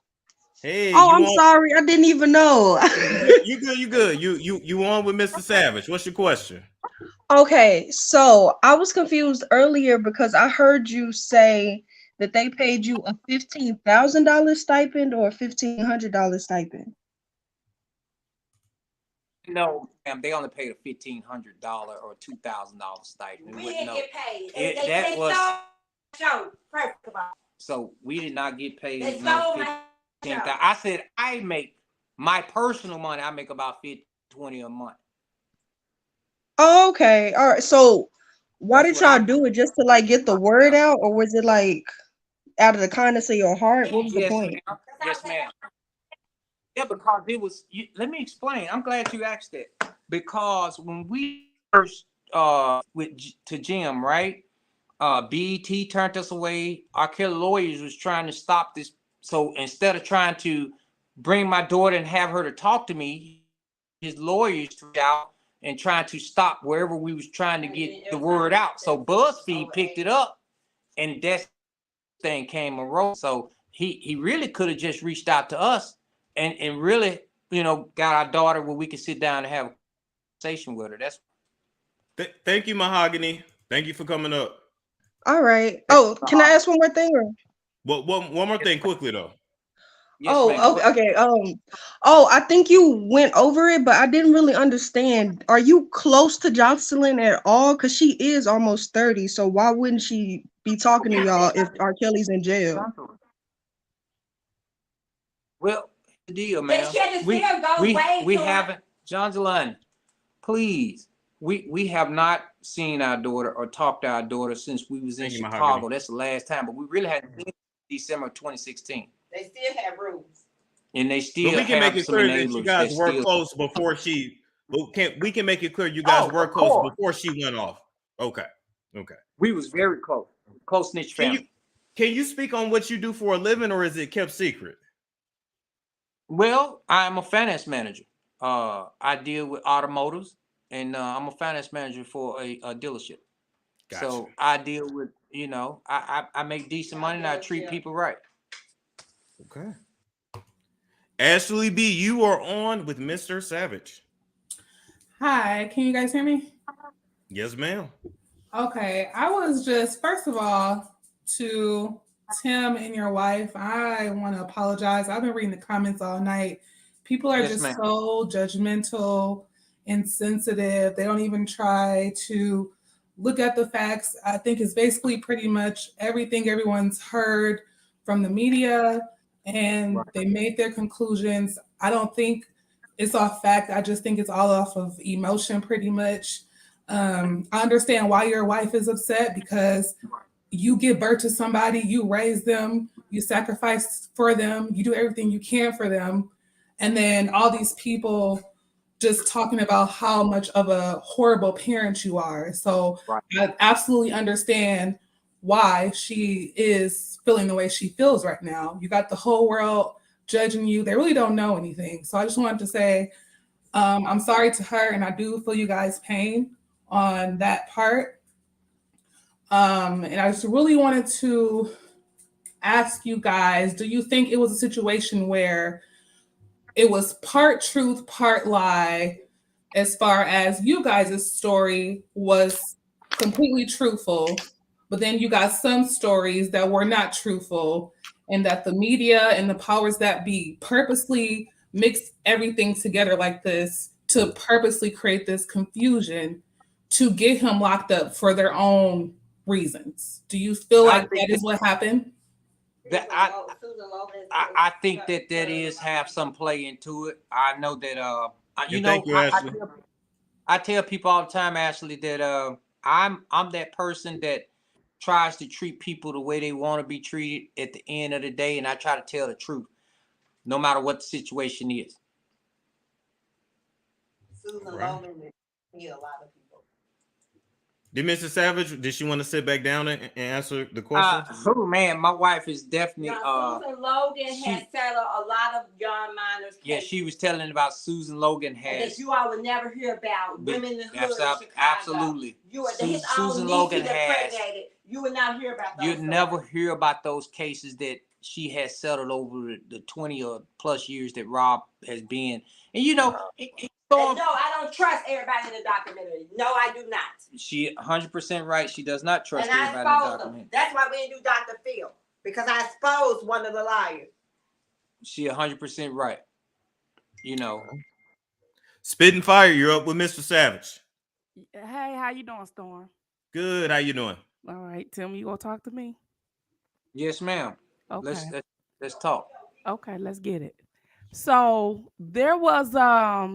Hey. Oh, I'm sorry. I didn't even know. You good. You on with Mr. Savage. What's your question? Okay, so I was confused earlier because I heard you say that they paid you a $15,000 stipend or a $1,500 stipend. No, ma'am, they only paid a $1,500 or $2,000 stipend. We didn't get paid. That was show. First of all. So we did not get paid. They No stole my show. I said I make my personal money. I make about $20 a month. Oh, okay. All right. So why That's did what I y'all do it? Just to like get the word out, or was it like out of the kindness of your heart? What was the Yes, point? ma'am. Yes, ma'am. Yeah, because it was. Let me explain. I'm glad you asked that, because when we first to Jim, right? BET turned us away. Our Kelly lawyers was trying to stop this. So instead of trying to bring my daughter and have her to talk to me, his lawyers reached out and trying to stop wherever we was trying to get the word out. So BuzzFeed picked it up, and that thing came Monroe. So he really could have just reached out to us and really, got our daughter where we could sit down and have a conversation with her. That's Thank you, Mahogany. Thank you for coming up. All right. Oh, can I ask one more thing? Or? Well, one more thing quickly though. Yes, okay. I think you went over it, but I didn't really understand. Are you close to Jocelyn at all? Because she is almost 30. So why wouldn't she be talking to y'all if R. Kelly's in jail? Well, the deal, man. We haven't, Jocelyn, please. We have not seen our daughter or talked to our daughter since we was in Chicago. Mahogany. That's the last time, but we really hadn't seen December 2016. They still have rules. And they still but we can have make it some clear enablers that you guys were close before she. We can make it clear you guys were close before she went off. Okay. We was very close. Close-knit family. Can you speak on what you do for a living, or is it kept secret? Well, I'm a finance manager. I deal with automotives, and I'm a finance manager for a dealership. Gotcha. So I deal with, I make decent money and I treat people right. Okay. Ashley B, you are on with Mr. Savage. Hi, can you guys hear me? Yes, ma'am. Okay, I was just, first of all, to Tim and your wife, I want to apologize. I've been reading the comments all night. People are so judgmental, insensitive. They don't even try to look at the facts. I think it's basically pretty much everything everyone's heard from the media, and they made their conclusions. I don't think it's off fact. I just think it's all off of emotion pretty much. I understand why your wife is upset, because you give birth to somebody, you raise them, you sacrifice for them, you do everything you can for them. And then all these people just talking about how much of a horrible parent you are. So I absolutely understand why she is feeling the way she feels right now. You got the whole world judging you. They really don't know anything. So I just wanted to say, I'm sorry to her, and I do feel you guys' pain on that part. And I just really wanted to ask you guys, do you think it was a situation where it was part truth, part lie, as far as you guys' story was completely truthful, but then you got some stories that were not truthful, and that the media and the powers that be purposely mix everything together like this to purposely create this confusion to get him locked up for their own reasons. Do you feel like that is what happened? I think that is have some play into it. I know that I tell people all the time, Ashley, that I'm that person that tries to treat people the way they want to be treated at the end of the day, and I try to tell the truth, no matter what the situation is. Susan Logan need a lot of people. Did Mrs. Savage, did she want to sit back down and answer the question? Oh man, my wife is definitely Susan Logan has settled a lot of young minors cases. Yeah, she was telling about Susan Logan has that you all would never hear about women in the hood in Chicago. Absolutely. Susan Logan has. You would not hear about those. You'd never hear about those cases that she has settled over the 20 or plus years that Rob has been. And you know, no, I don't trust everybody in the documentary. No, I do not. She 100% right. She does not trust everybody in the documentary. That's why we didn't do Dr. Phil, because I exposed one of the liars. She 100% right. You know. Spitting fire, you're up with Mr. Savage. Hey, how you doing, Storm? Good. How you doing? All right, Tim, you gonna talk to me? Yes, ma'am. Okay. Let's talk. Okay, let's get it. So there was a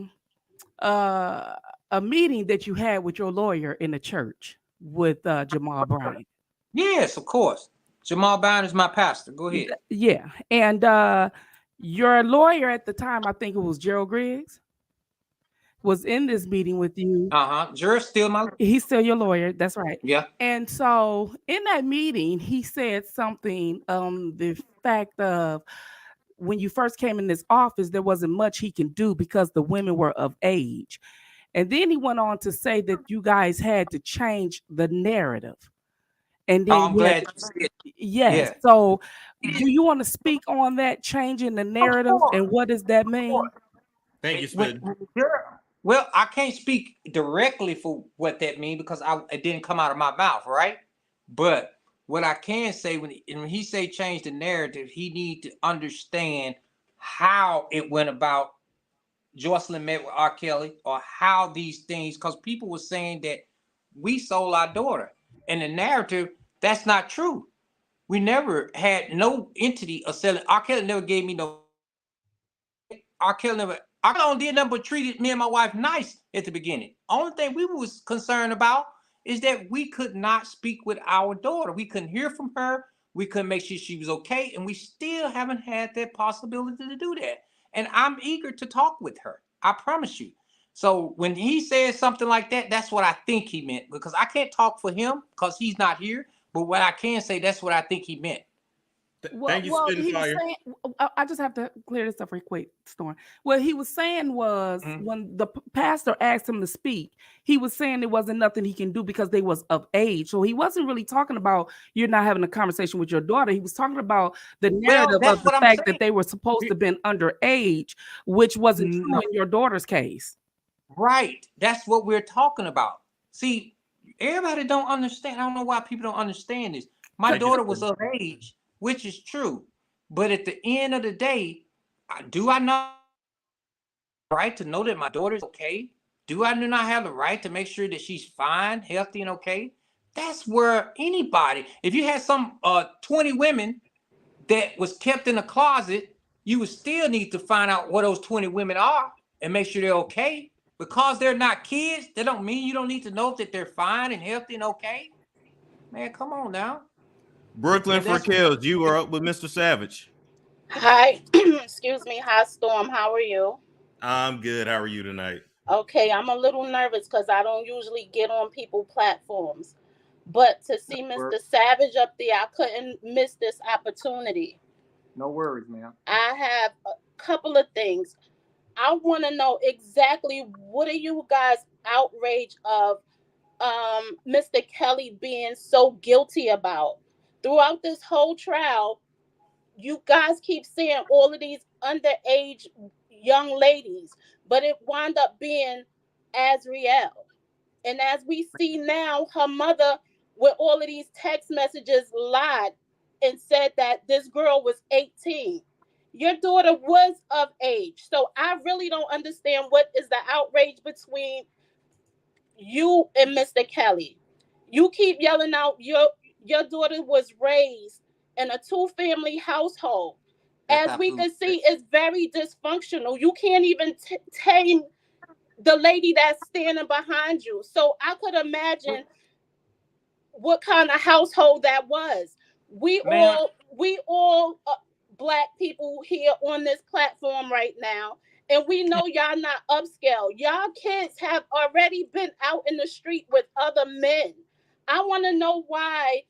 meeting that you had with your lawyer in the church with Jamal Bryant. Yes, of course. Jamal Bryant is my pastor. Go ahead. Yeah, and your lawyer at the time, I think it was Gerald Griggs, was in this meeting with you. Gerald's still he's still your lawyer. That's right. Yeah. And so in that meeting, he said something the fact of when you first came in this office, there wasn't much he can do because the women were of age. And then he went on to say that you guys had to change the narrative. And then I'm glad you said it. Yes. Yeah. So do you want to speak on that change in the narrative and what does that mean? Thank you, Spit. Well, I can't speak directly for what that means because it didn't come out of my mouth, right? But what I can say when he say change the narrative, he need to understand how it went about. Joycelyn met with R. Kelly, or how these things, because people were saying that we sold our daughter, and the narrative that's not true. We never had no entity of selling. R. Kelly never gave me no. R. Kelly did nothing but treated me and my wife nice at the beginning. Only thing we was concerned about is that we could not speak with our daughter. We couldn't hear from her. We couldn't make sure she was okay. And we still haven't had that possibility to do that. And I'm eager to talk with her. I promise you. So when he says something like that, that's what I think he meant. Because I can't talk for him because he's not here. But what I can say, that's what I think he meant. Thank you, Spitting Fire. I just have to clear this up real quick, Storm. What he was saying was when the pastor asked him to speak, he was saying there wasn't nothing he can do because they was of age. So he wasn't really talking about you're not having a conversation with your daughter. He was talking about the narrative of the fact that they were supposed to have been underage, which wasn't true in your daughter's case. Right. That's what we're talking about. See, everybody don't understand. I don't know why people don't understand this. My daughter was of age, which is true. But at the end of the day, do I not have the right to know that my daughter is okay? Do I not have the right to make sure that she's fine, healthy, and okay? That's where anybody, if you had some 20 women that was kept in a closet, you would still need to find out what those 20 women are and make sure they're okay. Because they're not kids, that don't mean you don't need to know that they're fine and healthy and okay. Man, come on now. Brooklyn Freckels, you are up with Mr. Savage. Hi. Excuse me. Hi, Storm. How are you? I'm good. How are you tonight? Okay. I'm a little nervous because I don't usually get on people's platforms. But to see Mr. Savage up there, I couldn't miss this opportunity. No worries, man. I have a couple of things. I want to know exactly what are you guys outraged of Mr. Kelly being so guilty about? Throughout this whole trial, you guys keep saying all of these underage young ladies, but it wound up being Azriel. And as we see now, her mother, with all of these text messages, lied and said that this girl was 18. Your daughter was of age. So I really don't understand what is the outrage between you and Mr. Kelly. You keep yelling out your daughter was raised in a 2-family household. That's As we absolutely can see, it's very dysfunctional. You can't even tame the lady that's standing behind you. So I could imagine what kind of household that was. We ma'am. all Black people here on this platform right now, and we know y'all not upscale. Y'all kids have already been out in the street with other men. I want to know why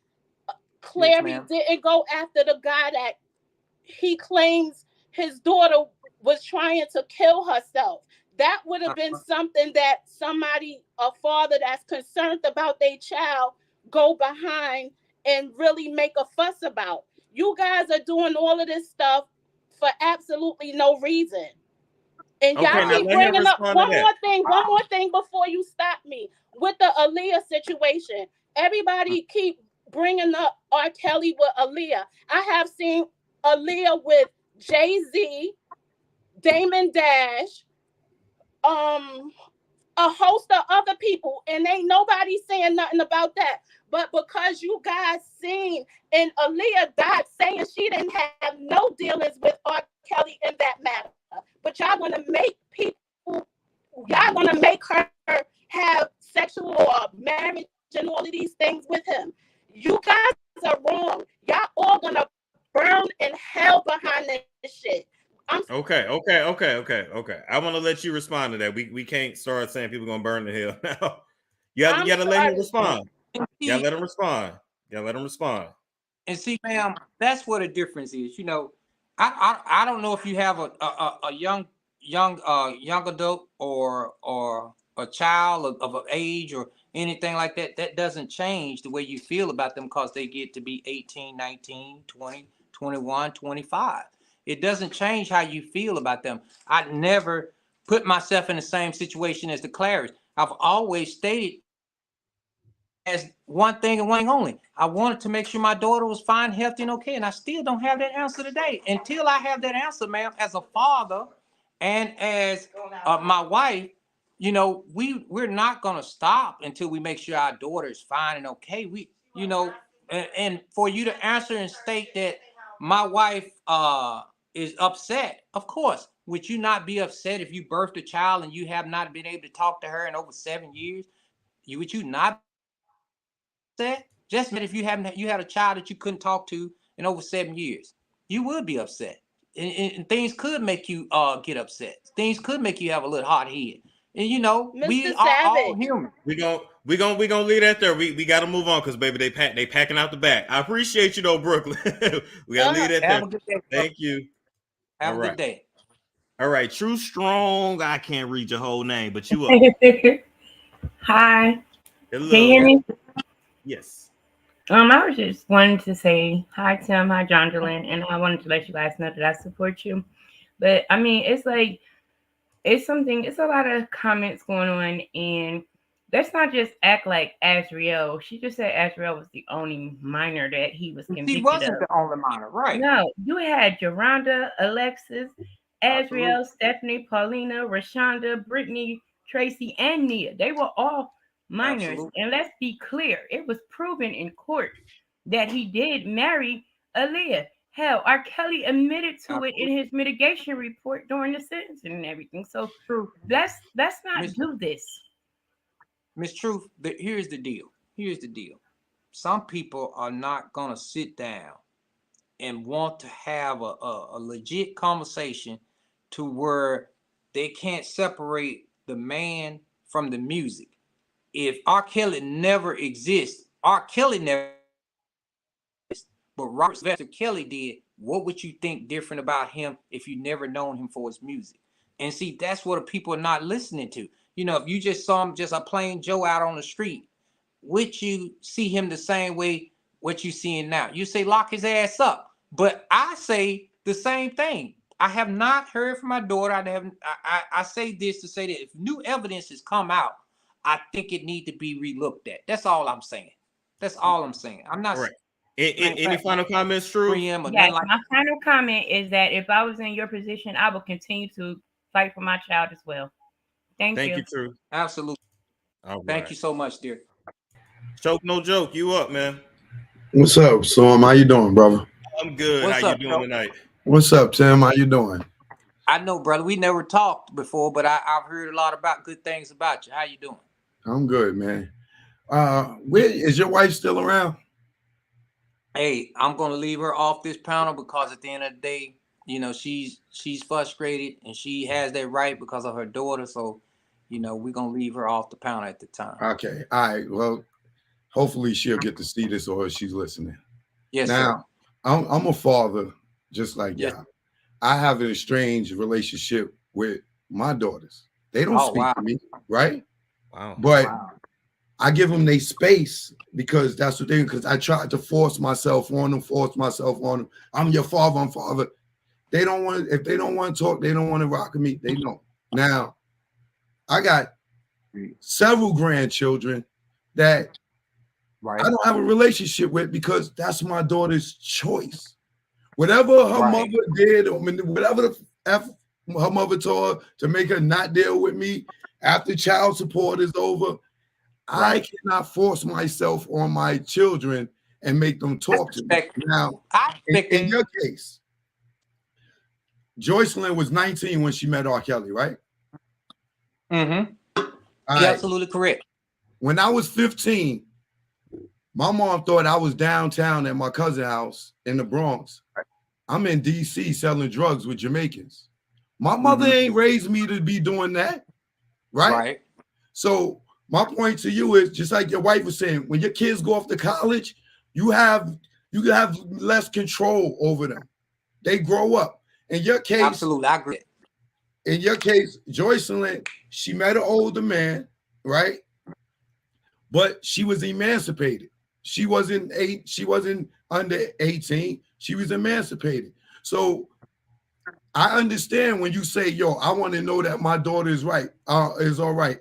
Yes, Clary ma'am. didn't go after the guy that he claims his daughter was trying to kill herself. That would have been something that somebody, a father that's concerned about their child, go behind and really make a fuss about. You guys are doing all of this stuff for absolutely no reason. And y'all Okay, now keep let him bringing up respond to that. one more thing before you stop me with the Aaliyah situation. Everybody keep bringing up R. Kelly with Aaliyah. I have seen Aaliyah with Jay-Z, Damon Dash, a host of other people, and ain't nobody saying nothing about that. But because you guys seen and Aaliyah died saying she didn't have no dealings with R. Kelly in that matter, but y'all want to make her have sexual or marriage and all of these things with him. You guys are wrong. Y'all all gonna burn in hell behind this shit. Okay. I want to let you respond to that. We can't start saying people gonna burn the hell now. You gotta let him respond. You gotta let him respond. And see, ma'am, that's what the difference is. You know, I don't know if you have a young adult or a child of an age or anything like that. That doesn't change the way you feel about them because they get to be 18, 19, 20, 21, 25. It doesn't change how you feel about them. I never put myself in the same situation as the Clarys. I've always stated as one thing and one thing only. I wanted to make sure my daughter was fine, healthy, and okay. And I still don't have that answer today. Until I have that answer, ma'am, as a father and as my wife, you know, we're not gonna stop until we make sure our daughter is fine and okay. We, you know, and for you to answer and state that my wife is upset, of course. Would you not be upset if you birthed a child and you have not been able to talk to her in over 7 years? Would you not upset? Just if you had a child that you couldn't talk to in over 7 years, you would be upset, and things could make you get upset. Things could make you have a little hot head, and you know we Mr. are all Savage. human. We gonna leave that there. We gotta move on because baby, they packing out the back. I appreciate you though, Brooklyn. We gotta leave that Have there. a good day. Thank you. Have a good day. All right, True Strong. I can't read your whole name, but you up. Hi. Hello. Can you hear me? Yes. I was just wanting to say hi, Tim. Hi, Jondelyn, and I wanted to let you guys know that I support you. But I mean, it's like it's a lot of comments going on, and let's not just act like Azriel. She just said Azriel was the only minor that he was convicted She wasn't of. the only minor, right? No, you had Geronda, Alexis, Azriel, Stephanie, Paulina, Rashonda, Brittany, Tracy, and Nia. They were all minors. Absolutely. And let's be clear, it was proven in court that he did marry Aaliyah. Hell, R. Kelly admitted to it in his mitigation report during the sentencing and everything. So let's not do this. Miss Truth, here's the deal. Some people are not gonna sit down and want to have a legit conversation to where they can't separate the man from the music. If R. Kelly never exists, R. Kelly never exists, but Robert Sylvester Kelly did, what would you think different about him if you never known him for his music? And see, that's what people are not listening to. You know, if you just saw him just a plain Joe out on the street, would you see him the same way what you seeing now? You say lock his ass up. But I say the same thing. I have not heard from my daughter. I say this to say that if new evidence has come out, I think it need to be relooked at. That's all I'm saying. I'm not. All right. Any final comments, True? Yes, my final comment is that if I was in your position, I would continue to fight for my child as well. Thank you. True. Absolutely. Thank you so much, dear. Choke no joke. You up, man? What's up, Storm? How you doing, brother? I'm good. What's How up, you doing Choke? tonight? What's up, Tim? How you doing? I know, brother. We never talked before, but I've heard a lot about good things about you. How you doing? I'm good, man. Where is your wife still around? Hey, I'm gonna leave her off this panel because at the end of the day, you know, she's frustrated and she has that right because of her daughter. So, you know, we're gonna leave her off the panel at the time. Okay. All right. Well, hopefully she'll get to see this or she's listening. Yes, now, sir. I'm a father, just like y'all. I have an estranged relationship with my daughters. They don't speak to me, right? Wow. But I give them their space because that's what they, because I tried to force myself on them, I'm your father, I'm father. They don't want to, if they don't want to talk, they don't want to rock with me, they don't. Now, I got several grandchildren that I don't have a relationship with because that's my daughter's choice. Whatever her mother did, or whatever the F her mother told her to make her not deal with me after child support is over, I cannot force myself on my children and make them talk to me. Now, in your case, Joycelyn was 19 when she met R. Kelly, right? Mm-hmm. You're absolutely correct. When I was 15, my mom thought I was downtown at my cousin's house in the Bronx. I'm in DC selling drugs with Jamaicans. My mother ain't raised me to be doing that, right? So my point to you is just like your wife was saying, when your kids go off to college, you have less control over them. They grow up. In your case, absolutely, I agree. In your case, Joycelyn, she met an older man, right? But she was emancipated. She wasn't under 18. She was emancipated. So I understand when you say, yo, I want to know that my daughter is right, is all right.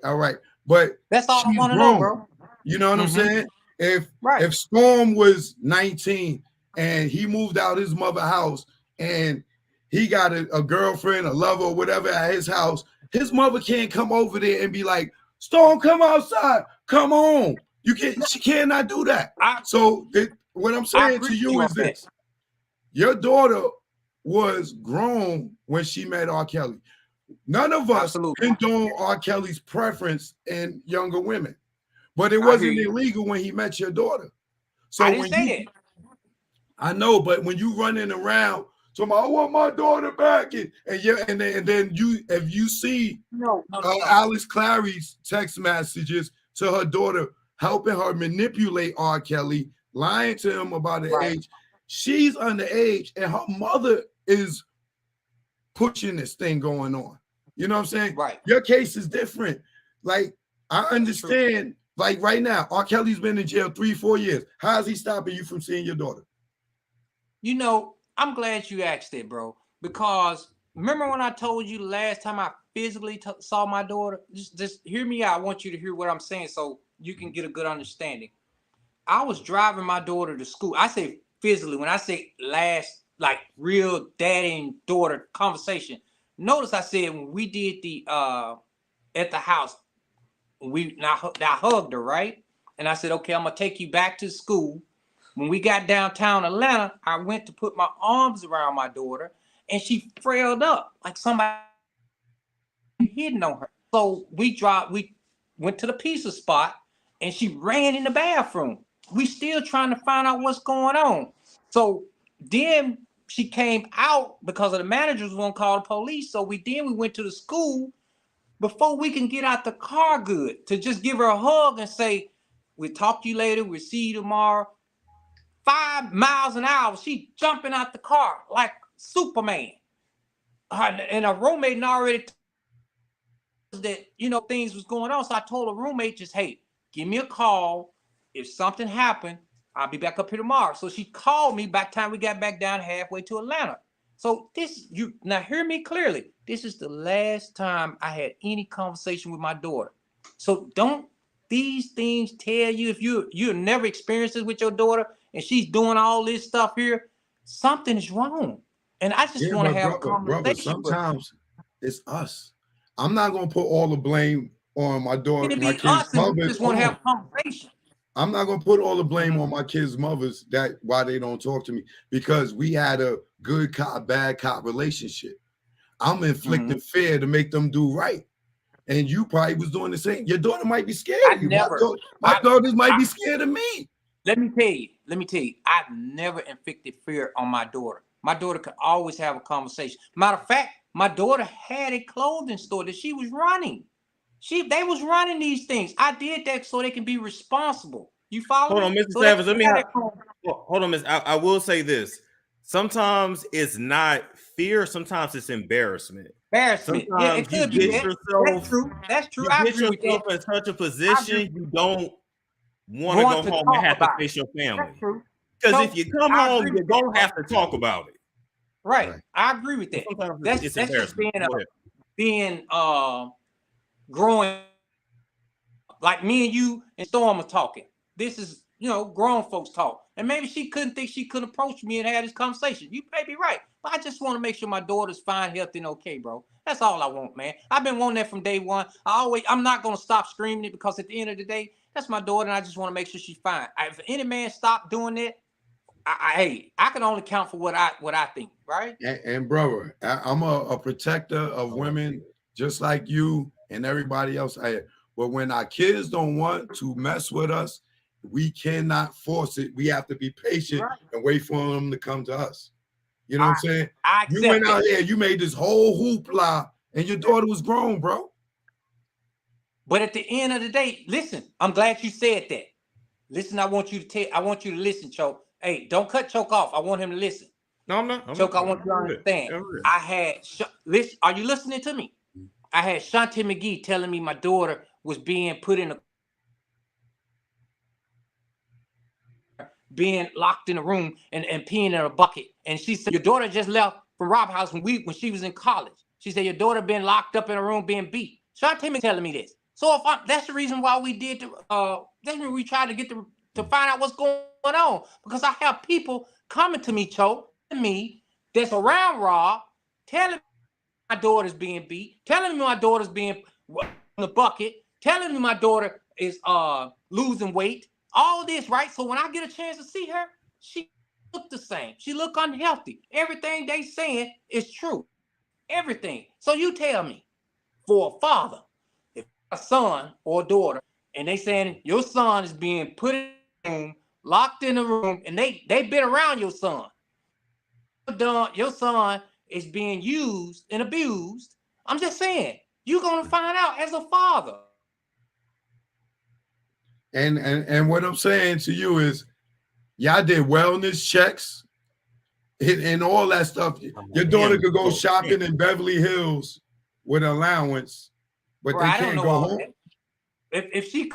But that's all I want to know, bro. You know what I'm saying? If Storm was 19 and he moved out his mother's house and he got a girlfriend, a lover, or whatever at his house, his mother can't come over there and be like, Storm, come outside, come home. She cannot do that. What I'm saying to you is this. Your daughter was grown when she met R. Kelly. None of us condone R. Kelly's preference in younger women, but it wasn't illegal when he met your daughter. So I didn't say that. I know, but when you running around, so I want my daughter back, and then if you see Alice Clary's text messages to her daughter, helping her manipulate R. Kelly, lying to him about her age. She's underage, and her mother is pushing this thing going on. You know what I'm saying? Right. Your case is different. Like, I understand, like right now, R. Kelly's been in jail 3-4 years. How is he stopping you from seeing your daughter? You know, I'm glad you asked that, bro, because remember when I told you the last time I physically saw my daughter? Just hear me out. I want you to hear what I'm saying so you can get a good understanding. I was driving my daughter to school. I say physically. When I say last, like real daddy and daughter conversation, notice I said when we did the at the house, I hugged her, right? And I said, okay, I'm gonna take you back to school. When we got downtown Atlanta, I went to put my arms around my daughter, and she frailed up like somebody hitting on her. So we went to the pizza spot, and she ran in the bathroom. We still trying to find out what's going on. So then she came out because of the managers won't call the police. So we went to the school before we can get out the car good to just give her a hug and say, we'll talk to you later. We'll see you tomorrow. 5 miles an hour. She jumping out the car like Superman. And her roommate already that, things was going on. So I told her roommate, just, hey, give me a call. If something happened, I'll be back up here tomorrow. So she called me by the time we got back down halfway to Atlanta. So now hear me clearly. This is the last time I had any conversation with my daughter. So don't these things tell you, if you've never experienced this with your daughter and she's doing all this stuff here, something is wrong. And I just want to have a conversation. Brother, sometimes it's us. I'm not gonna put all the blame on my daughter, my kids' mothers. Just want to have a conversation. I'm not gonna put all the blame on my kids' mothers that why they don't talk to me, because we had a good cop, bad cop relationship. I'm inflicting fear to make them do right. And you probably was doing the same. Your daughter might be scared of you. My daughters might be scared of me. Let me tell you, I've never inflicted fear on my daughter. My daughter could always have a conversation. Matter of fact, my daughter had a clothing store that she was running. They was running these things. I did that so they can be responsible. You follow? Hold on, Mr. So Savage. Hold on, Miss. I will say this. Sometimes it's not fear. Sometimes it's embarrassment. Embarrassment. Sometimes it could be that. That's true. That's true. You get yourself in such a position you don't want to go home and have to face your family. Because if you come home, you're going to have to talk about it. Right. I agree with that. That's just being growing. Like me and you and Storm are talking. This is, grown folks talk. And maybe she couldn't approach me and have this conversation. You may be right. But I just want to make sure my daughter's fine, healthy, and okay, bro. That's all I want, man. I've been wanting that from day one. I'm not going to stop screaming it, because at the end of the day, that's my daughter, and I just want to make sure she's fine. If any man stopped doing that, I can only count for what I think, right? And brother, I'm a protector of women, just like you and everybody else. But when our kids don't want to mess with us, we cannot force it. We have to be patient and wait for them to come to us. You know what I'm saying? You went out there, you made this whole hoopla, and your daughter was grown, bro. But at the end of the day, listen, I'm glad you said that. Listen, I want you to listen, Choke. Hey, don't cut Choke off. I want him to listen. No, I'm not. Choke, I want you to understand. Listen, are you listening to me? I had Shanti McGee telling me my daughter was being locked in a room and peeing in a bucket. And she said, your daughter just left from Rob House when she was in college. She said, your daughter been locked up in a room being beat. Shanti McGee telling me this. So that's the reason why we did that's when we tried to get to find out what's going on. Because I have people coming to me, Choke, that's around Rob, telling me my daughter's being beat, telling me my daughter's being in the bucket, telling me my daughter is losing weight, all this, right? So when I get a chance to see her, she look the same. She look unhealthy. Everything they saying is true. Everything. So you tell me, for a father, if a son or a daughter, and they saying your son is being put in a room, locked in a room, and they been around your son. Your son is being used and abused. I'm just saying, you're gonna find out as a father. And what I'm saying to you is, y'all did wellness checks and all that stuff. Your daughter could go shopping in Beverly Hills with allowance, but they can't go home. If she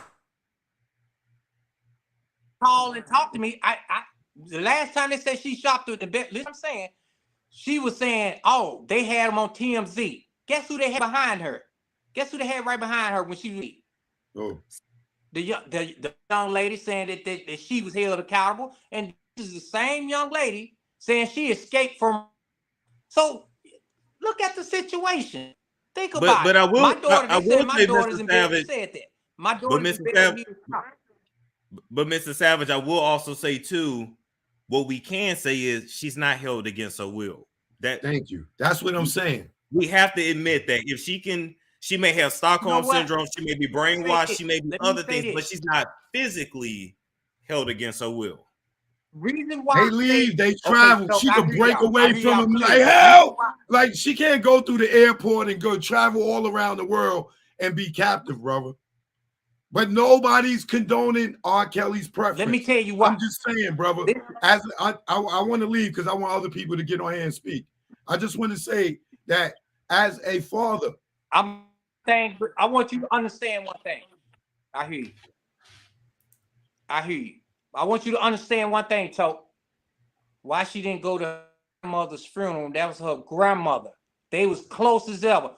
call and talk to me, the last time they said she shopped with the bed, listen, I'm saying, she was saying, oh, they had them on TMZ. Guess who they had behind her? Guess who they had right behind her when she was? Oh. The young lady saying that she was held accountable, and this is the same young lady saying she escaped from. So look at the situation. Think about it. But I will. My daughter, I will my say, daughter's Mr. in bed. Savage, Said that. My daughter's in bed. But Mr. Savage, I will also say too, what we can say is she's not held against her will. Thank you. That's what I'm saying. We have to admit that if she may have Stockholm syndrome, she may be brainwashed, she may be other things, but she's not physically held against her will. Reason why they leave, they travel. She could break away from them like hell. Like she can't go through the airport and go travel all around the world and be captive, brother. But nobody's condoning R. Kelly's preference. Let me tell you what. I'm just saying, brother. As I want to leave because I want other people to get on here and speak. I just want to say that as a father, I want you to understand one thing. I hear you. I want you to understand one thing, Toke. Why she didn't go to her mother's funeral? That was her grandmother. They was close as ever.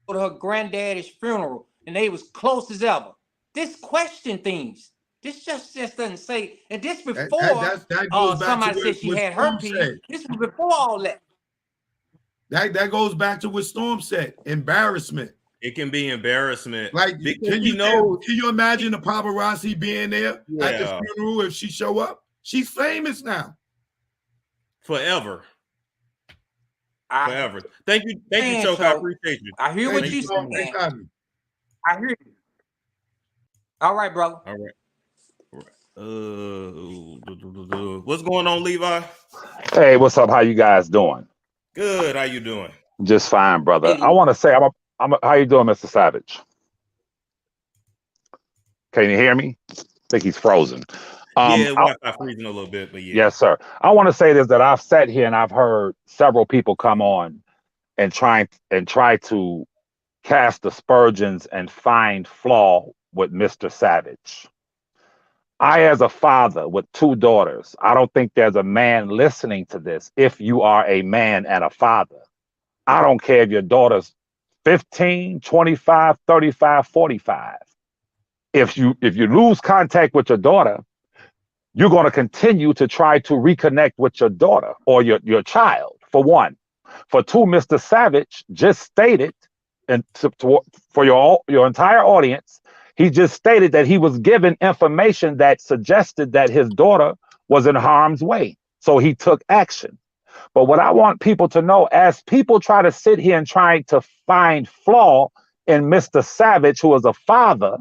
Go to her granddaddy's funeral, and they was close as ever. This question things. This just doesn't say. And this That before goes back to somebody said she what had Storm herpes. said. This was before all that. That goes back to what Storm said. Embarrassment. It can be embarrassment. Like, because can you know, you imagine the paparazzi being there at the Yeah. funeral if she show up? She's famous now. Forever. Forever. Thank you, Choke. I appreciate you. I hear what you're saying. I hear you. All right, brother. All right. What's going on, Levi? Hey, what's up? How you guys doing? Good. How you doing? Just fine, brother. I want to say, how you doing, Mr. Savage? Can you hear me? I think he's frozen. Yeah, Wi-Fi freezing a little bit, but yeah. Yes, sir. I want to say this, that I've sat here and I've heard several people come on and try to cast aspersions and find flaw with Mr. Savage. I, as a father with 2 daughters, I don't think there's a man listening to this. If you are a man and a father, I don't care if your daughter's 15, 25, 35, 45. If you lose contact with your daughter, you're going to continue to try to reconnect with your daughter or your child, for one. For two, Mr. Savage just stated, and for your entire audience, he just stated that he was given information that suggested that his daughter was in harm's way. So he took action. But what I want people to know, as people try to sit here and try to find flaw in Mr. Savage, who is a father,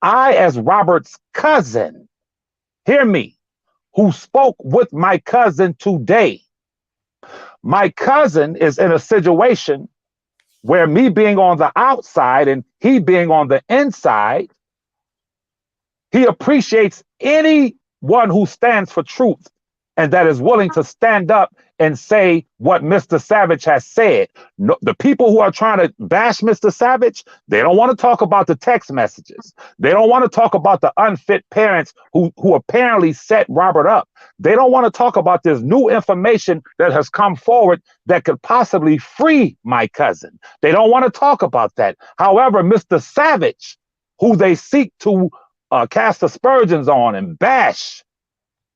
I, as Robert's cousin, hear me, who spoke with my cousin today. My cousin is in a situation where me being on the outside and he being on the inside, he appreciates anyone who stands for truth and that is willing to stand up and say what Mr. Savage has said. No, the people who are trying to bash Mr. Savage, they don't want to talk about the text messages. They don't want to talk about the unfit parents who apparently set Robert up. They don't want to talk about this new information that has come forward that could possibly free my cousin. They don't want to talk about that. However, Mr. Savage, who they seek to cast aspersions on and bash,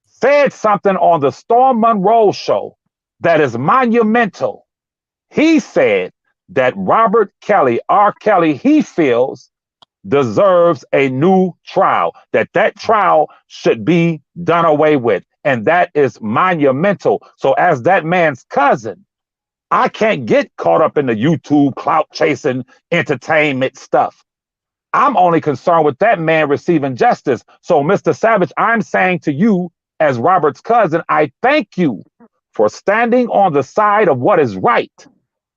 said something on the Storm Monroe show that is monumental. He said that Robert Kelly, R. Kelly, he feels deserves a new trial, that trial should be done away with. And that is monumental. So as that man's cousin, I can't get caught up in the YouTube clout chasing entertainment stuff. I'm only concerned with that man receiving justice. So Mr. Savage, I'm saying to you, as Robert's cousin, I thank you for standing on the side of what is right.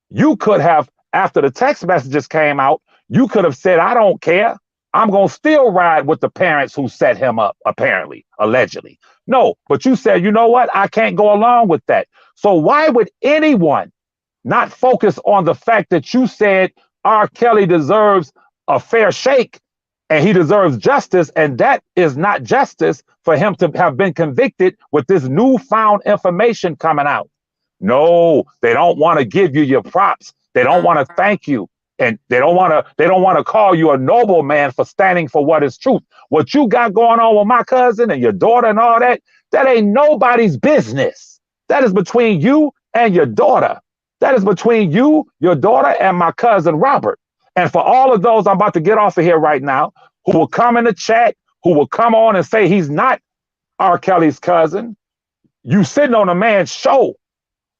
You could have, after the text messages came out, you could have said, I don't care. I'm going to still ride with the parents who set him up, apparently, allegedly. No, but you said, you know what? I can't go along with that. So why would anyone not focus on the fact that you said R. Kelly deserves a fair shake and he deserves justice, and that is not justice for him to have been convicted with this newfound information coming out? No, they don't want to give you your props. They don't want to thank you, and they don't want to call you a noble man for standing for what is truth. What you got going on with my cousin and your daughter and all that, that ain't nobody's business. That is between you and your daughter. That is between you, your daughter, and my cousin Robert. And for all of those, I'm about to get off of here right now, who will come in the chat, who will come on and say he's not R. Kelly's cousin, you sitting on a man's show,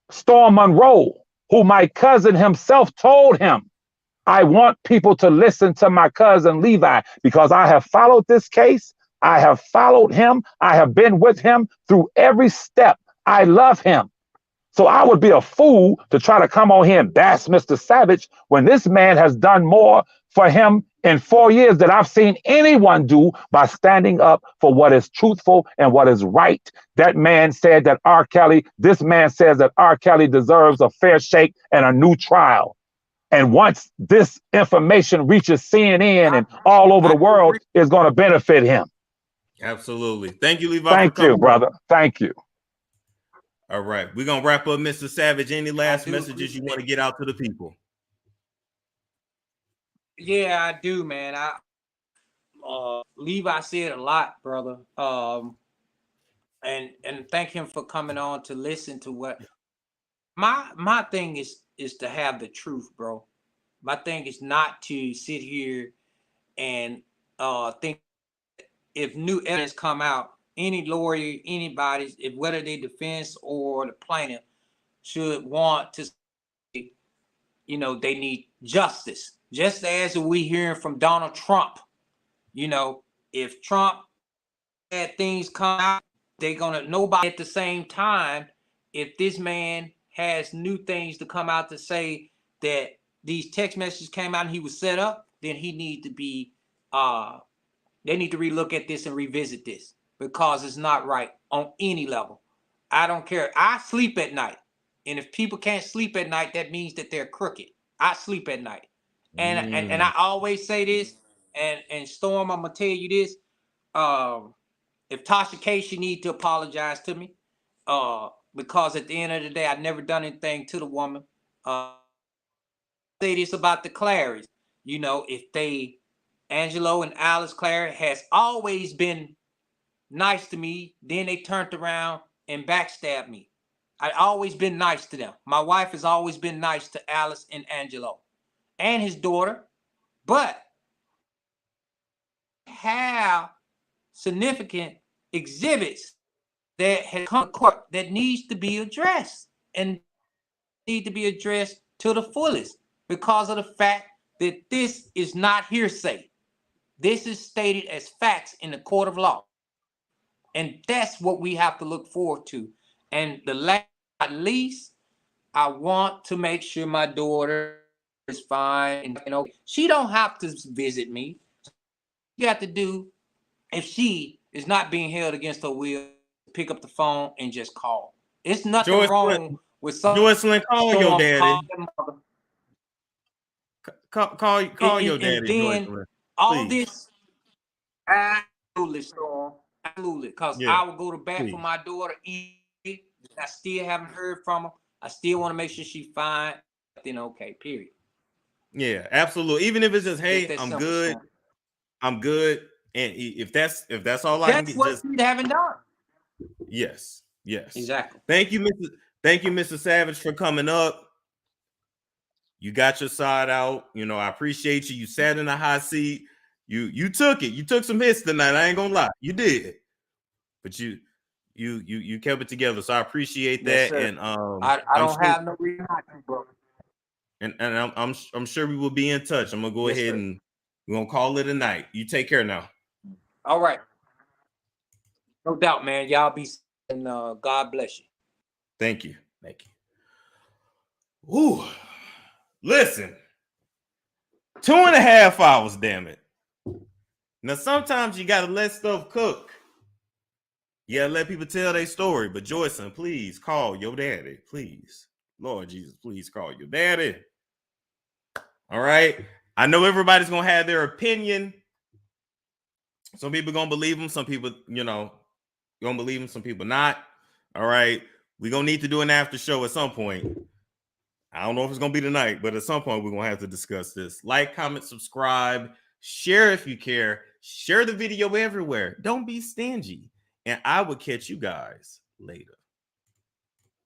Storm Monroe, who my cousin himself told him, I want people to listen to my cousin Levi because I have followed this case. I have followed him. I have been with him through every step. I love him. So I would be a fool to try to come on here and bash Mr. Savage when this man has done more for him in 4 years than I've seen anyone do by standing up for what is truthful and what is right. That man said that this man says that R. Kelly deserves a fair shake and a new trial. And once this information reaches CNN and all over the world, it's going to benefit him. Absolutely. Thank you, Levi. Thank you, brother. Thank you. All right. We're going to wrap up, Mr. Savage. Any last messages you want to get out to the people? Yeah, I do, man. Levi said a lot, brother. And thank him for coming on to listen to what my thing is to have the truth, bro. My thing is not to sit here and think if new evidence come out, any lawyer, anybody, if whether they defense or the plaintiff should want to say, you know, they need justice. Just as we hearing from Donald Trump, you know, if Trump had things come out, they're gonna nobody at the same time. If this man has new things to come out to say that these text messages came out and he was set up, then he need to be they need to relook at this and revisit this because it's not right on any level. I don't care. I sleep at night. And if people can't sleep at night, that means that they're crooked. I sleep at night. And I always say this, and Storm, I'm gonna tell you this. If Tasha K, she need to apologize to me. Because at the end of the day, I've never done anything to the woman. Say this about the Clarys. You know, if they Angelo and Alice Clary has always been nice to me. Then they turned around and backstabbed me. I've always been nice to them. My wife has always been nice to Alice and Angelo and his daughter. But have significant exhibits that have come to court that needs to be addressed and need to be addressed to the fullest because of the fact that this is not hearsay. This is stated as facts in the court of law. And that's what we have to look forward to. And the last but not least, I want to make sure my daughter is fine. And you know, she don't have to visit me. You have to do, if she is not being held against her will, pick up the phone and just call. It's nothing wrong with some. Joycelyn, call your daddy. Call your daddy, and then Joycelyn. All this, absolutely, Storm. Absolutely. Because I will go to bat for my daughter. I still haven't heard from her. I still want to make sure she's fine. Then okay, period. Yeah, absolutely. Even if it's just, hey, I'm good. Storm. I'm good. And if that's all I can get, that's what we haven't done. Yes, yes. Exactly. Thank you, Mr. Savage, for coming up. You got your side out. You know, I appreciate you. You sat in a hot seat. You took it. You took some hits tonight. I ain't gonna lie. You did. But you kept it together. So I appreciate that. Yes, and I don't have no reason not to, bro. And I'm sure we will be in touch. I'm gonna go ahead and we're gonna call it a night. You take care now. All right. No doubt, man. Y'all be and God bless you. Thank you. Thank you. Ooh. Listen. 2.5 hours, damn it. Now, sometimes you gotta let stuff cook. You gotta let people tell their story. But Joycelyn, please call your daddy. Please. Lord Jesus, please call your daddy. All right. I know everybody's gonna have their opinion. Some people gonna believe him. Some people, gonna believe him. Some people not. All right. We're gonna need to do an after show at some point. I don't know if it's gonna be tonight, but at some point we're gonna have to discuss this. Like, comment, subscribe, share if you care. Share the video everywhere. Don't be stingy. And I will catch you guys later.